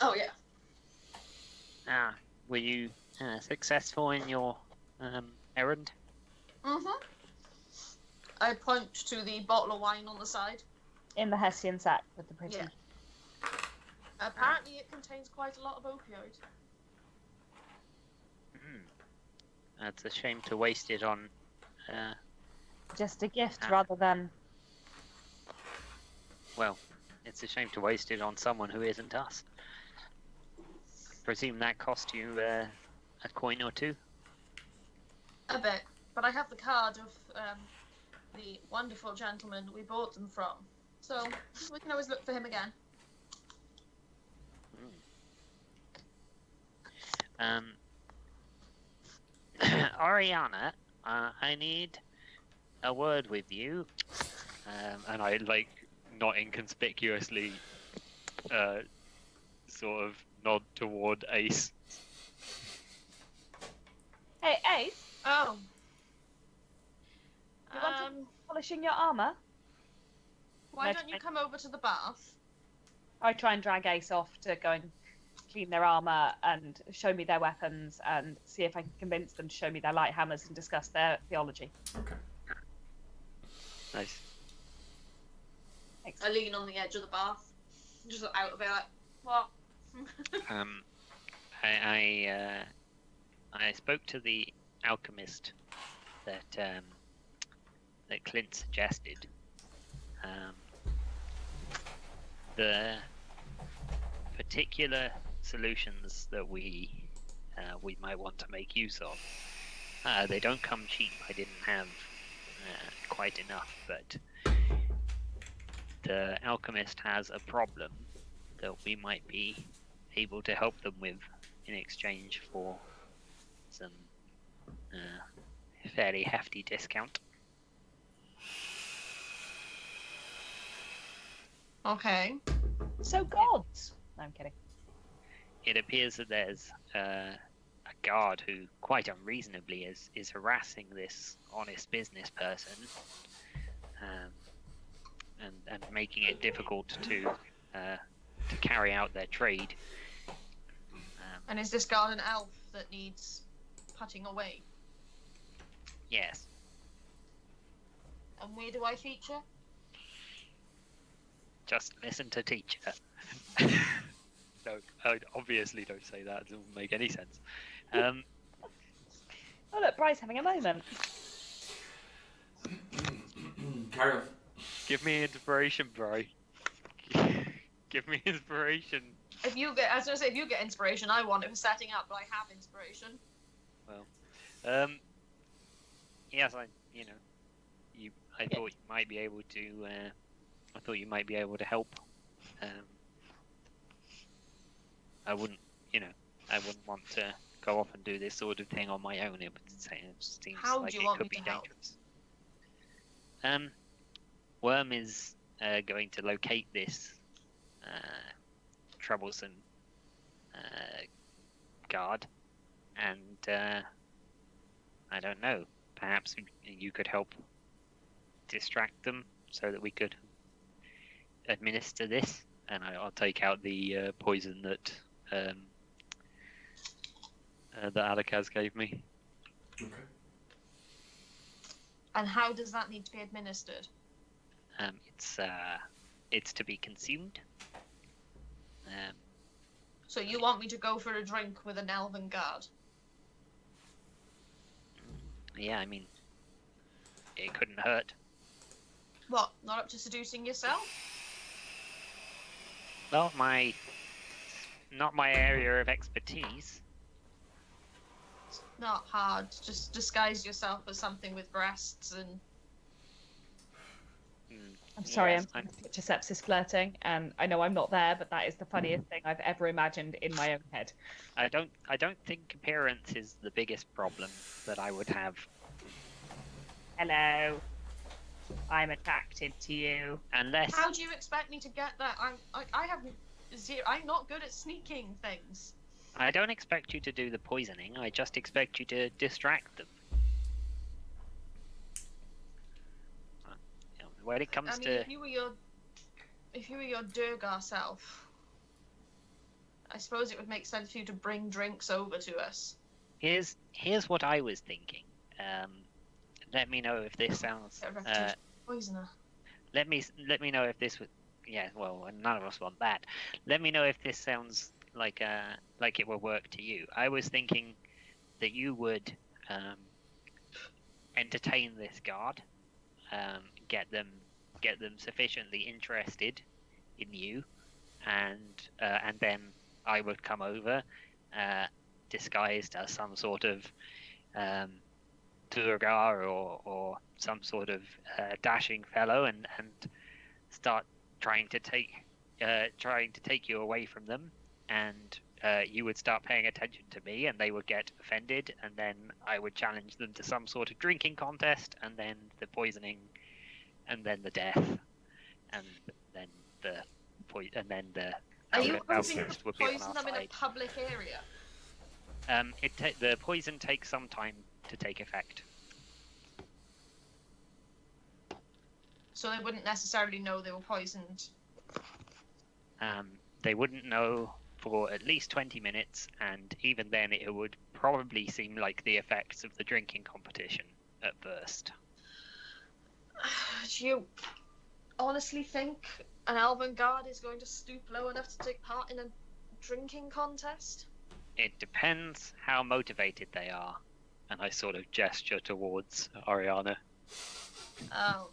Oh, yeah. Were you successful in your errand? Mm-hmm. I point to the bottle of wine on the side. In the Hessian sack with the pretty. Yeah. Apparently it contains quite a lot of opioid. It's a shame to waste it on. Just a gift rather than. Well, it's a shame to waste it on someone who isn't us. Presume that cost you a coin or two? A bit. But I have the card of the wonderful gentleman we bought them from. So we can always look for him again. Ariana, I need a word with you. And I, like, not inconspicuously sort of nod toward Ace. Hey, Ace, Oh. You want polishing your armour? Why No, don't you I- come over to the bath? I try and drag Ace off to go and clean their armour and show me their weapons and see if I can convince them to show me their light hammers and discuss their theology. Okay. Nice. Thanks. I lean on the edge of the bath. Just look out of it like, what? I spoke to the alchemist that Clint suggested. The particular solutions that we might want to make use of, they don't come cheap. I didn't have quite enough, but the alchemist has a problem that we might be able to help them with in exchange for some fairly hefty discount. Okay. So gods. No, I'm kidding. It appears that there's a guard who, quite unreasonably, is harassing this honest business person, and making it difficult to carry out their trade. And is this guard an elf that needs putting away? Yes. And where do I feature? Just listen to teacher. No, I obviously don't say that. It doesn't make any sense. Oh look, Bry's having a moment. Carry on. Give me inspiration, bro. Give me inspiration. If you get inspiration, I want it for setting up, but I have inspiration. Well, yes, I thought you might be able to. I thought you might be able to help. I wouldn't want to go off and do this sort of thing on my own. It seems How like do you it want could me be to help? dangerous. Worm is going to locate this troublesome guard, and I don't know. Perhaps you could help distract them so that we could administer this, and I'll take out the poison that that Alakaz gave me. Okay. And how does that need to be administered? It's to be consumed. So you want me to go for a drink with an elven guard? Yeah, I mean, it couldn't hurt. What, not up to seducing yourself? Well, not my area of expertise. It's not hard. Just disguise yourself as something with breasts and... I'm sorry, Yes, I'm such a sepsis flirting, and I know I'm not there, but that is the funniest thing I've ever imagined in my own head. I don't think appearance is the biggest problem that I would have. Hello. I'm attracted to you. Unless How do you expect me to get that? I have zero... I'm not good at sneaking things. I don't expect you to do the poisoning. I just expect you to distract them. When it comes I mean, to if you were your Durgar self, I suppose it would make sense for you to bring drinks over to us. here's what I was thinking. Let me know if this sounds. Get a reputation poisoner. Let me know if this would. Yeah, well, none of us want that. Let me know if this sounds like it will work to you. I was thinking that you would entertain this guard, get them sufficiently interested in you, and then I would come over, disguised as some sort of Durgar or some sort of dashing fellow, and start trying to take you away from them, and you would start paying attention to me, and they would get offended, and then I would challenge them to some sort of drinking contest, and then the poisoning, and then the death, and then the Are you hoping alchemist to would be on poison our them in a side. public area? The poison takes some time to take effect. So they wouldn't necessarily know they were poisoned. They wouldn't know for at least 20 minutes, and even then it would probably seem like the effects of the drinking competition at first. Do you honestly think an elven guard is going to stoop low enough to take part in a drinking contest? It depends how motivated they are, and I sort of gesture towards Ariana. Oh.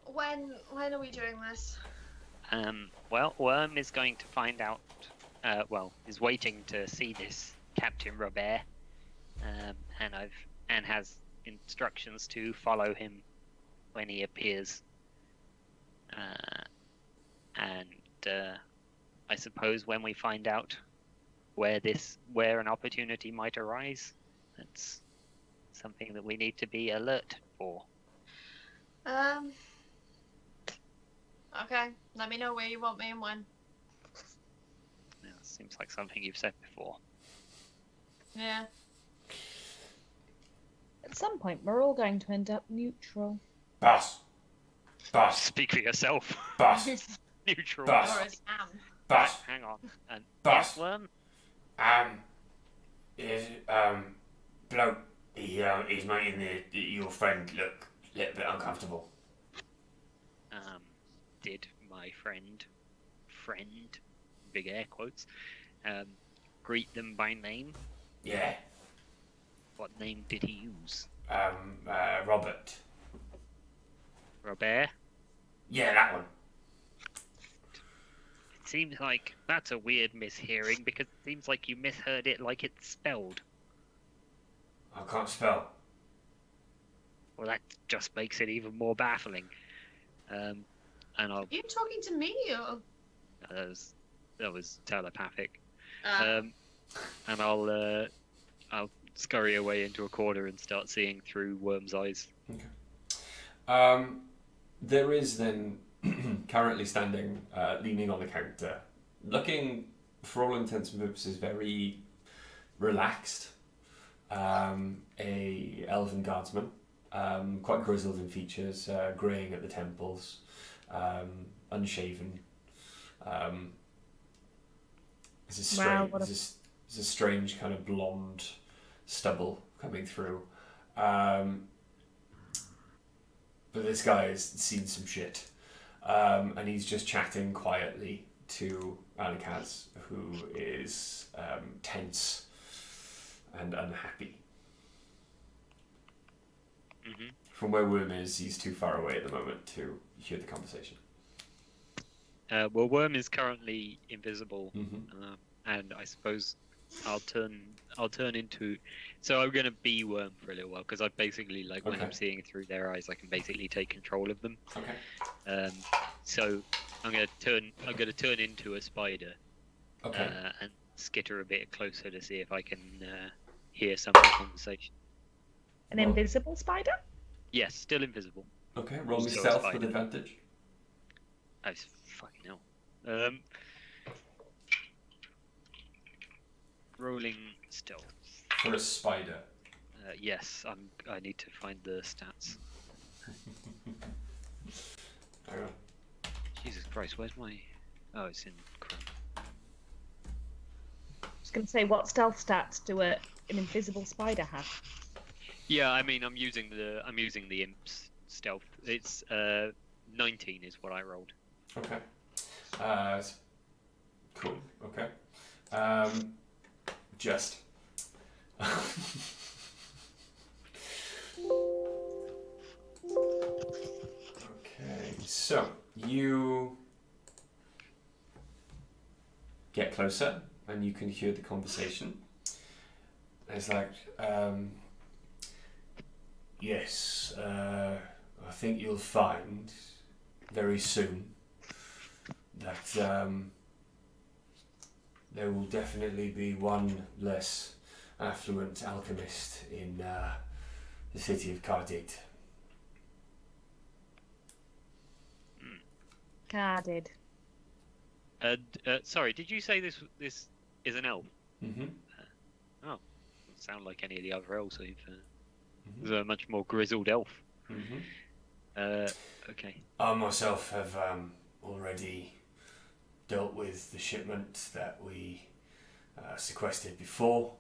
When are we doing this? Well, Worm is going to find out. Is waiting to see this Captain Robert, and has instructions to follow him when he appears. And I suppose when we find out where an opportunity might arise. That's something that we need to be alert for. Okay. Let me know where you want me and when. Yeah, seems like something you've said before. Yeah. At some point, we're all going to end up neutral. Boss. Boss. Speak for yourself. Boss. Neutral. Boss. Or as am. Boss. Hang on. And Boss. yes, Worm? Is bloke, he's making your friend look a little bit uncomfortable. Did my friend, big air quotes, greet them by name? Yeah. What name did he use? Robert. Robert? Yeah, that one. It seems like that's a weird mishearing because it seems like you misheard it like it's spelled. I can't spell. Well, that just makes it even more baffling. And I'll. Are you talking to me or? That was telepathic. Uh, And I'll scurry away into a corner and start seeing through Worm's eyes. Okay. There is then currently standing, leaning on the counter, looking, for all intents and purposes, very relaxed. A elven guardsman, quite grizzled in features, greying at the temples, unshaven. There's a strange kind of blonde stubble coming through. But this guy has seen some shit. And he's just chatting quietly to Alikaz, who is tense and unhappy. Mm-hmm. From where Worm is, he's too far away at the moment to hear the conversation. Well, Worm is currently invisible, Mm-hmm. and I suppose I'll turn into. So I'm gonna be Worm for a little while because I basically when Okay. I'm seeing through their eyes, I can basically take control of them. Okay. So I'm gonna turn into a spider. Okay. And skitter a bit closer to see if I can hear some of the conversation. An invisible spider? Yes, still invisible. Okay. Roll me Still a stealth spider. with advantage. Oh, fucking hell. Rolling stealth. For a spider. Yes, I need to find the stats. Hang on. Jesus Christ, where's my? Oh, it's in Chrome. I was going to say, what stealth stats do an invisible spider have? Yeah, I mean, I'm using the imp's stealth. It's 19 is what I rolled. Okay. Cool. Okay. Just. Okay, so you get closer and you can hear the conversation. It's like, yes, I think you'll find very soon that there will definitely be one less affluent alchemist in the city of Cardid. Guarded. Sorry, did you say this is an elf? Mm-hmm. Doesn't sound like any of the other elves. He's a much more grizzled elf. Mm-hmm. Okay. I myself have already dealt with the shipment that we sequestered before,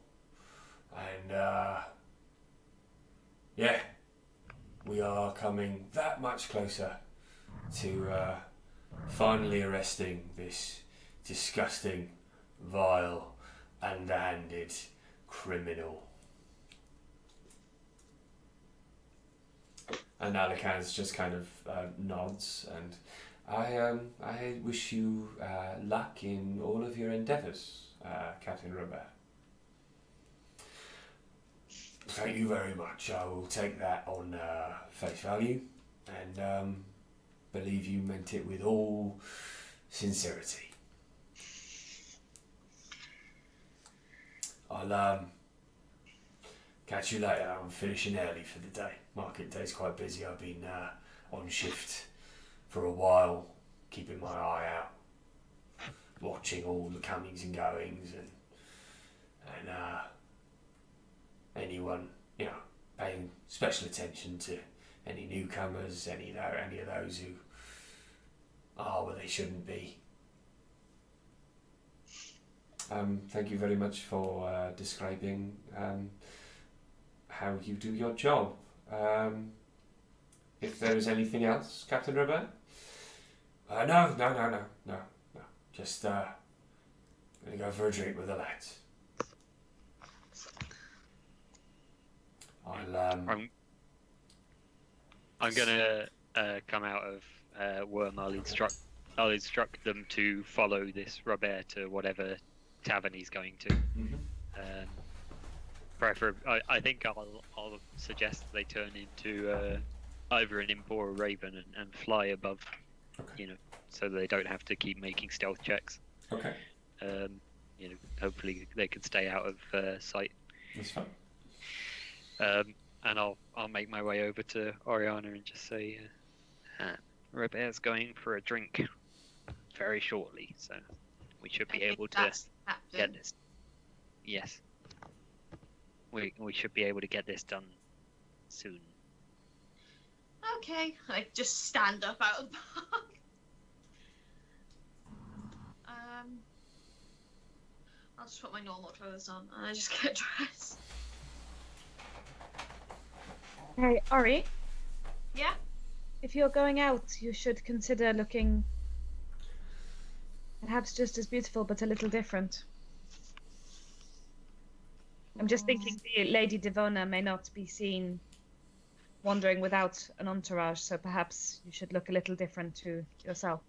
and yeah, we are coming that much closer to finally arresting this disgusting, vile, underhanded criminal. And Alikaz just kind of nods, and I wish you luck in all of your endeavours, Captain Robert. Thank you very much. I will take that on face value, and believe you meant it with all sincerity. I'll catch you later. I'm finishing early for the day. Market day's quite busy. I've been on shift for a while, keeping my eye out, watching all the comings and goings, and anyone, paying special attention to any newcomers, any of those who are where they shouldn't be. Thank you very much for describing how you do your job. If there is anything else, Captain Robert? No. Just gonna go for a drink with the lads. I'm gonna come out of Worm. I'll instruct them to follow this Robert to whatever tavern he's going to. I think I'll suggest they turn into either an imp or a raven and fly above, so they don't have to keep making stealth checks. Okay. Hopefully they can stay out of sight. That's fine. And I'll make my way over to Oriana and just say, Robert's going for a drink very shortly, so we should be able to get this. Yes. We should be able to get this done soon. Okay, I just stand up out of the park. I'll just put my normal clothes on and I just get dressed. Hey, Ori, Yeah? if you're going out, you should consider looking perhaps just as beautiful but a little different. I'm just thinking the Lady Devona may not be seen wandering without an entourage, so perhaps you should look a little different to yourself.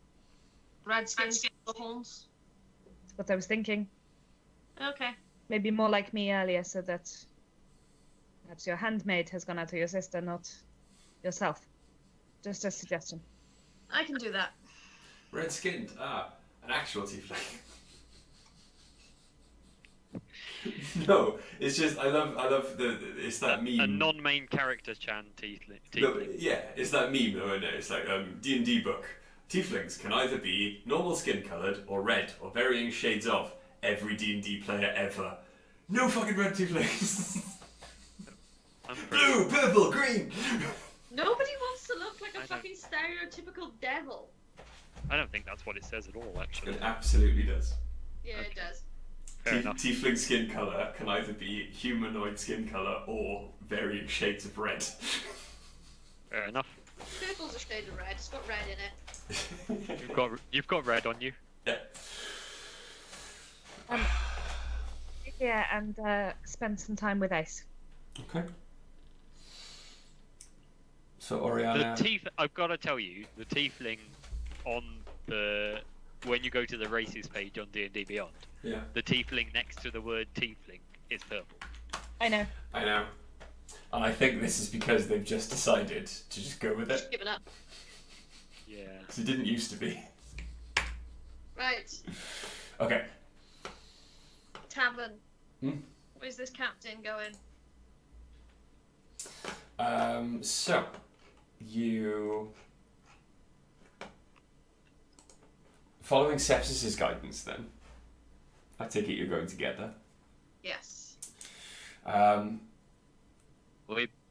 Red skin, the horns. That's what I was thinking. Okay. Maybe more like me earlier, so that perhaps your handmaid has gone out to your sister, not yourself. Just a suggestion. I can do that. Red skinned. An actual tiefling. No, it's just I love it's that meme. A non-main character Chan tiefling. No, yeah, it's that meme though, isn't it? It's like D&D book. Tieflings can either be normal skin coloured or red or varying shades of every D&D player ever. No fucking red tieflings. Blue, purple, green. Nobody wants to look like a fucking stereotypical devil. I don't think that's what it says at all, actually. It absolutely does. Yeah, it does. Fair enough. Tiefling skin colour can either be humanoid skin colour or varying shades of red. Fair enough. Purple's a shade of red. It's got red in it. You've got red on you. Yeah. Yeah, and spend some time with Ace. Okay. So Oriana. I've got to tell you, the tiefling on when you go to the races page on D&D Beyond, Yeah. the tiefling next to the word tiefling is purple. I know. And I think this is because they've just decided to just go with it. Just give it up. Yeah. Because it didn't used to be. Right. Okay. Tavern. Where's this captain going? So you following Sepsis's guidance then. I take it you're going together. Yes. We're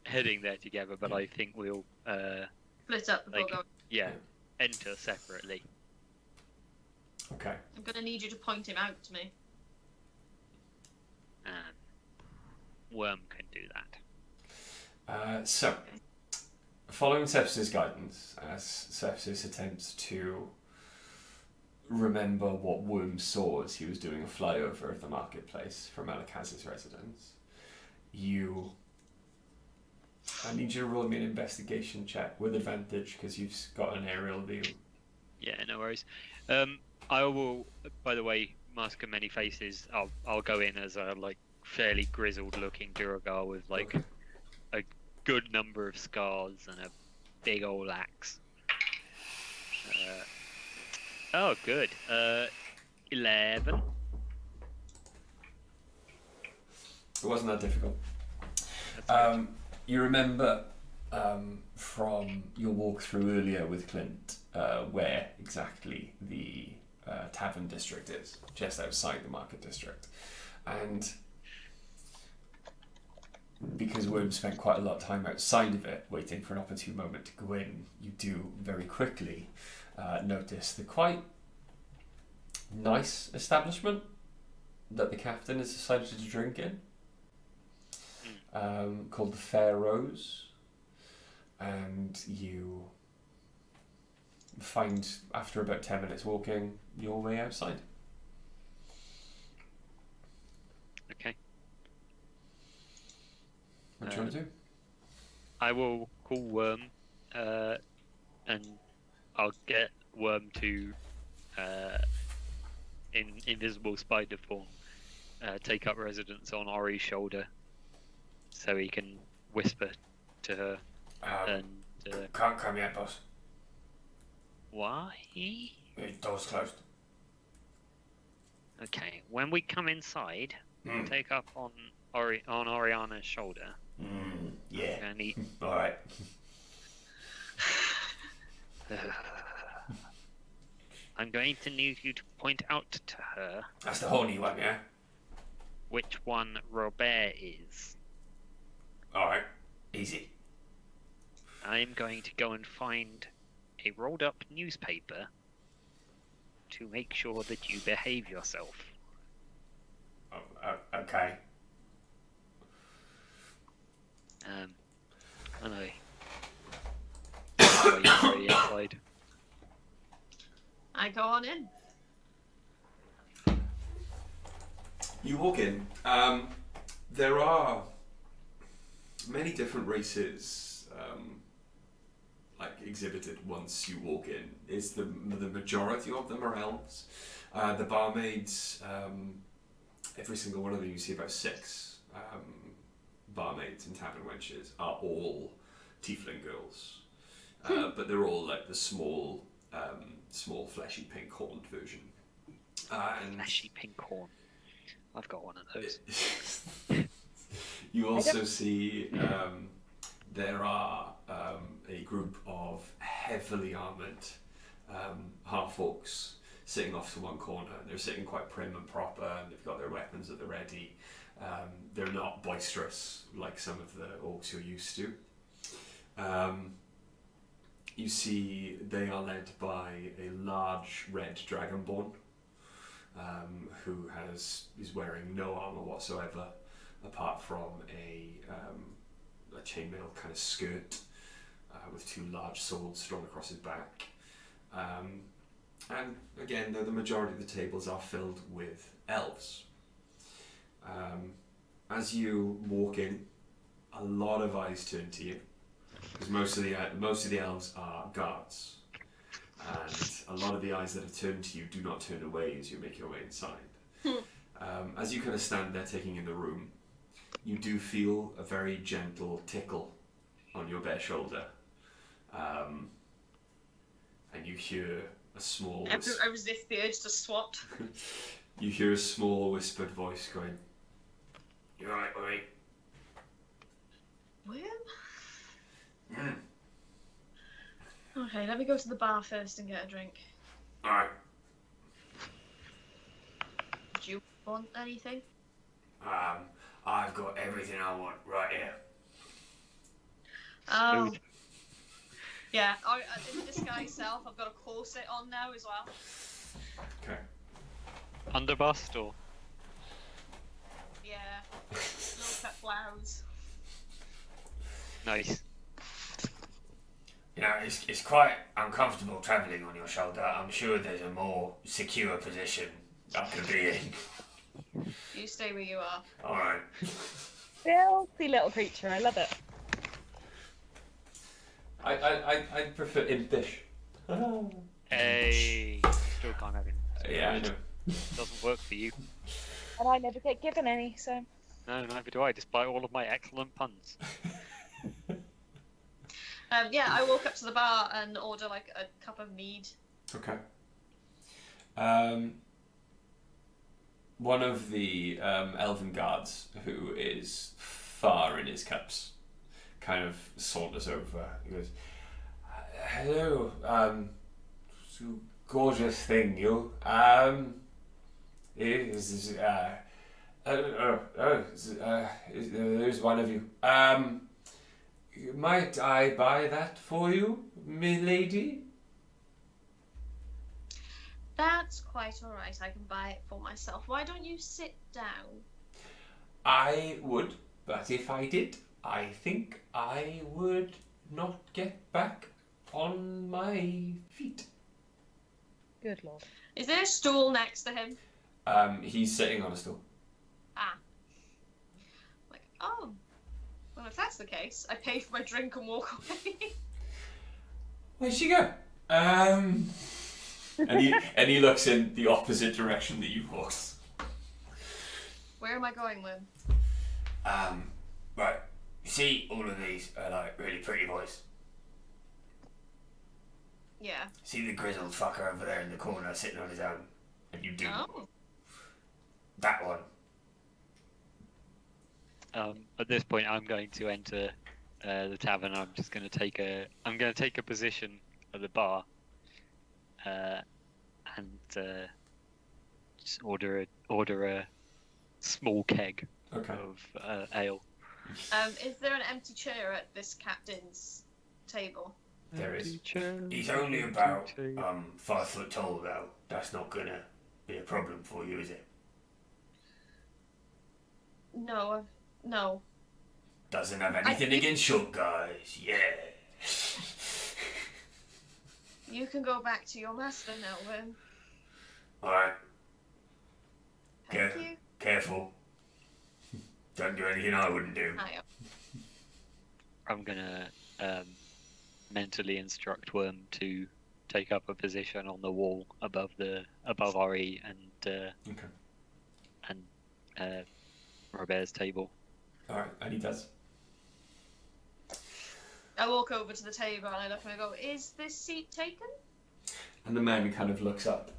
heading there together, but I think we'll Split up before going. Enter separately. Okay. I'm gonna need you to point him out to me. Worm can do that. So, following Sepsis's guidance, as Sepsis attempts to remember what Worm saw as he was doing a flyover of the marketplace from Elikaz's residence, I need you to roll me an investigation check with advantage because you've got an aerial view. Yeah, no worries. I will, by the way, Mask of Many Faces, I'll go in as a fairly grizzled looking Duragar with a good number of scars and a big old axe. Good. 11. It wasn't that difficult. That's good. You remember from your walk through earlier with Clint where exactly the tavern district is, just outside the market district. And because Worm spent quite a lot of time outside of it, waiting for an opportune moment to go in, you do very quickly notice the quite nice establishment that the captain has decided to drink in, called the Fair Rose. And you find, after about 10 minutes walking, your way outside. Okay. What do you want to do? I will call Worm, and I'll get Worm to, in invisible spider form, take up residence on Ori's shoulder, so he can whisper to her. And Can't come yet, boss. why? The door's closed. Okay. When we come inside, take up on Oriana's shoulder. Yeah. And he. All right. I'm going to need you to point out to her That's the horny one, yeah? which one Robert is. All right. Easy. I'm going to go and find a rolled up newspaper to make sure that you behave yourself. Okay. Anyway. Are you ready inside? I go on in. You walk in. There are many different races exhibited once you walk in. Is the majority of them are elves. The barmaids, every single one of them, you see about 6 barmaids and tavern wenches, are all tiefling girls. But they're all like the small fleshy pink horned version. Fleshy pink horn. I've got one of those. You also see there are a group of heavily armoured half-orcs sitting off to one corner. They're sitting quite prim and proper, and they've got their weapons at the ready. They're not boisterous like some of the orcs you're used to. You see they are led by a large red dragonborn who is wearing no armour whatsoever, apart from a chainmail kind of skirt with 2 large swords drawn across his back. And again, though, the majority of the tables are filled with elves. As you walk in, a lot of eyes turn to you, because most of the elves are guards, and a lot of the eyes that have turned to you do not turn away as you make your way inside. As you kind of stand there taking in the room, you do feel a very gentle tickle on your bare shoulder, and you hear a small... I resist the urge to swat. You hear a small whispered voice going, "You alright, Ori?" William? Okay, let me go to the bar first and get a drink. Alright. Do you want anything? I've got everything I want right here. Smooth. Yeah, in the disguise self, I've got a corset on now as well. Okay. Underbust or? Yeah, little cut blouse. Nice. You know, it's quite uncomfortable travelling on your shoulder. I'm sure there's a more secure position I could be in. You stay where you are. Alright. Filthy little creature, I love it. I prefer impish. Hey, still can't have it. Yeah, I know. Doesn't work for you. And I never get given any, so... No, neither do I, despite all of my excellent puns. Yeah, I walk up to the bar and order like a cup of mead. Okay. one of the elven guards, who is far in his cups, kind of saunters over. He goes, "Hello, so gorgeous thing, you. There's one of you. Might I buy that for you, milady?" That's quite alright. I can buy it for myself. Why don't you sit down? I would, but if I did, I think I would not get back on my feet. Good lord. Is there a stool next to him? He's sitting on a stool. Ah. Like, oh. Well, if that's the case, I pay for my drink and walk away. Where'd she go? And he looks in the opposite direction that you walked. Where am I going, Lynn? Right. You see, all of these are like really pretty boys. Yeah. See the grizzled fucker over there in the corner sitting on his own? And you do. Oh. That one. At this point, I'm going to enter the tavern. I'm just going to take a position at the bar, and just order a small keg of ale. Is there an empty chair at this captain's table? There is. He's only about 5 foot tall though. That's not gonna be a problem for you, is it? No. No. Doesn't have anything against short guys. Yeah. You can go back to your master now, Lynn. Alright. Thank you. Careful. Don't do anything I wouldn't do. I'm gonna mentally instruct Worm to take up a position on the wall above Ori and Robert's table. Alright, and he does. I walk over to the table and I look and I go, "Is this seat taken?" And the man kind of looks up.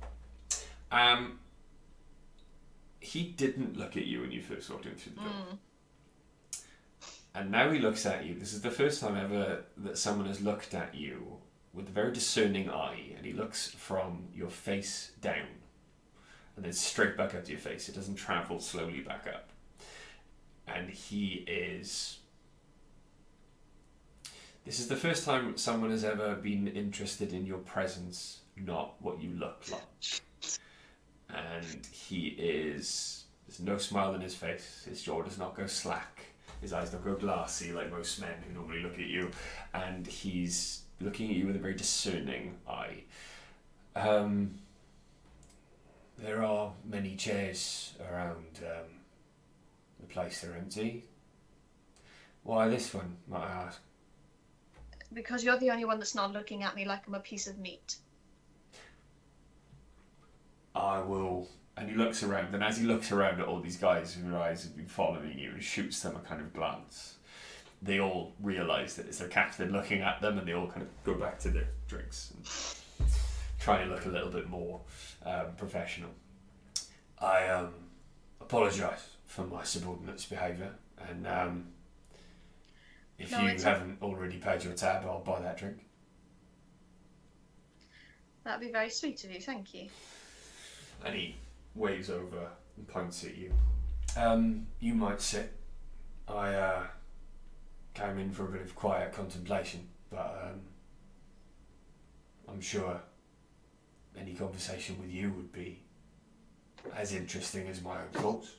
He didn't look at you when you first walked in through the door. And now he looks at you. This is the first time ever that someone has looked at you with a very discerning eye, and he looks from your face down and then straight back up to your face. It doesn't travel slowly back up. And he is... This is the first time someone has ever been interested in your presence, not what you look like. And he is... There's no smile in his face. His jaw does not go slack. His eyes don't go glassy like most men who normally look at you. And he's looking at you with a very discerning eye. There are many chairs around the place. They're empty. Why this one, might I ask? Because you're the only one that's not looking at me like I'm a piece of meat. I will... And he looks around, and as he looks around at all these guys whose eyes have been following you and shoots them a kind of glance, they all realise that it's their captain looking at them, and they all kind of go back to their drinks and try and look a little bit more professional. I apologise for my subordinate's behaviour, and if you haven't already paid your tab, I'll buy that drink. That'd be very sweet of you, thank you. And he waves over and points at you. You might sit. I came in for a bit of quiet contemplation, but I'm sure any conversation with you would be as interesting as my own thoughts.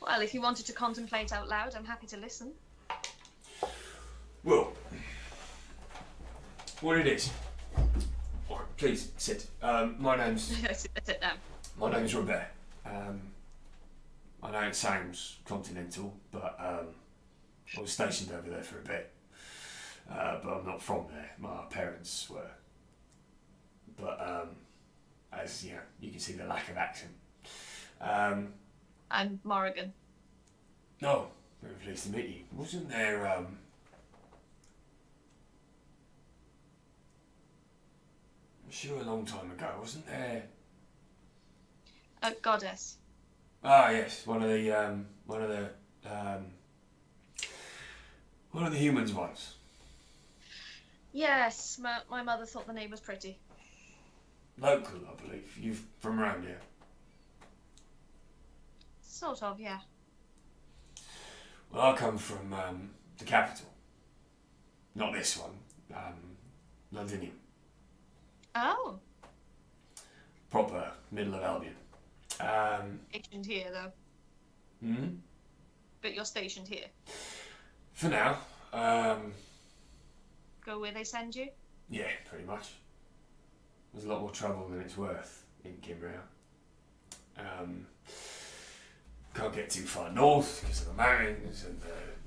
Well, if you wanted to contemplate out loud, I'm happy to listen. Well, what it is. All right, please sit. My name's... Sit down. My name's Robert. I know it sounds continental, but I was stationed over there for a bit. But I'm not from there. My parents were. But as you know, you can see the lack of accent. I'm Morrigan. No, very pleased to meet you. Wasn't there I'm sure a long time ago, wasn't there? A goddess. Ah, yes, one of the humans once. Yes, my mother thought the name was pretty. Local, I believe. You're from around here. Sort of, yeah. Well, I come from the capital. Not this one. Londinium. Oh, Proper middle of Albion. stationed here though. Hmm? But you're stationed here. For now. Go where they send you. Yeah, pretty much. There's a lot more trouble than it's worth in Kimria. Can't get too far north because of the mountains, and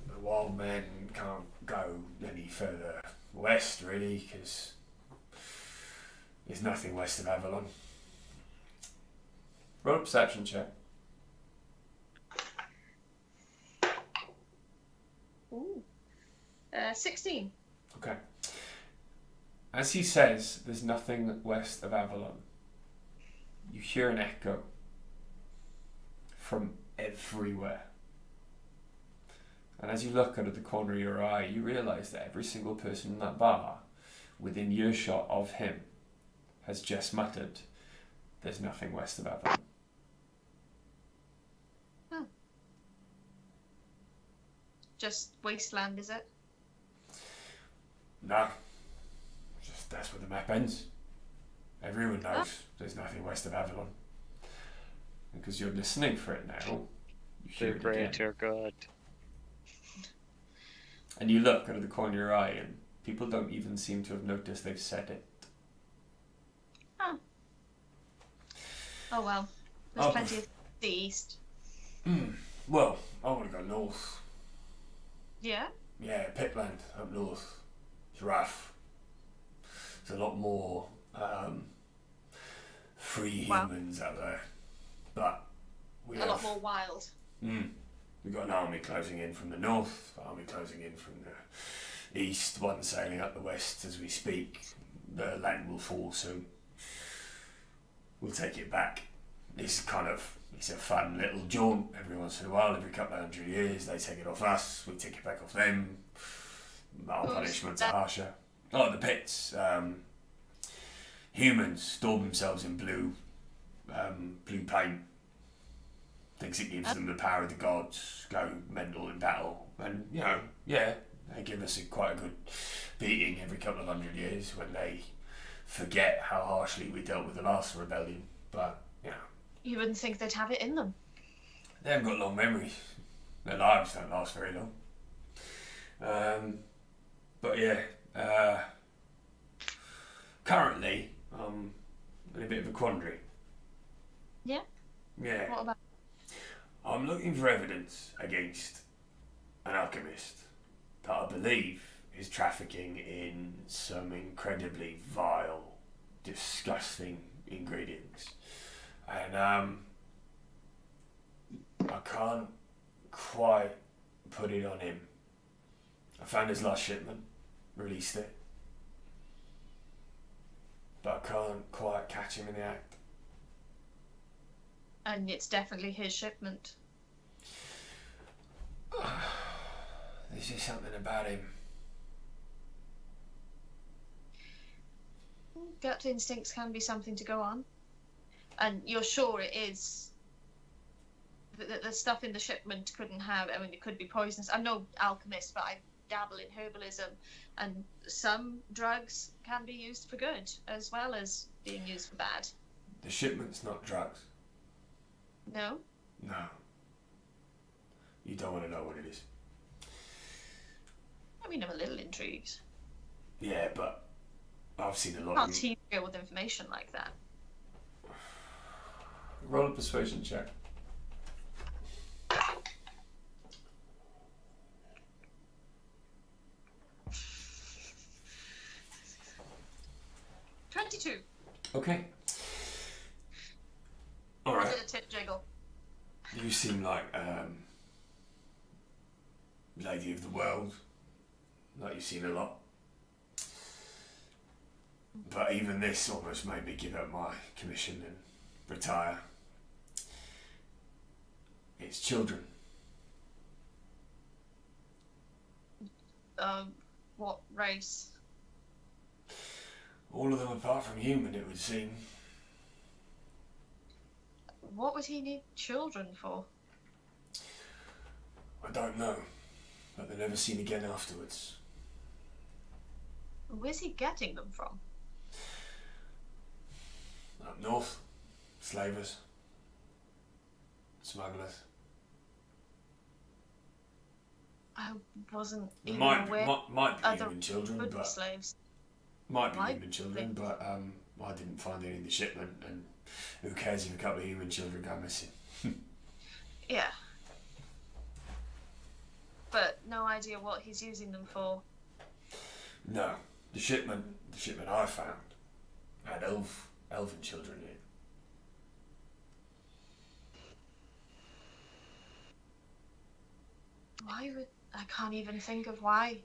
the wild men can't go any further west, really, because there's nothing west of Avalon. Roll a perception check. Ooh. 16. Okay. As he says, there's nothing west of Avalon. You hear an echo from everywhere. And as you look out of the corner of your eye, you realise that every single person in that bar, within earshot of him, has just muttered, "There's nothing west of Avalon." Just wasteland, is it? No. Just that's where the map ends. Everyone knows there's nothing west of Avalon. Because you're listening for it now, you hear The it again. greater good. And you look out of the corner of your eye, and people don't even seem to have noticed they've said it. Oh well. There's Oh, plenty of the east. Well, I want to go north. Yeah? Yeah, Pitland up north. It's rough. There's a lot more free Wow. humans out there. But we A have... lot more wild. We've got an army closing in from the north, army closing in from the east, one sailing up the west as we speak. The land will fall soon. We'll take it back. It's a fun little jaunt every once in a while, every couple of 100 years. They take it off us, we take it back off them. Our punishments are harsher. Oh, the pits. Humans daub themselves in blue paint. Thinks it gives them the power of the gods, go mental in battle. And, they give us quite a good beating every couple of 100 years when they forget how harshly we dealt with the last rebellion. But, You wouldn't think they'd have it in them. they haven't got long memories. Their lives don't last very long. Currently, I'm in a bit of a quandary. Yeah? Yeah. What about? I'm looking for evidence against an alchemist that I believe is trafficking in some incredibly vile, disgusting ingredients. And I can't quite put it on him. I found his last shipment, released it, but I can't quite catch him in the act. And it's definitely his shipment. There's just something about him. Gut instincts can be something to go on. And you're sure it is. The stuff in the shipment couldn't have. I mean, it could be poisonous. I'm no alchemist, but I dabble in herbalism, and some drugs can be used for good as well as being used for bad. The shipment's not drugs. No? No. You don't want to know what it is. I mean, I'm a little intrigued. Yeah, but I've seen a lot Can't of... tease you with information like that. Roll a persuasion check. $22. Okay. I Alright. did a tip jiggle. You seem like lady of the world. Like you've seen a lot. But even this almost made me give up my commission and retire. It's children. What race? All of them apart from human, it would seem. What would he need children for? I don't know, but they're never seen again afterwards. Where's he getting them from? Up north, slavers, smugglers. I wasn't There even might aware be other human children, would be but slaves. might be Might human children, be. but I didn't find any in the shipment, and who cares if a couple of human children go missing? Yeah. But no idea what he's using them for. No, the shipment I found had elven children in it. Why would... I can't even think of why.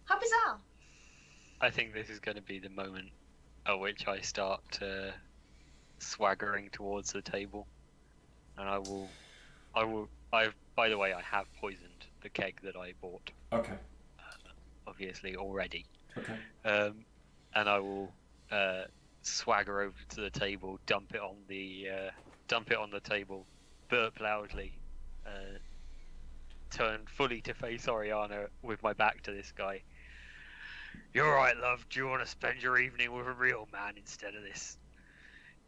How bizarre. I think this is going to be the moment at which I start swaggering towards the table, and by the way, I have poisoned the keg that I bought. Okay. Obviously already. Okay. And I will swagger over to the table, dump it on the table, burp loudly, turn fully to face Oriana with my back to this guy. You're right, love. Do you want to spend your evening with a real man instead of this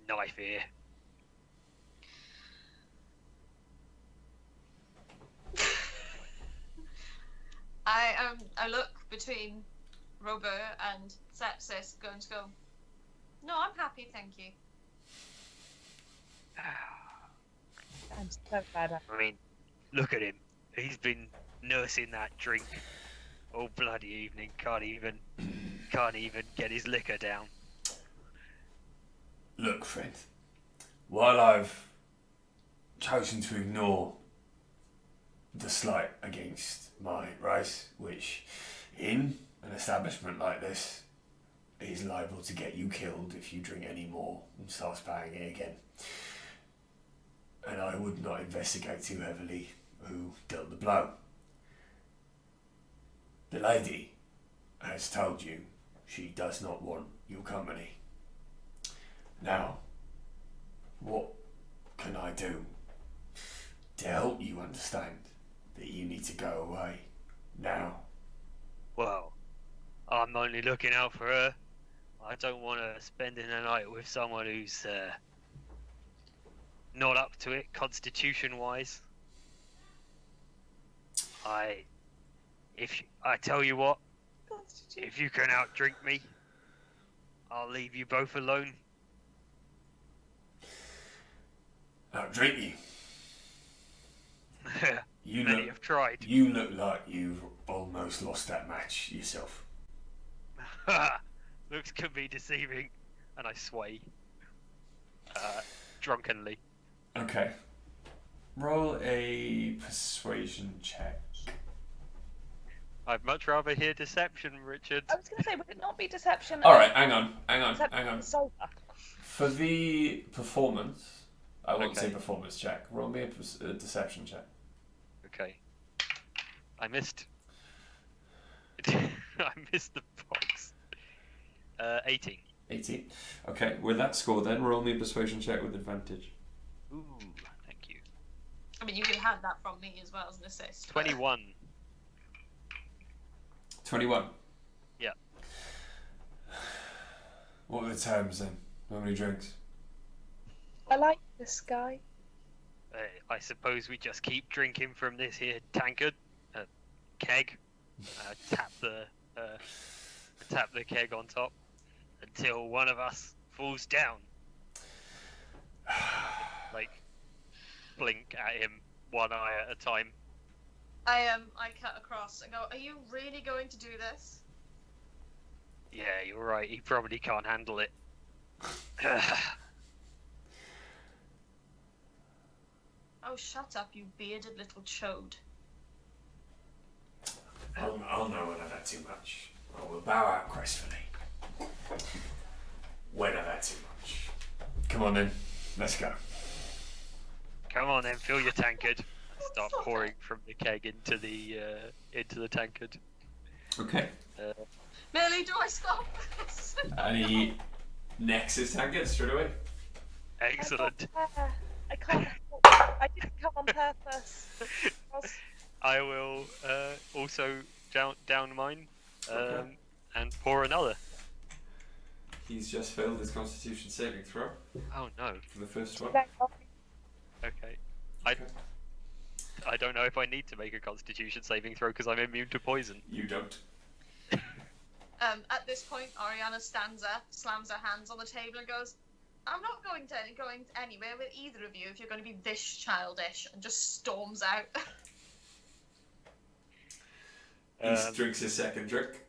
knife here? I look between Robert and Sepsis, going to go, no, I'm happy, thank you. I'm so glad. I mean, look at him. He's been nursing that drink all bloody evening. Can't even get his liquor down. Look, friend, while I've chosen to ignore the slight against my race, which in an establishment like this is liable to get you killed if you drink any more and starts banging it again, and I would not investigate too heavily who dealt the blow. The lady has told you she does not want your company. Now, what can I do to help you understand that you need to go away now? Well, I'm only looking out for her. I don't want her spending the night with someone who's not up to it, constitution-wise. I tell you what, if you can outdrink me, I'll leave you both alone. Outdrink you? Many have tried. You look like you've almost lost that match yourself. Looks can be deceiving, and I sway drunkenly. Okay. Roll a persuasion check. I'd much rather hear deception, Richard. I was going to say, would it not be deception? Alright, hang on. Sober. For the performance, I won't say Okay. performance check. Roll me a deception check. Okay. I missed. I missed the box. 18. 18. Okay, with that score then, roll me a persuasion check with advantage. Ooh, thank you. I mean, you could have that from me as well as an assist. 21. 21. Yeah. What are the terms then? How many drinks? I like this guy. I suppose we just keep drinking from this here tankard, keg. Tap the keg on top until one of us falls down. Like, blink at him one eye at a time. I cut across and go, are you really going to do this? Yeah, you're right. He probably can't handle it. Oh, shut up, you bearded little chode. I'll know when I've had too much. I will bow out gracefully. When I've had too much. Come on then. Let's go. Come on then, fill your tankard. I start pouring from the keg into the tankard. Okay. Millie, do I stop? And he necks his tankard straight away. Excellent. I can't. I didn't come on purpose. I will also down mine Okay. and pour another. He's just failed his Constitution saving throw Oh no. for the first one. Okay. I don't know if I need to make a Constitution saving throw because I'm immune to poison. You don't. At this point, Ariana stands up, slams her hands on the table, and goes, "I'm not going anywhere with either of you if you're going to be this childish," and just storms out. He drinks his second drink.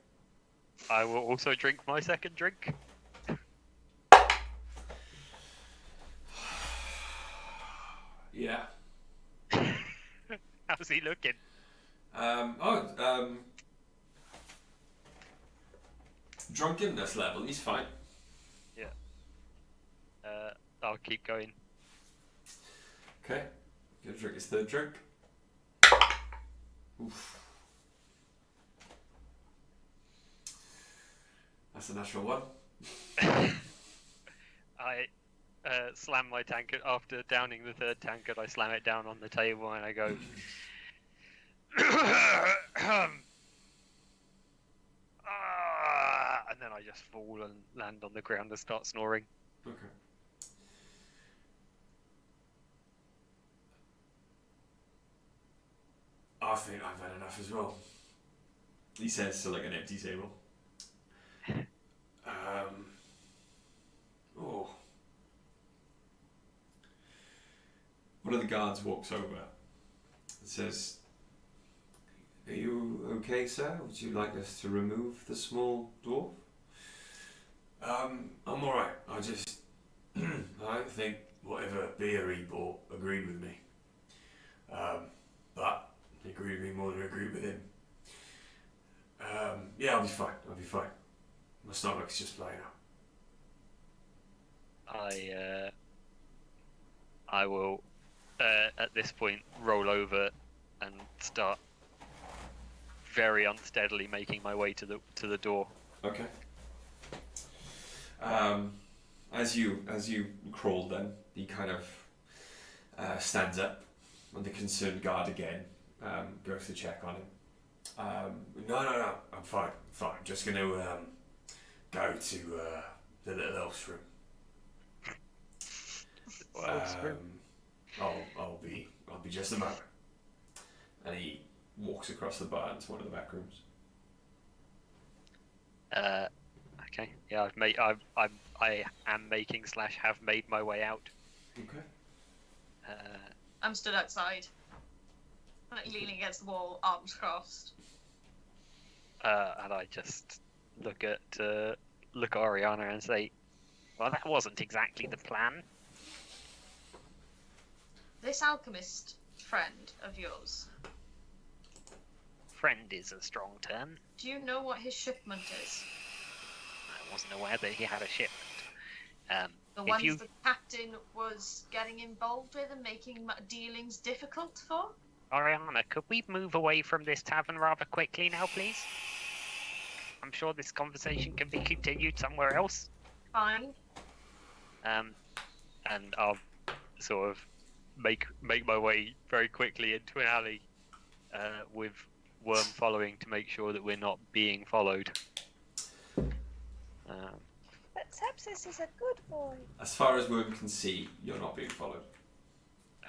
I will also drink my second drink. Yeah. How's he looking? Drunkenness level, he's fine. Yeah. I'll keep going. Okay. Gonna drink his third drink. Oof. That's a natural one. I slam my tankard after downing the third tankard. I slam it down on the table and I go. And then I just fall and land on the ground and start snoring. Okay. I think I've had enough as well. He says to like an empty table. Oh. One of the guards walks over and says, "Are you okay, sir? Would you like us to remove the small dwarf?" I'm alright. I just I don't think whatever beer he bought agreed with me. But he agreed with me more than I agreed with him. Yeah, I'll be fine. My stomach's just playing up. I will at this point roll over and start very unsteadily making my way to the door. Okay. As you crawl, then he kind of stands up, and the concerned guard again goes to check on him. No, I'm fine. Just gonna go to the little elf's room. I'll be just a moment. And he walks across the bar into one of the back rooms. Okay. Yeah, I am making / have made my way out. Okay. I'm stood outside, like leaning against the wall, arms crossed. And I just look at Ariana and say, "Well, that wasn't exactly the plan." This alchemist friend of yours, Friend is a strong term. do you know what his shipment is? I wasn't aware that he had a shipment. The ones the captain was getting involved with and making dealings difficult for? Ariana, could we move away from this tavern rather quickly now, please? I'm sure this conversation can be continued somewhere else. Fine. And I'll sort of make my way very quickly into an alley, with Worm following to make sure that we're not being followed. But Sepsis is a good boy. As far as Worm can see, you're not being followed.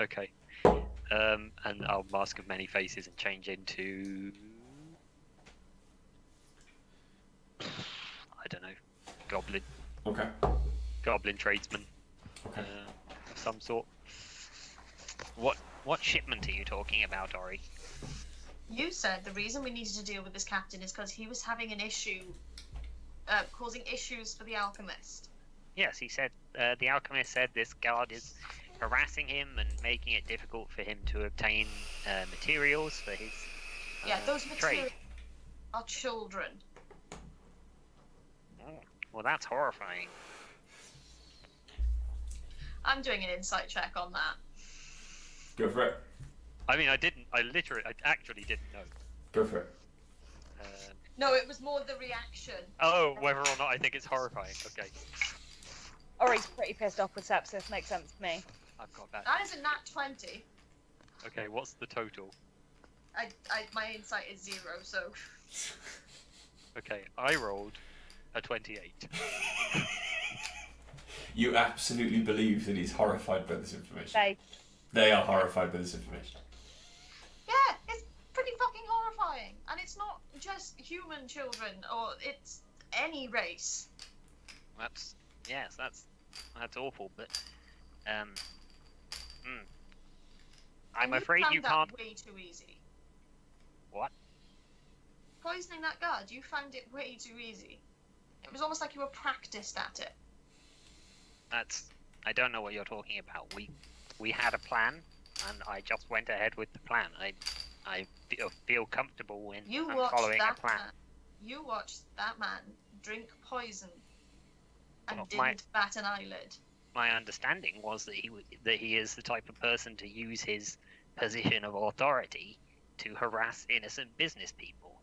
Okay. And I'll mask of many faces and change into, I don't know, goblin. Okay. Goblin tradesman. Okay. Of some sort. What shipment are you talking about, Ori? You said the reason we needed to deal with this captain is because he was having an issue, causing issues for the alchemist. Yes, he said, the alchemist said this guard is harassing him and making it difficult for him to obtain materials for his Those trade. materials are children. Oh, well, that's horrifying. I'm doing an insight check on that. Go for it. I mean, I actually didn't know. Go for it. No, it was more the reaction. Oh, whether or not I think it's horrifying. Okay. Or he's pretty pissed off with sepsis. Makes sense to me. I've got that. That is a nat 20. Okay, what's the total? My insight is 0, so. Okay, I rolled a 28. You absolutely believe that he's horrified by this information. They are horrified by this information. Yeah, it's pretty fucking horrifying. And it's not just human children, or it's any race. That's awful, but I'm afraid you found can't. that way too easy. What? Poisoning that guard, you found it way too easy. It was almost like you were practiced at it. I don't know what you're talking about. We had a plan, and I just went ahead with the plan. I feel comfortable when I'm following a plan. You watched that man drink poison and Well, didn't bat an eyelid. My understanding was that he is the type of person to use his position of authority to harass innocent business people.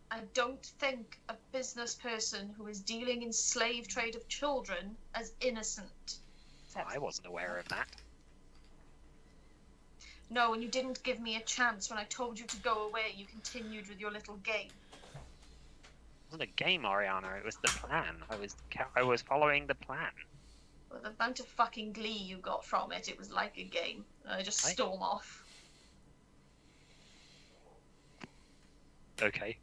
I don't think a business person who is dealing in slave trade of children as innocent. I wasn't aware of that. No, and you didn't give me a chance when I told you to go away. You continued with your little game. It wasn't a game, Ariana. It was the plan. I was following the plan. Well, the amount of fucking glee you got from it, it was like a game. I just storm off. Okay.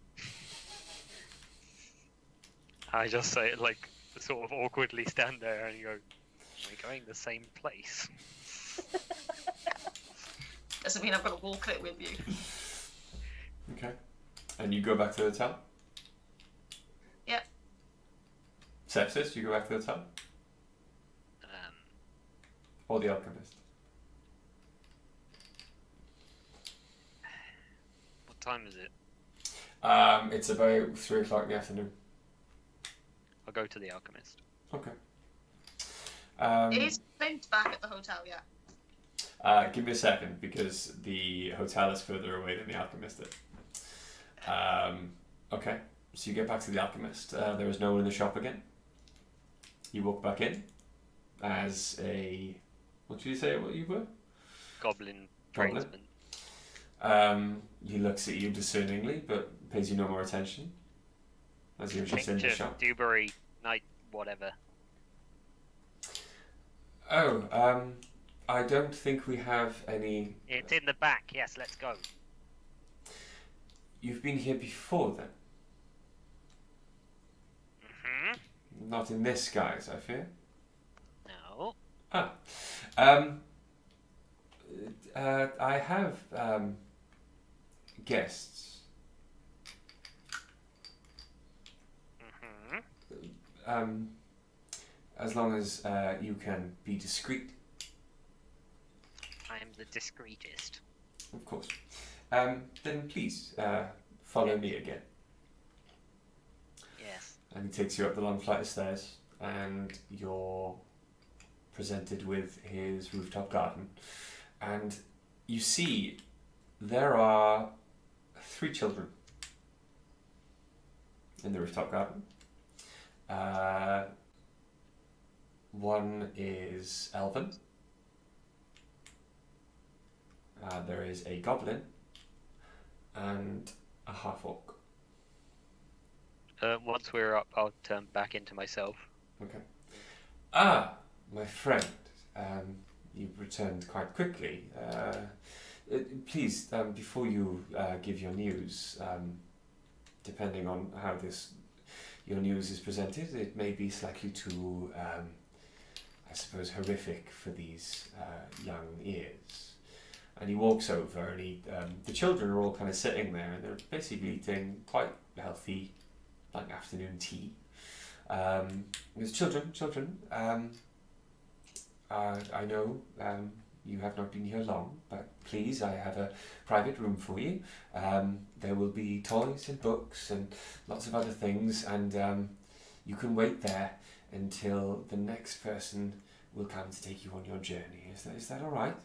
I just say, like, sort of awkwardly stand there and go, we're going the same place. Doesn't mean I've got to walk it with you. Okay. And you go back to the hotel? Yep. Sepsis, you go back to the hotel? Or the alchemist? What time is it? It's about 3 o'clock in the afternoon. I'll go to the alchemist. Okay. Is Clint back at the hotel yet? Give me a second, because the hotel is further away than the alchemist is. Okay, so you get back to the alchemist. There is no one in the shop again. You walk back in as a... What did you say what you were? Goblin tradesman. He looks at you discerningly, but pays you no more attention. As you're just in the shop. Dewberry, night, whatever. Oh, I don't think we have any... It's in the back, yes, let's go. You've been here before, then? Mm-hmm. Not in this guise, I fear. No. I have guests. Mm-hmm. As long as you can be discreet. I am the discreetest. Of course. Then please follow me again. Yes. And he takes you up the long flight of stairs, and you're presented with his rooftop garden. And you see there are 3 children in the rooftop garden. One is elven. There is a goblin and a half-orc. Once we're up, I'll turn back into myself. Okay. My friend, you've returned quite quickly. Please, before you give your news, depending on how your news is presented, it may be slightly too, I suppose, horrific for these young ears. And he walks over, and the children are all kind of sitting there, and they're basically eating quite healthy, like, afternoon tea. There's children. I know you have not been here long, but please, I have a private room for you. There will be toys and books and lots of other things, and you can wait there until the next person will come to take you on your journey. Is that all right?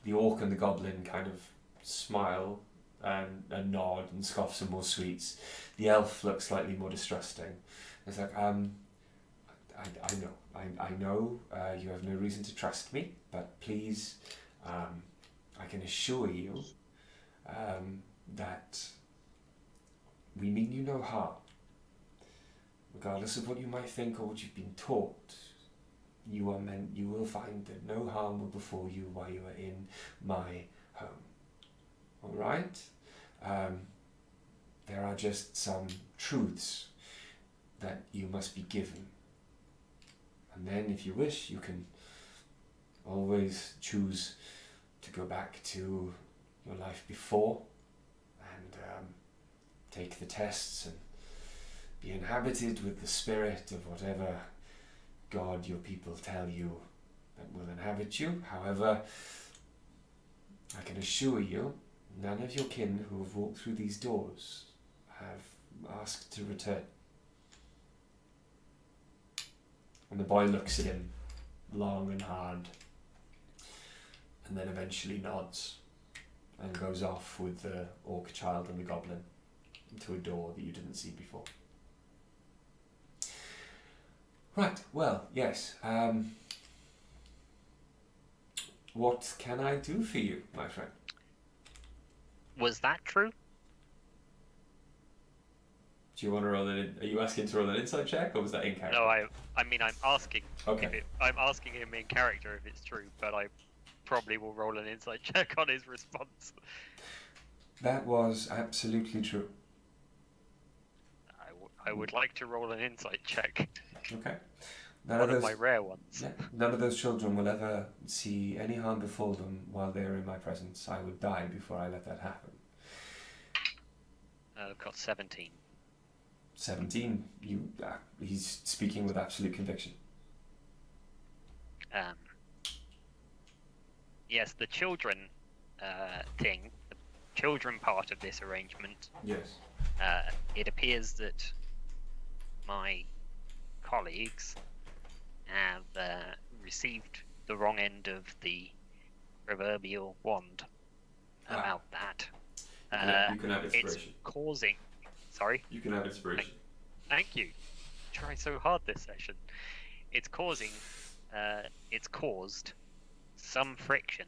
The orc and the goblin kind of smile and nod and scoff some more sweets. The elf looks slightly more distrusting. It's like, I know you have no reason to trust me, but please, I can assure you that we mean you no harm. Regardless of what you might think or what you've been taught, you will find that no harm will befall you while you are in my home. All right? There are just some truths that you must be given. And then, if you wish, you can always choose to go back to your life before and take the tests and be inhabited with the spirit of whatever God your people tell you that will inhabit you. However, I can assure you, none of your kin who have walked through these doors have asked to return. And the boy looks at him long and hard, and then eventually nods and goes off with the orc child and the goblin to a door that you didn't see before. Right, well, yes. What can I do for you, my friend? Was that true? Do you want to roll an? Are you asking to roll an insight check, or was that in character? No, I mean, I'm asking. Okay. I'm asking him in character if it's true, but I probably will roll an insight check on his response. That was absolutely true. I would like to roll an insight check. Okay. One of my rare ones. Yeah, none of those children will ever see any harm befall them while they're in my presence. I would die before I let that happen. I've got 17. 17. He's speaking with absolute conviction. Yes, the children thing, the children part of this arrangement. Yes. It appears that my colleagues have received the wrong end of the proverbial wand about that. You can have inspiration. It's causing... Sorry? You can have inspiration. Thank you. Try so hard this session. It's causing... it's caused some friction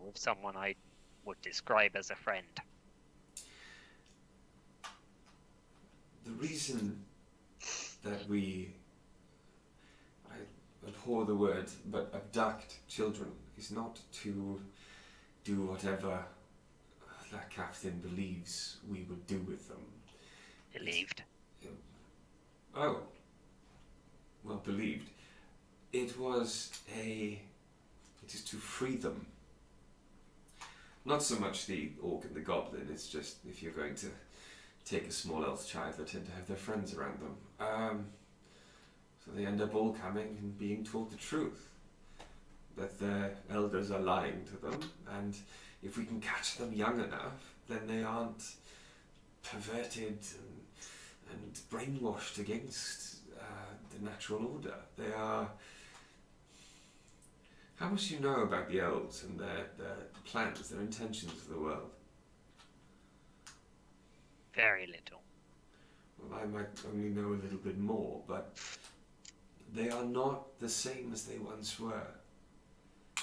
with someone I would describe as a friend. The reason that I abhor the word, but abduct children is not to do whatever that captain believes we would do with them. Believed. Oh. Well, believed. It is to free them. Not so much the orc and the goblin, it's just if you're going to take a small elf child, they tend to have their friends around them. So they end up all coming and being told the truth. That their elders are lying to them, and if we can catch them young enough, then they aren't perverted and brainwashed against the natural order. They are... How much do you know about the elves and their plans, their intentions for the world? Very little. Well, I might only know a little bit more, but they are not the same as they once were.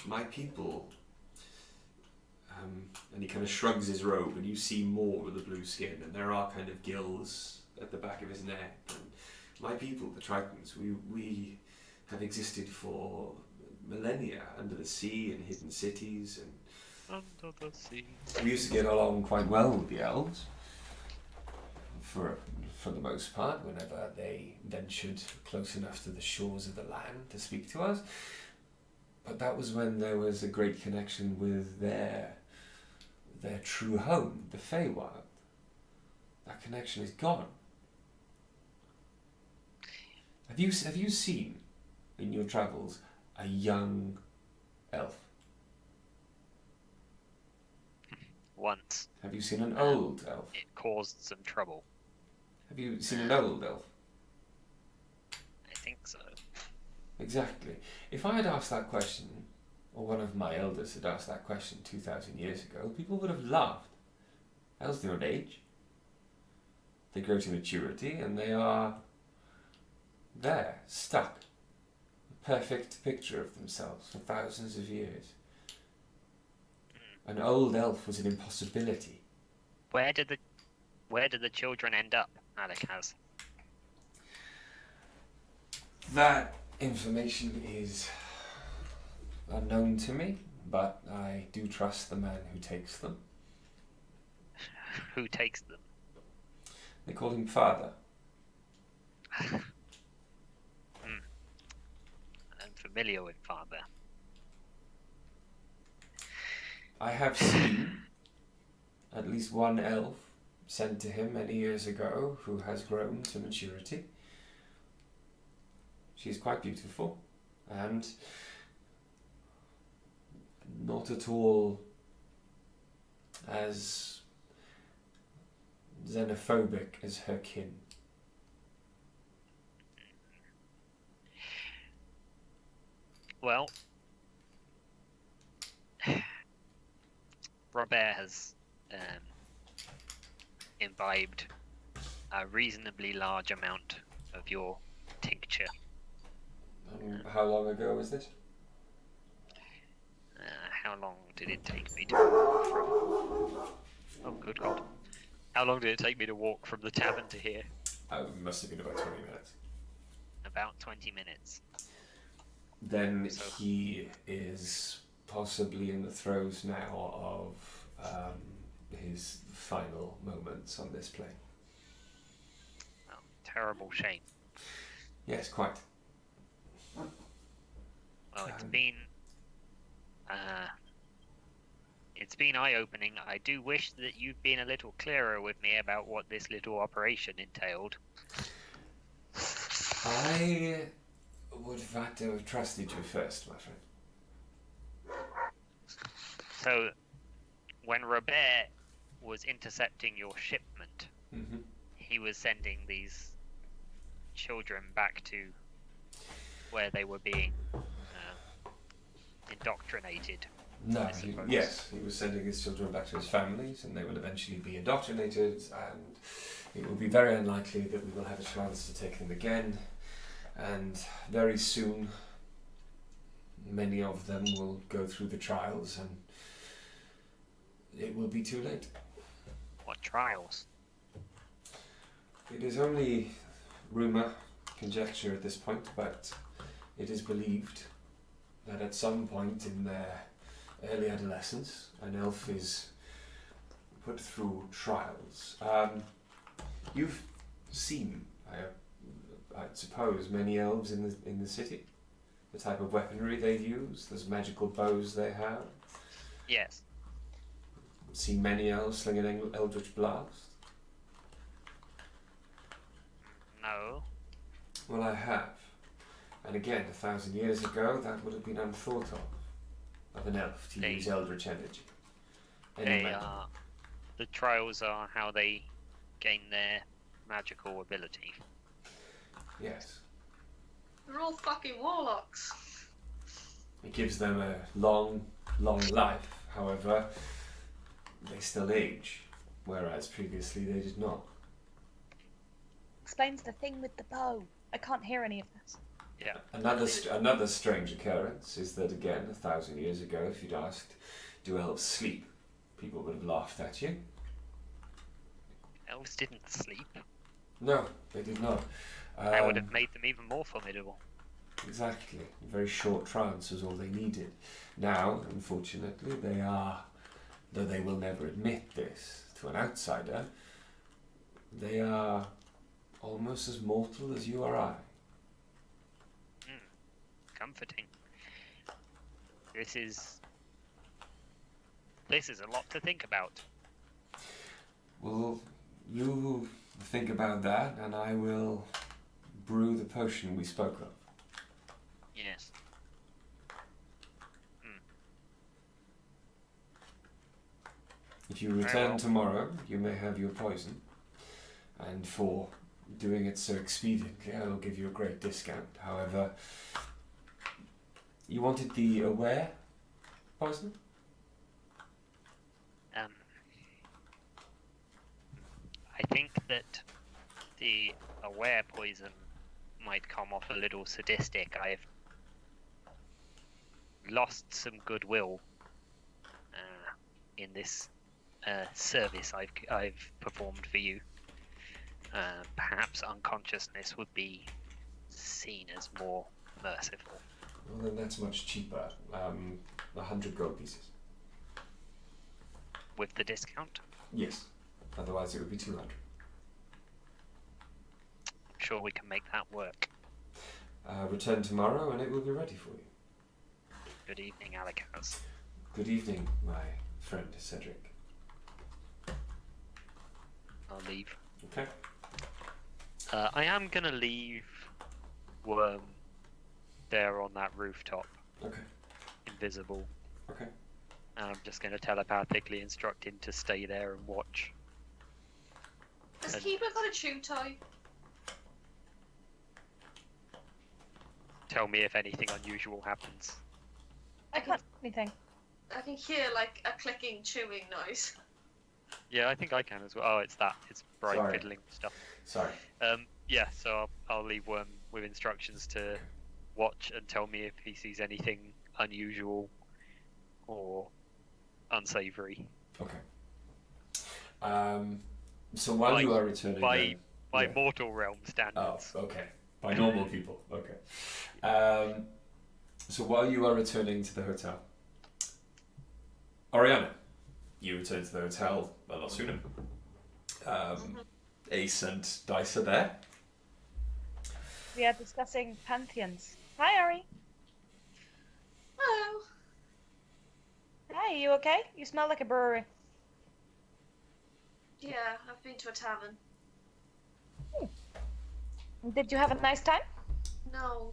My people... and he kind of shrugs his robe, and you see more of the blue skin, and there are kind of gills at the back of his neck. And my people, the Tritons, we have existed for millennia under the sea in hidden cities, and Under the sea. we used to get along quite well with the elves. For the most part, whenever they ventured close enough to the shores of the land to speak to us. But that was when there was a great connection with their true home, the Feywild. That connection is gone. Have you seen in your travels a young elf? Once. Have you seen an old elf? It caused some trouble. Have you seen an old elf? I think so. Exactly. If I had asked that question, or one of my elders had asked that question 2,000 years ago, people would have laughed. Elves do not age. They grow to maturity and they are there, stuck. A perfect picture of themselves for thousands of years. An old elf was an impossibility. Where did the children end up, Alec has? That information is unknown to me, but I do trust the man who takes them. Who takes them? They call him Father. I'm familiar with Father. I have seen at least one elf sent to him many years ago who has grown to maturity. She's quite beautiful and not at all as xenophobic as her kin. Well, Robert has imbibed a reasonably large amount of your tincture. How long ago was this? How long did it take me to walk from... Oh, good God. How long did it take me to walk from the tavern to here? It must have been about 20 minutes. About 20 minutes. Then So- he is possibly in the throes now of his final moments on this plane. Oh, terrible shame. Yes, quite. Well, it's been eye-opening. I do wish that you'd been a little clearer with me about what this little operation entailed. I would have had to have trusted you first, my friend. So, when Robert was intercepting your shipment, Mm-hmm. he was sending these children back to where they were being indoctrinated. No, I suppose. yes, he was sending his children back to his families and they will eventually be indoctrinated, and it will be very unlikely that we will have a chance to take them again, and very soon many of them will go through the trials and it will be too late. What trials? It is only rumour, conjecture at this point, but it is believed that at some point in their early adolescence, an elf is put through trials. You've seen, I suppose, many elves in the city. The type of weaponry they use, those magical bows they have. Yes. Seen many elves sling an eldritch blast. No. Well, I have. And again, 1,000 years ago, that would have been unthought of an elf to use eldritch energy. The trials are how they gain their magical ability. Yes. They're all fucking warlocks. It gives them a long, long life. However, they still age, whereas previously they did not. Explains the thing with the bow. I can't hear any of this. Yeah. Another strange occurrence is that, again, 1,000 years ago, if you'd asked, do elves sleep? People would have laughed at you. Elves didn't sleep. No, they did not. That would have made them even more formidable. Exactly. A very short trance was all they needed. Now, unfortunately, they are, though they will never admit this to an outsider, they are almost as mortal as you or I. Comforting. This is a lot to think about. Well, you think about that, and I will brew the potion we spoke of. Yes. If you return tomorrow, you may have your poison, and for doing it so expediently, I will give you a great discount. However, You wanted the aware poison? I think that the aware poison might come off a little sadistic. I've lost some goodwill in this service I've performed for you. Perhaps unconsciousness would be seen as more merciful. Well, then that's much cheaper. 100 gold pieces. With the discount? Yes. Otherwise it would be 200. I'm sure we can make that work. Return tomorrow and it will be ready for you. Good evening, Alikaz. Good evening, my friend Cedric. I'll leave. Okay. I am gonna leave Worm there on that rooftop. Okay. Invisible. Okay. And I'm just gonna telepathically instruct him to stay there and watch. Has Keeper got a chew toy? Tell me if anything unusual happens. I can't do anything. I can hear like a clicking, chewing noise. Yeah, I think I can as well. Oh, it's that. It's bright Sorry. fiddling stuff. Sorry. Yeah, so I'll leave Worm with instructions to watch and tell me if he sees anything unusual or unsavory. Okay. So while you are returning... By yeah. mortal realm Oh, standards. okay. By normal people. Okay. So while you are returning to the hotel... Oriana, you return to the hotel a lot sooner. Ace and Dice are there. We are discussing pantheons. Hi, Ari. Hello. Hi, you okay? You smell like a brewery. Yeah, I've been to a tavern. Did you have a nice time? No,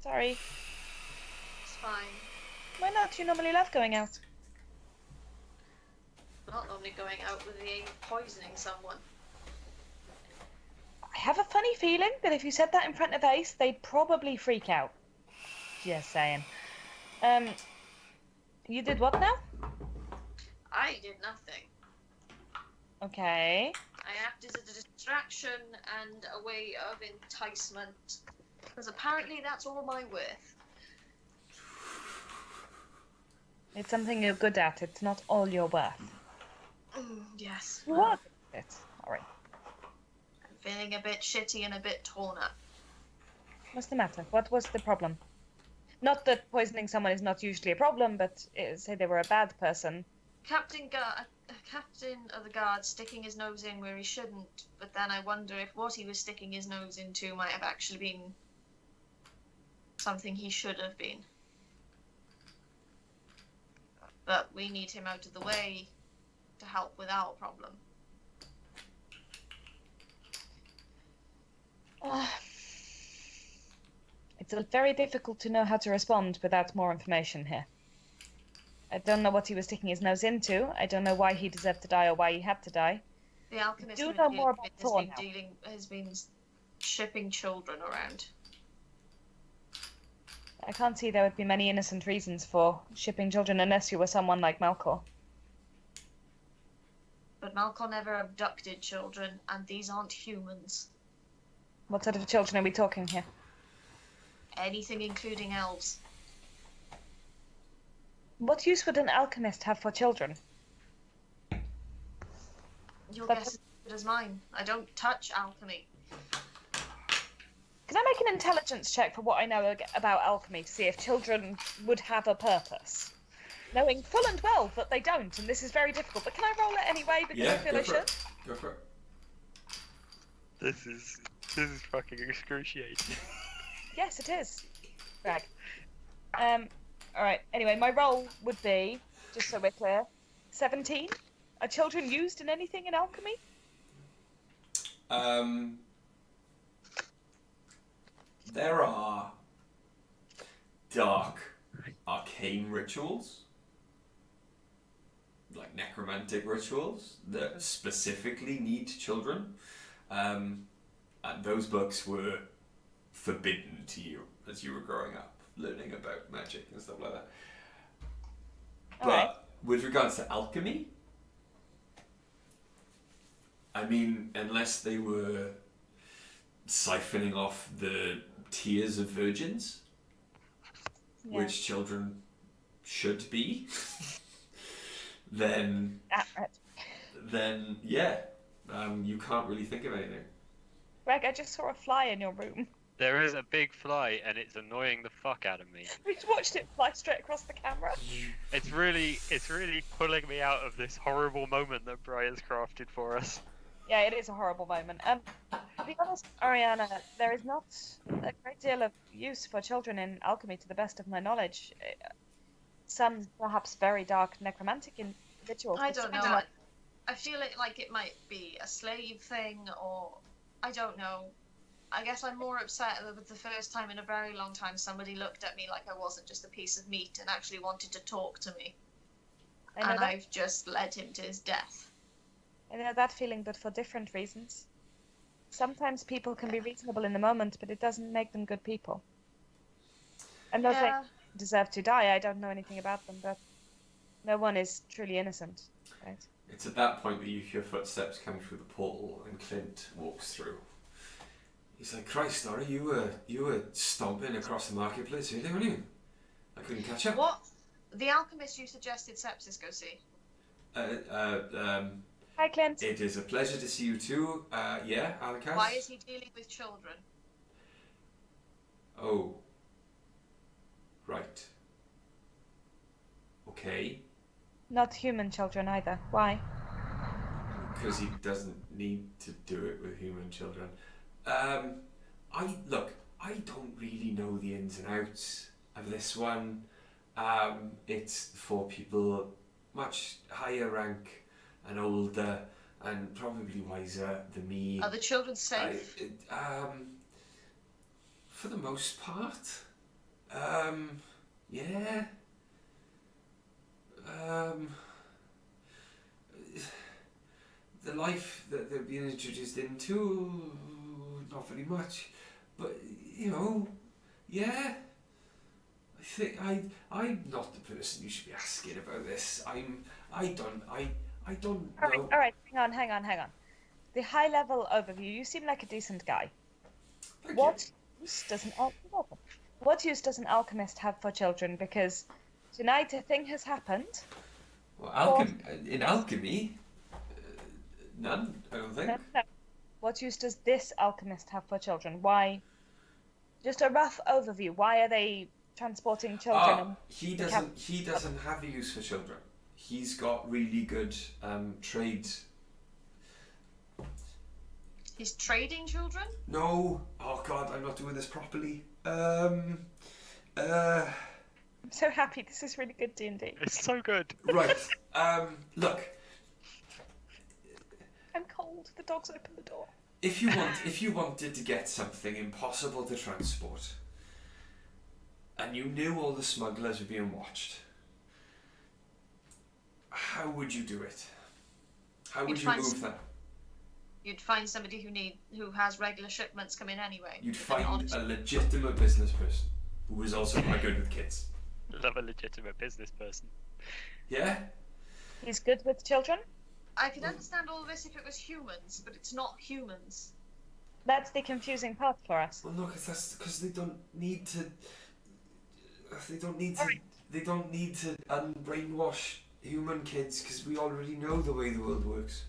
Sorry. it's fine. Why not? You normally love going out. I'm not normally going out with the aim of poisoning someone. I have a funny feeling that if you said that in front of Ace, they'd probably freak out. Just saying. You did what now? I did nothing. Okay. I acted as a distraction and a way of enticement. Because apparently that's all my worth. It's something you're good at. It's not all you're worth. Yes. You are good at it. Alright. I'm feeling a bit shitty and a bit torn up. What's the matter? What was the problem? Not that poisoning someone is not usually a problem, but say they were a bad person. Captain of the guard sticking his nose in where he shouldn't, but then I wonder if what he was sticking his nose into might have actually been something he should have been. But we need him out of the way to help with our problem. It's very difficult to know how to respond without more information here. I don't know what he was sticking his nose into. I don't know why he deserved to die or why he had to die. The alchemist Do know more about Thor now. has been shipping children around. I can't see there would be many innocent reasons for shipping children unless you were someone like Malcor. But Malcolm never abducted children, and these aren't humans. What sort of children are we talking here? Anything including elves. What use would an alchemist have for children? Your But- guess is as good as mine. I don't touch alchemy. Can I make an intelligence check for what I know about alchemy to see if children would have a purpose? Knowing full and well that they don't, and this is very difficult, but can I roll it anyway because I feel I should? Go for it. This is fucking excruciating. Yes, it is. Rag. Alright, anyway, my roll would be, just so we're clear, 17. Are children used in anything in alchemy? There are dark arcane rituals, like necromantic rituals, that specifically need children. And those books were forbidden to you as you were growing up. learning about magic and stuff like that. All But right. with regards to alchemy, I mean, unless they were siphoning off the tears of virgins, Yeah. which children should be, then yeah, you can't really think of anything. Greg, I just saw a fly in your room. There is a big fly, and it's annoying the fuck out of me. We just watched it fly straight across the camera. It's really pulling me out of this horrible moment that Briar's crafted for us. Yeah, it is a horrible moment. To be honest, Ariana, there is not a great deal of use for children in alchemy, to the best of my knowledge. Some perhaps very dark necromantic individuals. I don't know. I feel like it might be a slave thing, or I don't know. I guess I'm more upset with the first time in a very long time somebody looked at me like I wasn't just a piece of meat and actually wanted to talk to me. And I've just led him to his death. I know that feeling, but for different reasons. Sometimes people can be reasonable in the moment, but it doesn't make them good people. I'm not saying they deserve to die. I don't know anything about them, but no one is truly innocent, right? It's at that point that you hear footsteps coming through the portal, and Clint walks through. He's like, "Christ, Nora, you were stomping across the marketplace earlier, weren't you? I couldn't catch up." What? The alchemist you suggested Sepsis go see? Hi, Clint. It is a pleasure to see you too. Yeah, Alakas? Why is he dealing with children? Oh. Right. Okay. Not human children either. Why? Because he doesn't need to do it with human children. I don't really know the ins and outs of this one. It's for people much higher rank and older and probably wiser than me. Are the children safe? For the most part. Yeah. The life that they're being introduced into, not very much, but yeah. I think I'm not the person you should be asking about this. I don't know. All right. Hang on. The high level overview. You seem like a decent guy. Thank What use does an alchemist have for children? Because tonight a thing has happened. Well, in alchemy, none. I don't think. No. What use does this alchemist have for children? Why? Just a rough overview. Why are they transporting children? He doesn't have a use for children. He's got really good trade. He's trading children? No. Oh God, I'm not doing this properly. I'm so happy. This is really good D&D. It's so good. Right. Look. I'm cold. The dogs open the door. If you wanted to get something impossible to transport, and you knew all the smugglers were being watched, how would you do it? How would you move them? You'd find somebody who has regular shipments come in anyway. You'd find a legitimate business person who is also quite good with kids. Love a legitimate business person. Yeah? He's good with children? I could understand all this if it was humans, but it's not humans. That's the confusing part for us. Well, no, that's because they don't need to. Right. They don't need to unbrainwash human kids because we already know the way the world works.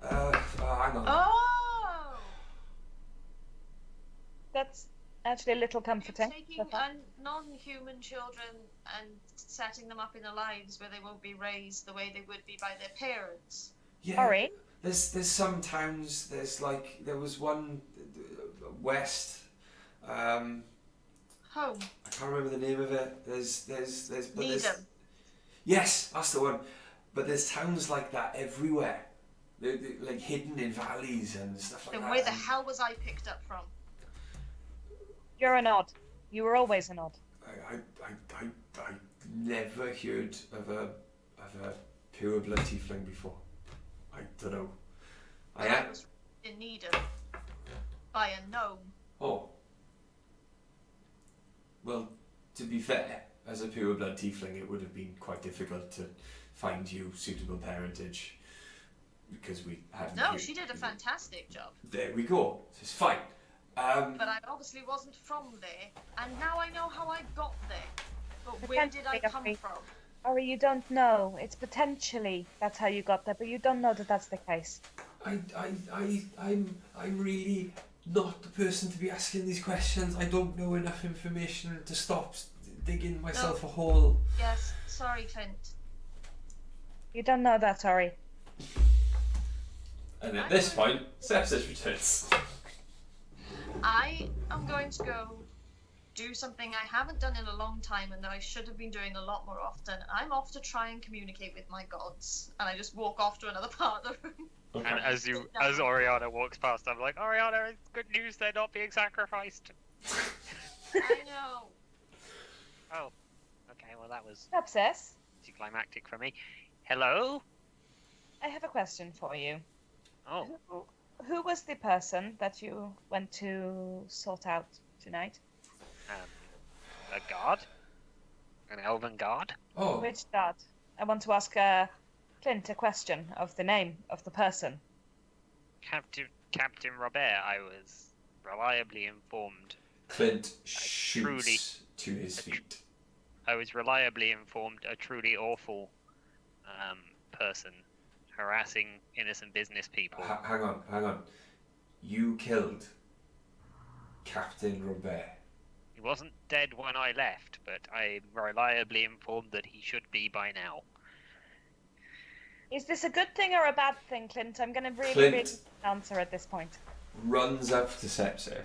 Hang on. Oh! That's actually a little comforting. You're taking non-human children and setting them up in their lives where they won't be raised the way they would be by their parents. Yeah. Sorry. There's some towns. There was one west. Home. I can't remember the name of it. There's Nidum. Yes, that's the one. But there's towns like that everywhere. They're like hidden in valleys and stuff like Then that. where the hell was I picked up from? You're an odd. You were always an odd. I never heard of a pure blood tiefling before. I don't know. I was in Nidum by a gnome. Oh. Well, to be fair, as a pure blood tiefling, it would have been quite difficult to find you suitable parentage because we hadn't. No, she did a fantastic job. There we go. It's fine. But I obviously wasn't from there, and now I know how I got there. But where did I come from? Ori, you don't know. It's potentially that's how you got there, but you don't know that that's the case. I'm really not the person to be asking these questions. I don't know enough information to stop digging myself a hole. Yes, sorry, Clint. You don't know that, Ori. And at this point, sepsis returns. I am going to go do something I haven't done in a long time and that I should have been doing a lot more often. I'm off to try and communicate with my gods. And I just walk off to another part of the room. Okay. And as Oriana walks past, I'm like, Oriana, it's good news they're not being sacrificed. I know. Oh, okay, well that was Sepsis, anticlimactic for me. Hello? I have a question for you. Oh, Who was the person that you went to sort out tonight? a god? An elven god? Oh, Which god? I want to ask Clint a question of the name of the person. Captain Robert, I was reliably informed. Clint shoots to his feet. I was reliably informed a truly awful person harassing innocent business people. Hang on. You killed Captain Robert. He wasn't dead when I left, but I'm reliably informed that he should be by now. Is this a good thing or a bad thing, Clint? I'm going to really Clint answer at this point. runs up to Sepsis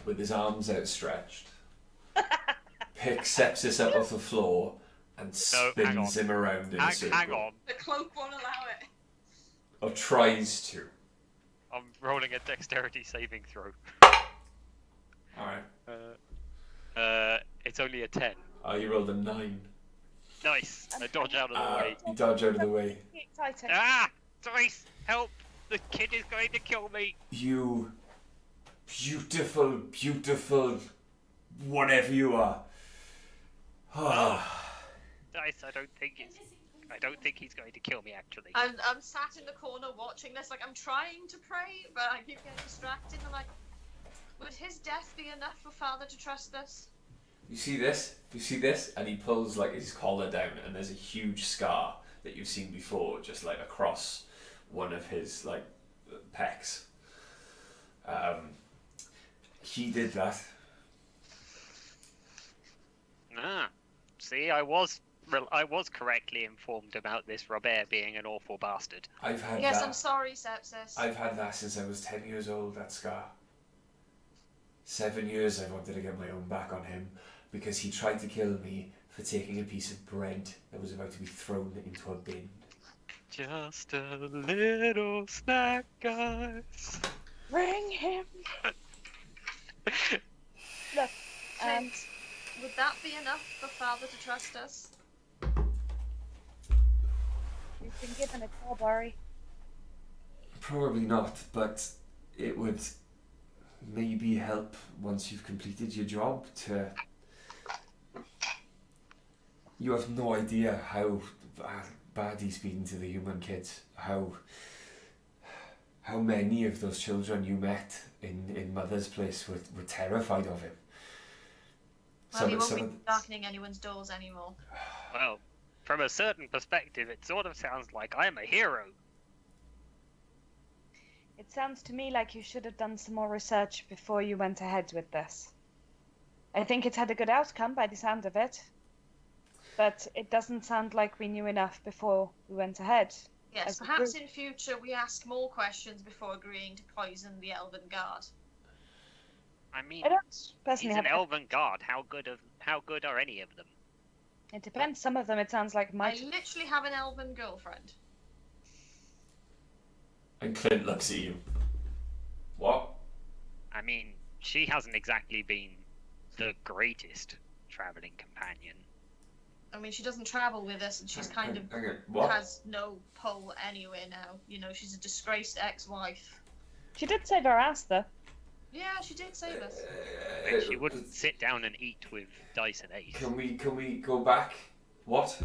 with his arms outstretched, picks Sepsis up off the floor, and spins him around in a circle. Hang on. The cloak won't allow it. Or tries to. I'm rolling a dexterity saving throw. Alright. It's only a 10. Oh, you rolled a 9. Nice. I dodge out of the way. You dodge out of the way. Exciting. Ah! Joyce! Help! The kid is going to kill me! You beautiful, whatever you are. Dice, I don't think he's going to kill me, actually. I'm sat in the corner watching this, like I'm trying to pray, but I keep getting distracted. I'm like, would his death be enough for Father to trust this? You see this? And he pulls like his collar down, and there's a huge scar that you've seen before, just like across one of his like pecs. He did that. See, I was correctly informed about this Robert being an awful bastard. I've had Yes, that. I'm sorry, Sepsis. I've had that since I was 10 years old, that scar. 7 years I wanted to get my own back on him because he tried to kill me for taking a piece of bread that was about to be thrown into a bin. Just a little snack, guys. Bring him. Look, Clint, would that be enough for Father to trust us? you've been given a job, Ori. Probably not, but it would maybe help once you've completed your job to... You have no idea how bad he's been to the human kids. How many of those children you met in Mother's Place were terrified of him. Well, he won't be darkening anyone's doors anymore. Well, from a certain perspective, it sort of sounds like I'm a hero. It sounds to me like you should have done some more research before you went ahead with this. I think it's had a good outcome by the sound of it. But it doesn't sound like we knew enough before we went ahead. Yes, perhaps in future we ask more questions before agreeing to poison the Elven Guard. I mean, I don't personally he's have an elven guard. How good are any of them? It depends. Some of them it sounds like I might. literally have an Elven girlfriend. And Clint looks at you. What? I mean, she hasn't exactly been the greatest traveling companion. I mean, she doesn't travel with us, and she's kind of What? has no pull anywhere now. You know, she's a disgraced ex-wife. She did save our ass though. Yeah, she did save us. But she wouldn't sit down and eat with Dice and Ace. Can we go back? What?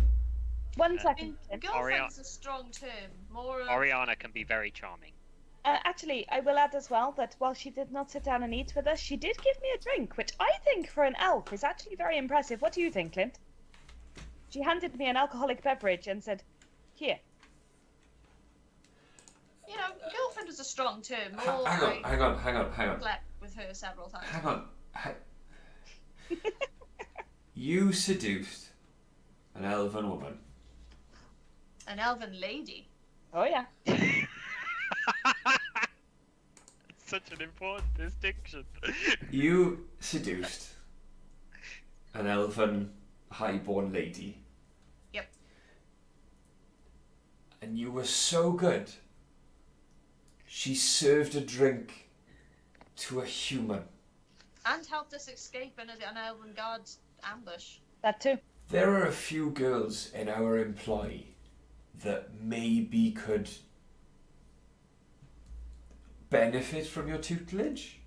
1 I mean, second. Clint. girlfriend's a strong term. More of... Oriana can be very charming. Actually, I will add as well that while she did not sit down and eat with us, she did give me a drink, which I think for an elf is actually very impressive. What do you think, Clint? She handed me an alcoholic beverage and said, "Here." You know, girlfriend was a strong term. Hang on. Slept with her several times. Hang on. You seduced an elven woman. An elven lady. Oh yeah. Such an important distinction. You seduced an elven highborn lady. Yep. And you were so good. She served a drink to a human. And helped us escape an elven guard's ambush. That too. There are a few girls in our employ that maybe could benefit from your tutelage.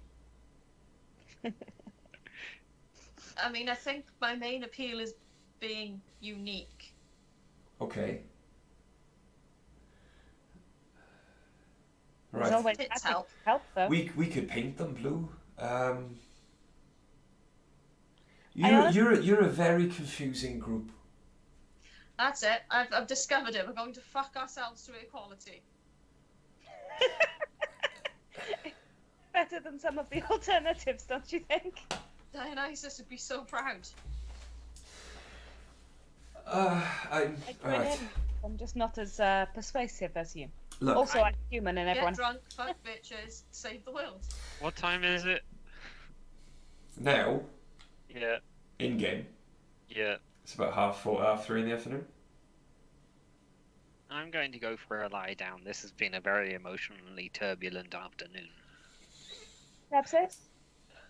I mean, I think my main appeal is being unique. Okay. There's Right. always It's happy help. help though. We could paint them blue. I honestly- You're a very confusing group. That's it. I've discovered it. We're going to fuck ourselves to equality. Better than some of the alternatives, don't you think? Dionysus would be so proud. I'm I join alright. in. I'm just not as persuasive as you. Look, Also, I'm human and Get everyone. drunk, fuck bitches, save the world. What time is it? now Yeah. in game, Yeah. it's about 3:30 in the afternoon. I'm going to go for a lie down. This has been a very emotionally turbulent afternoon. Perhaps it's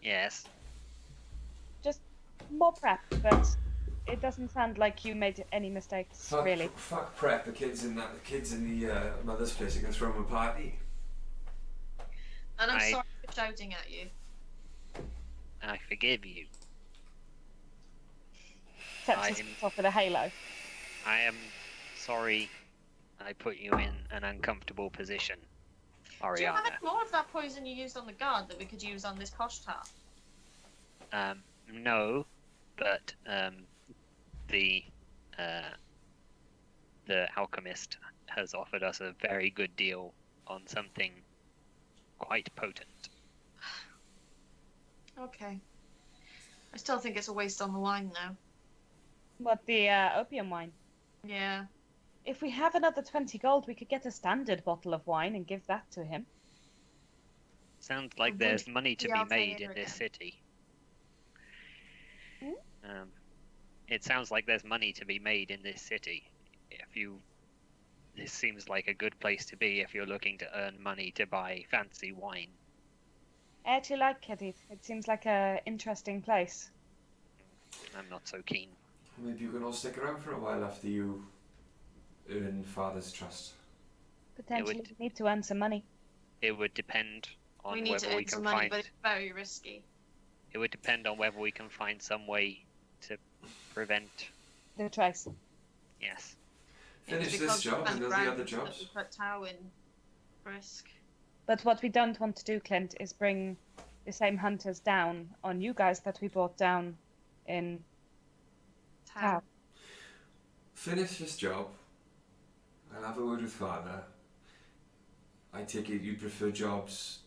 Yes. just more prep, but it doesn't sound like you made any mistakes, really. Fuck prep. The kids in the mother's place are gonna throw them a party. And I'm I- sorry for shouting at you. I forgive you. Except I she's am- off with a halo. I am sorry I put you in an uncomfortable position, Do you have Oriana. any more of that poison you used on the guard that we could use on this posh tart? No, but the alchemist has offered us a very good deal on something quite potent. Okay. I still think it's a waste on the wine now. What, the opium wine? Yeah. If we have another 20 gold, we could get a standard bottle of wine and give that to him. Sounds like Would there's money to the be Altair made in this again? city. Hmm? It sounds like there's money to be made in this city. This seems like a good place to be if you're looking to earn money to buy fancy wine. I actually like Kedith. It seems like a interesting place. I'm not so keen. Maybe you can all stick around for a while after you earn Father's trust. Potentially we need to earn some money. It would depend on We need whether to we earn can some money, find. but it's very risky. It would depend on whether we can find some way to prevent. The trace. Yes. Finish It's this because job we and went there's the round other that jobs. we put Tau in risk. But what we don't want to do, Clint, is bring the same hunters down on you guys that we brought down in Tau. Tau. Finish this job. I'll have a word with Father. I take it you prefer jobs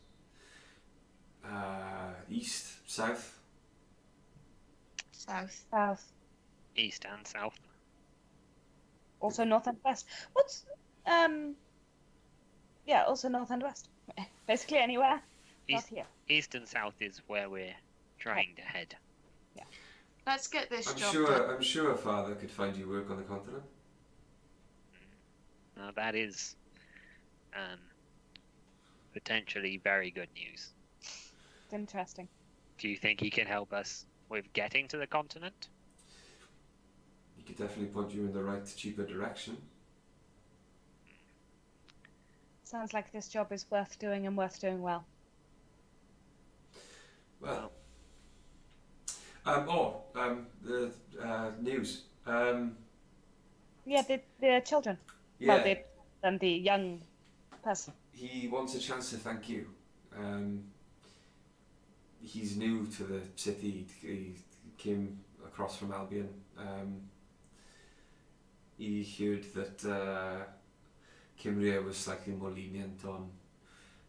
east, south? South. South. East and south. Also north and west. What's yeah, also north and west. Basically anywhere. Not East, here. east and south is where we're trying to head. Let's get this I'm job done. I'm sure Father could find you work on the continent. Now that is potentially very good news. It's interesting. Do you think he can help us with getting to the continent? He could definitely point you in the right, cheaper direction. Sounds like this job is worth doing and worth doing well. The news. Yeah, the children. Yeah, Well, and the young person. he wants a chance to thank you. He's new to the city. He came across from Albion. He heard that Cymru was slightly more lenient on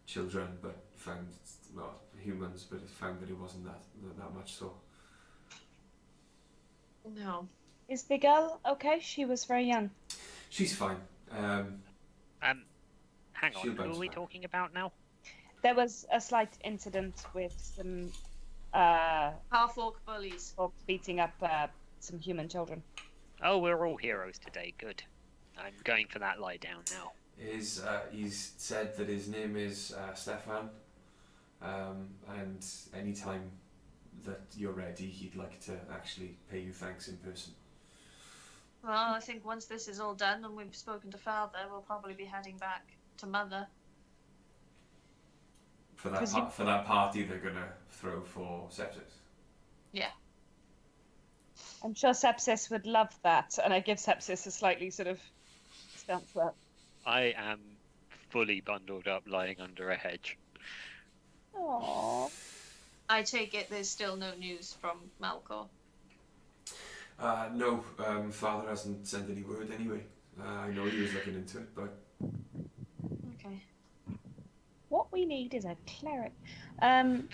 children, but found, well, humans, but found that it wasn't that much so. No. Is the girl okay? She was very young. She's fine. Hang She'll on, who bounce are we back. talking about now? There was a slight incident with some Half-orc bullies. folks beating up some human children. Oh, we're all heroes today. Good. I'm going for that lie down now. He's said that his name is Stefan, and anytime that you're ready, he'd like to actually pay you thanks in person. Well, I think once this is all done and we've spoken to Father, we'll probably be heading back to Mother. For that party they're gonna throw for Sepsis. Yeah. I'm sure Sepsis would love that, and I give Sepsis a slightly sort of stance there. I am fully bundled up lying under a hedge. Aww. I take it there's still no news from Malcor. No, Father hasn't sent any word anyway. I know he was looking into it, but Okay. What we need is a cleric. I'm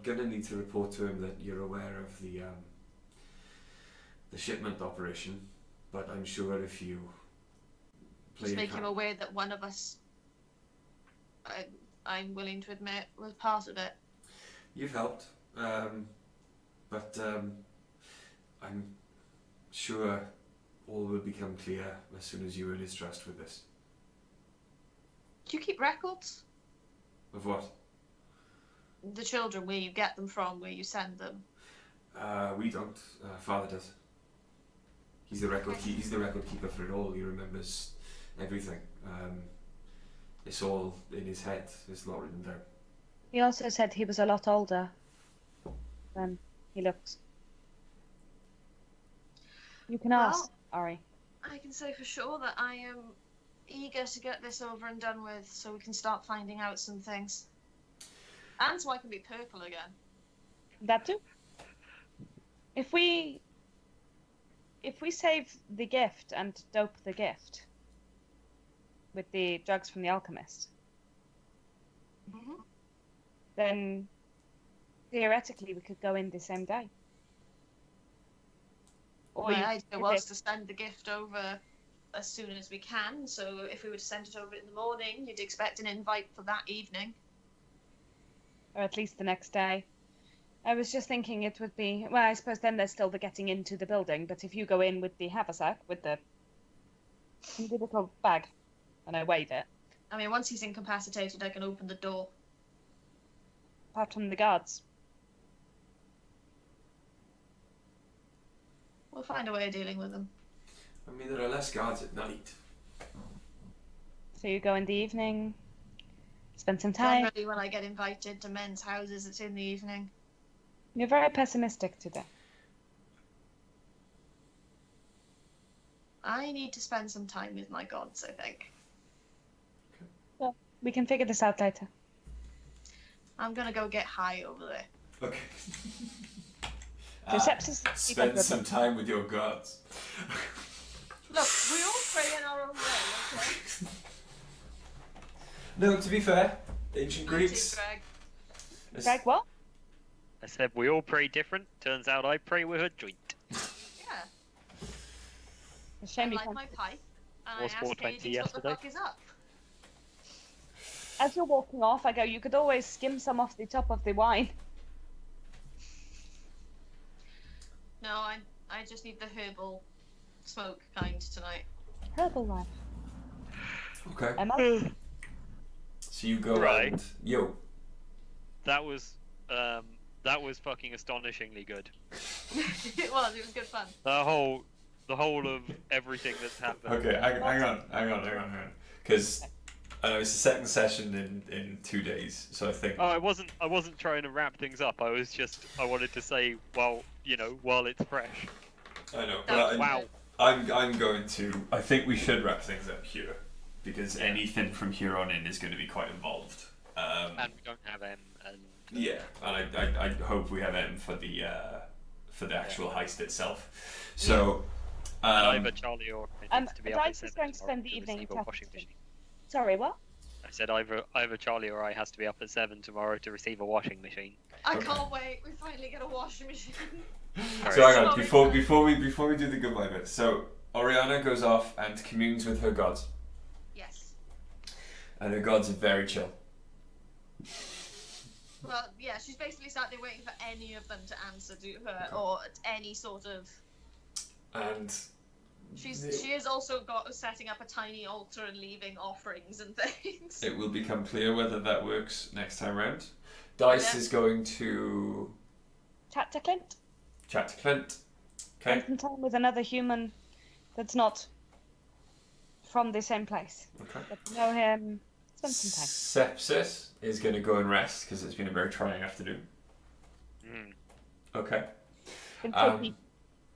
gonna need to report to him that you're aware of the shipment operation. But I'm sure if you Just make him aware that one of us, I'm willing to admit, was part of it. You've helped, but I'm sure all will become clear as soon as you earn his trust with this. Do you keep records? Of what? The children, where you get them from, where you send them. We don't. Father does. He's the record. He's the record keeper for it all. He remembers everything. It's all in his head. It's not written down. He also said he was a lot older than he looks. You can ask, Ari. I can say for sure that I am eager to get this over and done with so we can start finding out some things. And so I can be purple again. That too. If we save the gift and dope the gift with the drugs from the alchemist, Mm-hmm. then theoretically we could go in the same day. Or My idea was to send the gift over as soon as we can, so if we were to send it over in the morning, you'd expect an invite for that evening. or at least the next day. I was just thinking it would be, well, I suppose then there's still the getting into the building, but if you go in with the haversack, with the little bag, and I wave it, I mean, once he's incapacitated, I can open the door. apart from the guards. We'll find a way of dealing with them. I mean, there are less guards at night. So you go in the evening, spend some time. Generally, when I get invited to men's houses, it's in the evening. You're very pessimistic today. I need to spend some time with my gods, I think. Well, we can figure this out later. I'm gonna go get high over there. Okay. So Sepsis Spend some time with your gods. Look, we all pray in our own way, okay? No, to be fair, ancient Me too, Greeks. Greg. Greg, what? I said we all pray different. Turns out I pray with a joint. Yeah. A shame I you like can't. Was my pipe, and I ask 420 Hades what the yesterday? fuck is up. As you're walking off, I go, you could always skim some off the top of the wine. No, I just need the herbal smoke kind tonight. Herbal life. Okay. Emma? So you go Right. and yo. That was fucking astonishingly good. It was good fun. The whole of everything that's happened. Okay, hang on. Because I know it's the second session in 2 days, so I think. Oh, I wasn't trying to wrap things up. I wanted to say, well, while it's fresh. I know, That but was Wow. good. I'm going to. I think we should wrap things up here, because anything from here on in is going to be quite involved. And we don't have M. And Yeah, and I hope we have M for the actual heist itself. So. either Charlie or I needs to be up at Dice is 7 going to tomorrow spend the to evening receive a chatting washing to- machine. Sorry, what? I said either Charlie or I has to be up at 7 tomorrow to receive a washing machine. I can't wait. We finally get a washing machine. So hang on, Sorry. before we do the goodbye bit. So Oriana goes off and communes with her gods, Yes. and her gods are very chill. Well, yeah, she's basically sat there waiting for any of them to answer to her or any sort of. And She has also got setting up a tiny altar and leaving offerings and things. it will become clear whether that works next time round. Dice Yeah. is going to Chat to Clint. chat to Clint. Spend Okay. some time with another human that's not from the same place. Okay. Get to know him. Spend some time. Sepsis is going to go and rest because it's been a very trying afternoon. Mm. Okay. Been Um,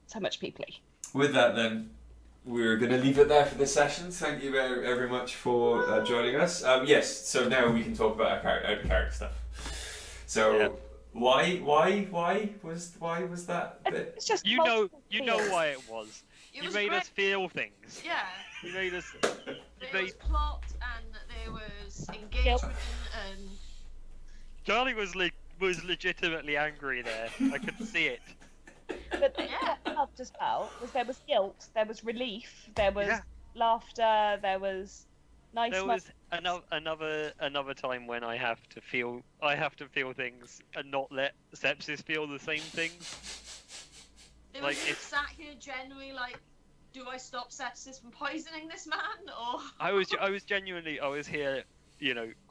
so much peoply. With that, then, we're going to leave it there for this session. Thank you very much for joining us. Yes, so now we can talk about our character stuff. So, Yeah. why was that bit? It's just You know multiple fears. why it was. It You was made great. us feel things. Yeah. You made us. There was plot and there was engagement and. Charlie was legitimately angry there. I could see it. But the Yeah. thing that helped as well was there was guilt, there was relief, there was Yeah. laughter, there was nice. There was another time when I have to feel things and not let Sepsis feel the same things. It Like, was it's- sat here genuinely like, do I stop sepsis from poisoning this man or? I was genuinely here.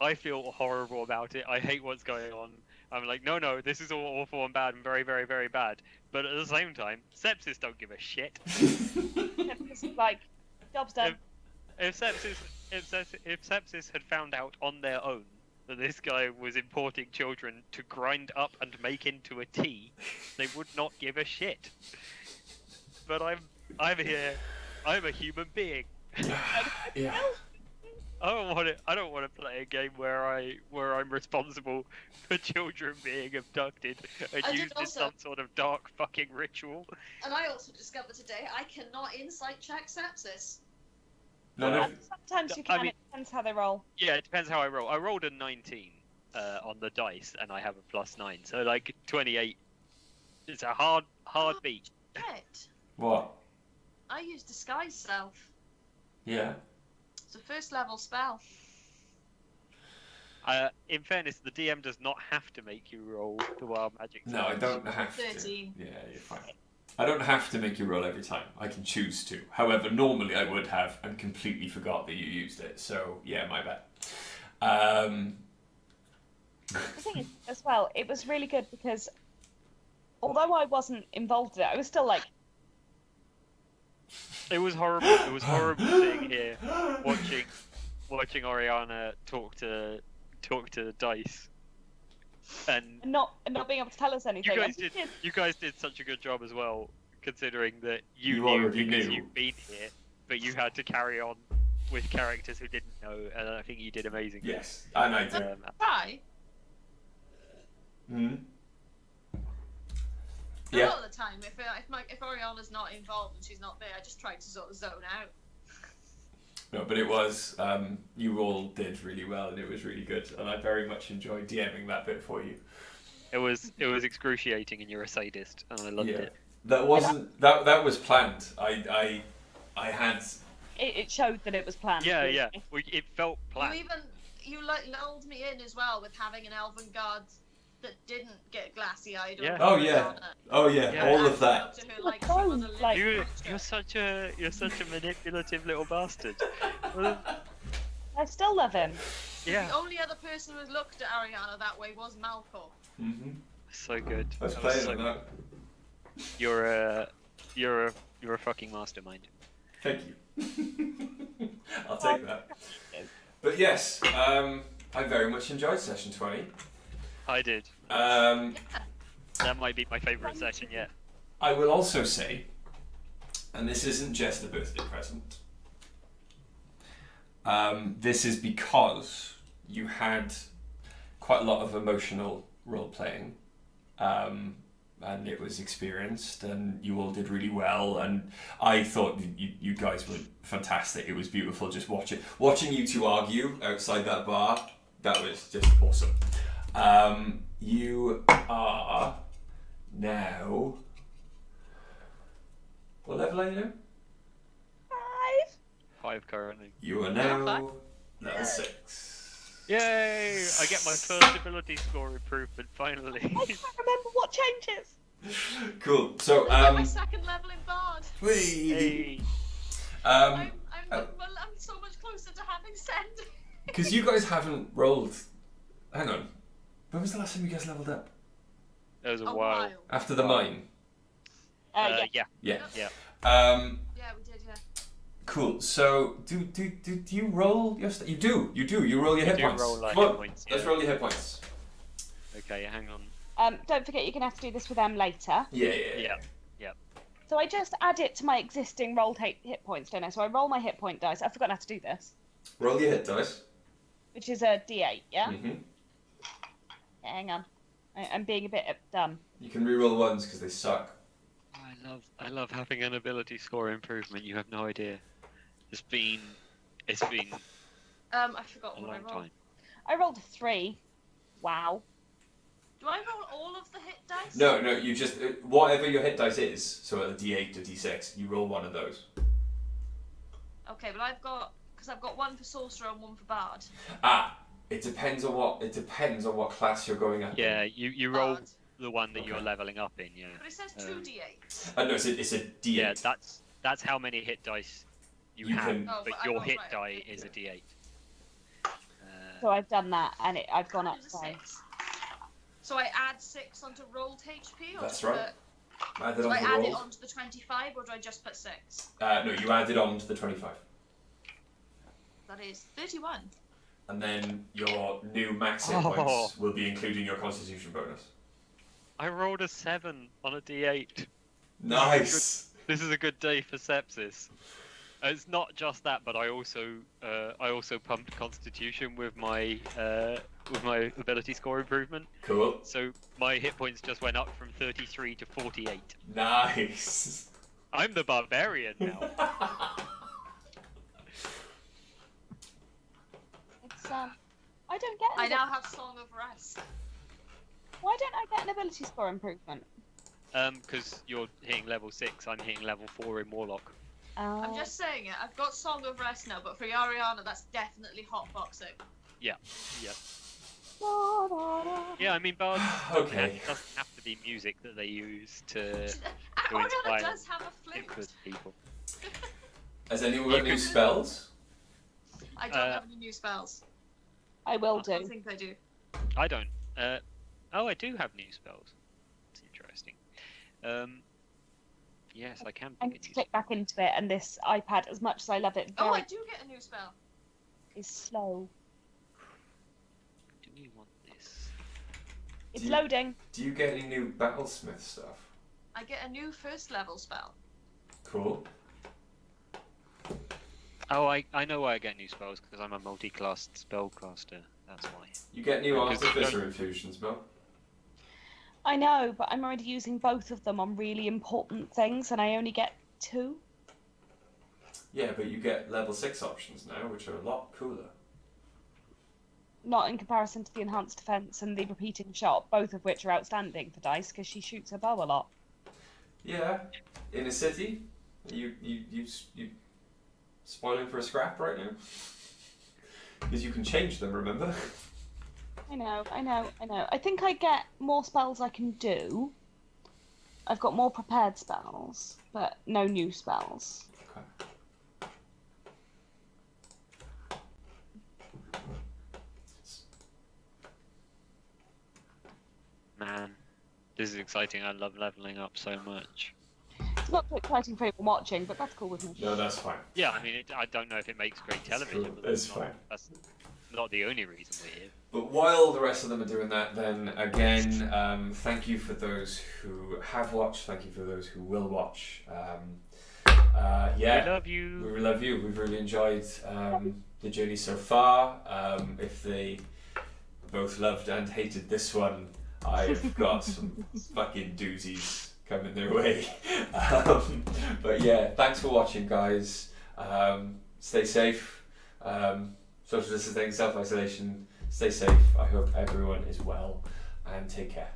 I feel horrible about it. I hate what's going on. I'm like, no, this is all awful and bad and very, very, very bad. But at the same time, Sepsis don't give a shit. It's like, job's done. If Sepsis had found out on their own that this guy was importing children to grind up and make into a tea, they would not give a shit. But I'm here. I'm a human being. Yeah. I don't want to play a game where I'm responsible for children being abducted and I did used in also- some sort of dark fucking ritual. And I also discovered today I cannot insight check sepsis. None of, Sometimes you I can, mean- it depends how they roll. Yeah, it depends how I roll. I rolled a 19 on the dice, and I have a +9, so like 28. It's a hard beat. Shit. what? I used disguise self. Yeah. It's a first level spell. In fairness, the DM does not have to make you roll the wild magic. No, I challenge. don't have to. 13. Yeah, you're fine. I don't have to make you roll every time. I can choose to. However, normally I would have and completely forgot that you used it. So, yeah, my bad. The thing is, as well, it was really good because although I wasn't involved in it, I was still like, It was horrible. It was horrible sitting here watching Oriana talk to Dice, and not being able to tell us anything. you guys did such a good job as well, considering that you You knew already because knew. you've been here, but you had to carry on with characters who didn't know, and I think you did amazing. Yes, and I did. Try. Hmm? A Yeah. lot of the time, if Oriana's not involved and she's not there, I just try to sort of zone out. No, but it was, you all did really well and it was really good. And I very much enjoyed DMing that bit for you. It was excruciating, and you're a sadist, and I loved Yeah. it. That wasn't, that was planned. I had, it showed that it was planned. Yeah, really. yeah. It felt planned. You lulled me in as well with having an elven guard that didn't get glassy eyed. Yeah. Oh, yeah. all Yeah. of that. To her like she was a Like- living You're such a manipulative little bastard. I still love him. Yeah, The only other person who looked at Ariana that way was Malcolm. Mm-hmm. so good. I was That was playing so on that. You're a fucking mastermind. Thank you. I'll take that. But yes, I very much enjoyed session 20. I did. Um, That might be my favourite session yet. I will also say, and this isn't just a birthday present, this is because you had quite a lot of emotional role playing, and it was experienced, and you all did really well, and I thought you guys were fantastic. It was beautiful just watching you two argue outside that bar. That was just awesome. You are now, what level are you now? 5 currently. You are now level 6. Yay! I get my first ability score improvement finally. I can't remember what changes. Cool. So I get my second level in Bard. Hey. I'm so much closer to having send. Because you guys haven't rolled. Hang on. When was the last time you guys leveled up? That was a A while. while. After the mine. Yeah. Yeah. Yeah. Yeah, we did. Yeah. Cool. So do you roll your You do. You roll your hit do points. roll, like, Come on. hit points, Let's yeah. roll your hit points. Okay, hang on. Don't forget you're going to have to do this with them later. Yeah. So I just add it to my existing rolled hit points, don't I? So I roll my hit point dice. I've forgotten how to do this. Roll your hit dice. Which is a D8, yeah? Mm-hmm. Yeah, hang on. I'm being a bit dumb. You can reroll ones because they suck. I love having an ability score improvement. You have no idea. It's been I forgot a what I long rolled. time. I rolled a 3. Wow. Do I roll all of the hit dice? No, you just whatever your hit dice is. So a D8 to D6, you roll one of those. Okay, but I've got one for sorcerer and one for bard. It depends on what class you're going up. Yeah, you roll Bard. the one that you're Okay. leveling up in. Yeah. But it says 2d8. No, it's a D8. Yeah, that's how many hit dice you You have, can- Oh, but but I your rolled hit right, die okay. is a D8. So I've done that, and I've gone up There's a by. 6. So I add 6 onto rolled HP, or That's just right. Add it do on I the add roll. it onto the 25, or do I just put 6? No, you add it on to the 25. That is 31. And then your new max hit Oh. points will be including your constitution bonus. I rolled a 7 on a D8. Nice! This is a good day for sepsis. It's not just that, but I also pumped Constitution with my ability score improvement. Cool. So my hit points just went up from 33 to 48. Nice! I'm the barbarian now. It's I don't get. I now have Song of Rest. Why don't I get an ability score improvement? Because you're hitting level 6, I'm hitting level 4 in Warlock. I'm just saying it. I've got Song of Rest now, but for Ariana, that's definitely hotboxing. Yeah. Da-da-da. Yeah, I mean, Bards Okay. doesn't have to be music that they use to Ariana inspire does have a flute. influence people. Has anyone got new spells? I don't have any new spells. I will I don't do. think I do. I don't. I do have new spells. It's interesting. Yes, I can I pick need a to new click back into it, and this iPad, as much as I love it, Oh, I very do get a new spell. is slow. Do we want this? It's Do you- loading. Do you get any new battlesmith stuff? I get a new first level spell. Cool. Oh, I know why I get new spells, because I'm a multi-class spellcaster. That's why. You get new Because you artificer infusions, Mel. I know, but I'm already using both of them on really important things, and I only get 2. Yeah, but you get level 6 options now, which are a lot cooler. Not in comparison to the enhanced defense and the repeating shot, both of which are outstanding for Dice because she shoots her bow a lot. Yeah, in a city, you spoiling for a scrap right now? Because you can change them, remember? I know. I think I get more spells I can do. I've got more prepared spells, but no new spells. Okay. Man, this is exciting. I love leveling up so much. It's not too exciting for anyone watching, but that's cool with me. No, that's fine. Yeah, I mean, I don't know if it makes great television, cool. but that's It's not, fine. that's not the only reason we're here. But while the rest of them are doing that, then again, thank you for those who have watched. Thank you for those who will watch. Yeah, We love you. we love you. We've really enjoyed the journey so far. If they both loved and hated this one, I've got some fucking doozies coming their way. But yeah, thanks for watching, guys. Stay safe. Social distancing, self-isolation. Stay safe. I hope everyone is well, and take care.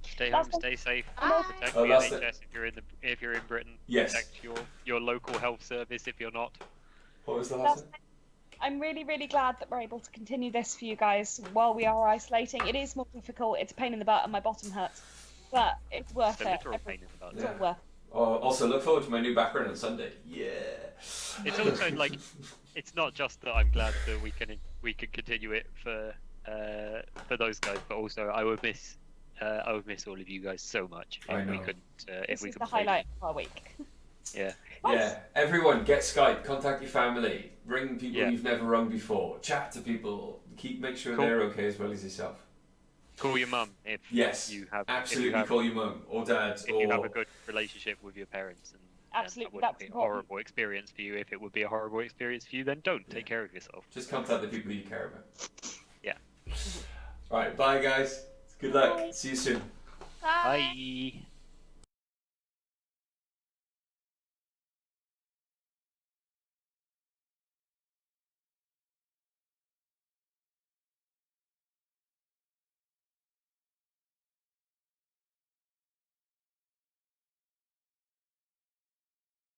Stay home, stay safe. Bye. Protect Oh, the that's NHS if you're in Britain. Yes. Protect your local health service if you're not. What was the last one? I'm really, really glad that we're able to continue this for you guys while we are isolating. It is more difficult. It's a pain in the butt, and my bottom hurts, but it's worth It's a it. literal pain in the butt. It's Yeah. all worth. Also, look forward to my new background on Sunday. Yeah. It's also like, it's not just that I'm glad that we can continue it for those guys, but also I would miss all of you guys so much I if we know. couldn't This if we is the couldn't play highlight of our week. Yeah. Yeah, everyone get Skype, contact your family, ring people Yeah. you've never rung before, chat to people, make sure Cool. they're okay as well as yourself. Call your mum if Yes, you have absolutely call your mum or dad if or you have a good relationship with your parents, and Absolutely, that that's wouldn't be a important. horrible experience for you. If it would be a horrible experience for you, then don't take care of yourself. just contact the people you care about. Yeah. Alright, bye guys. Good luck. Bye. See you soon. Bye. Bye.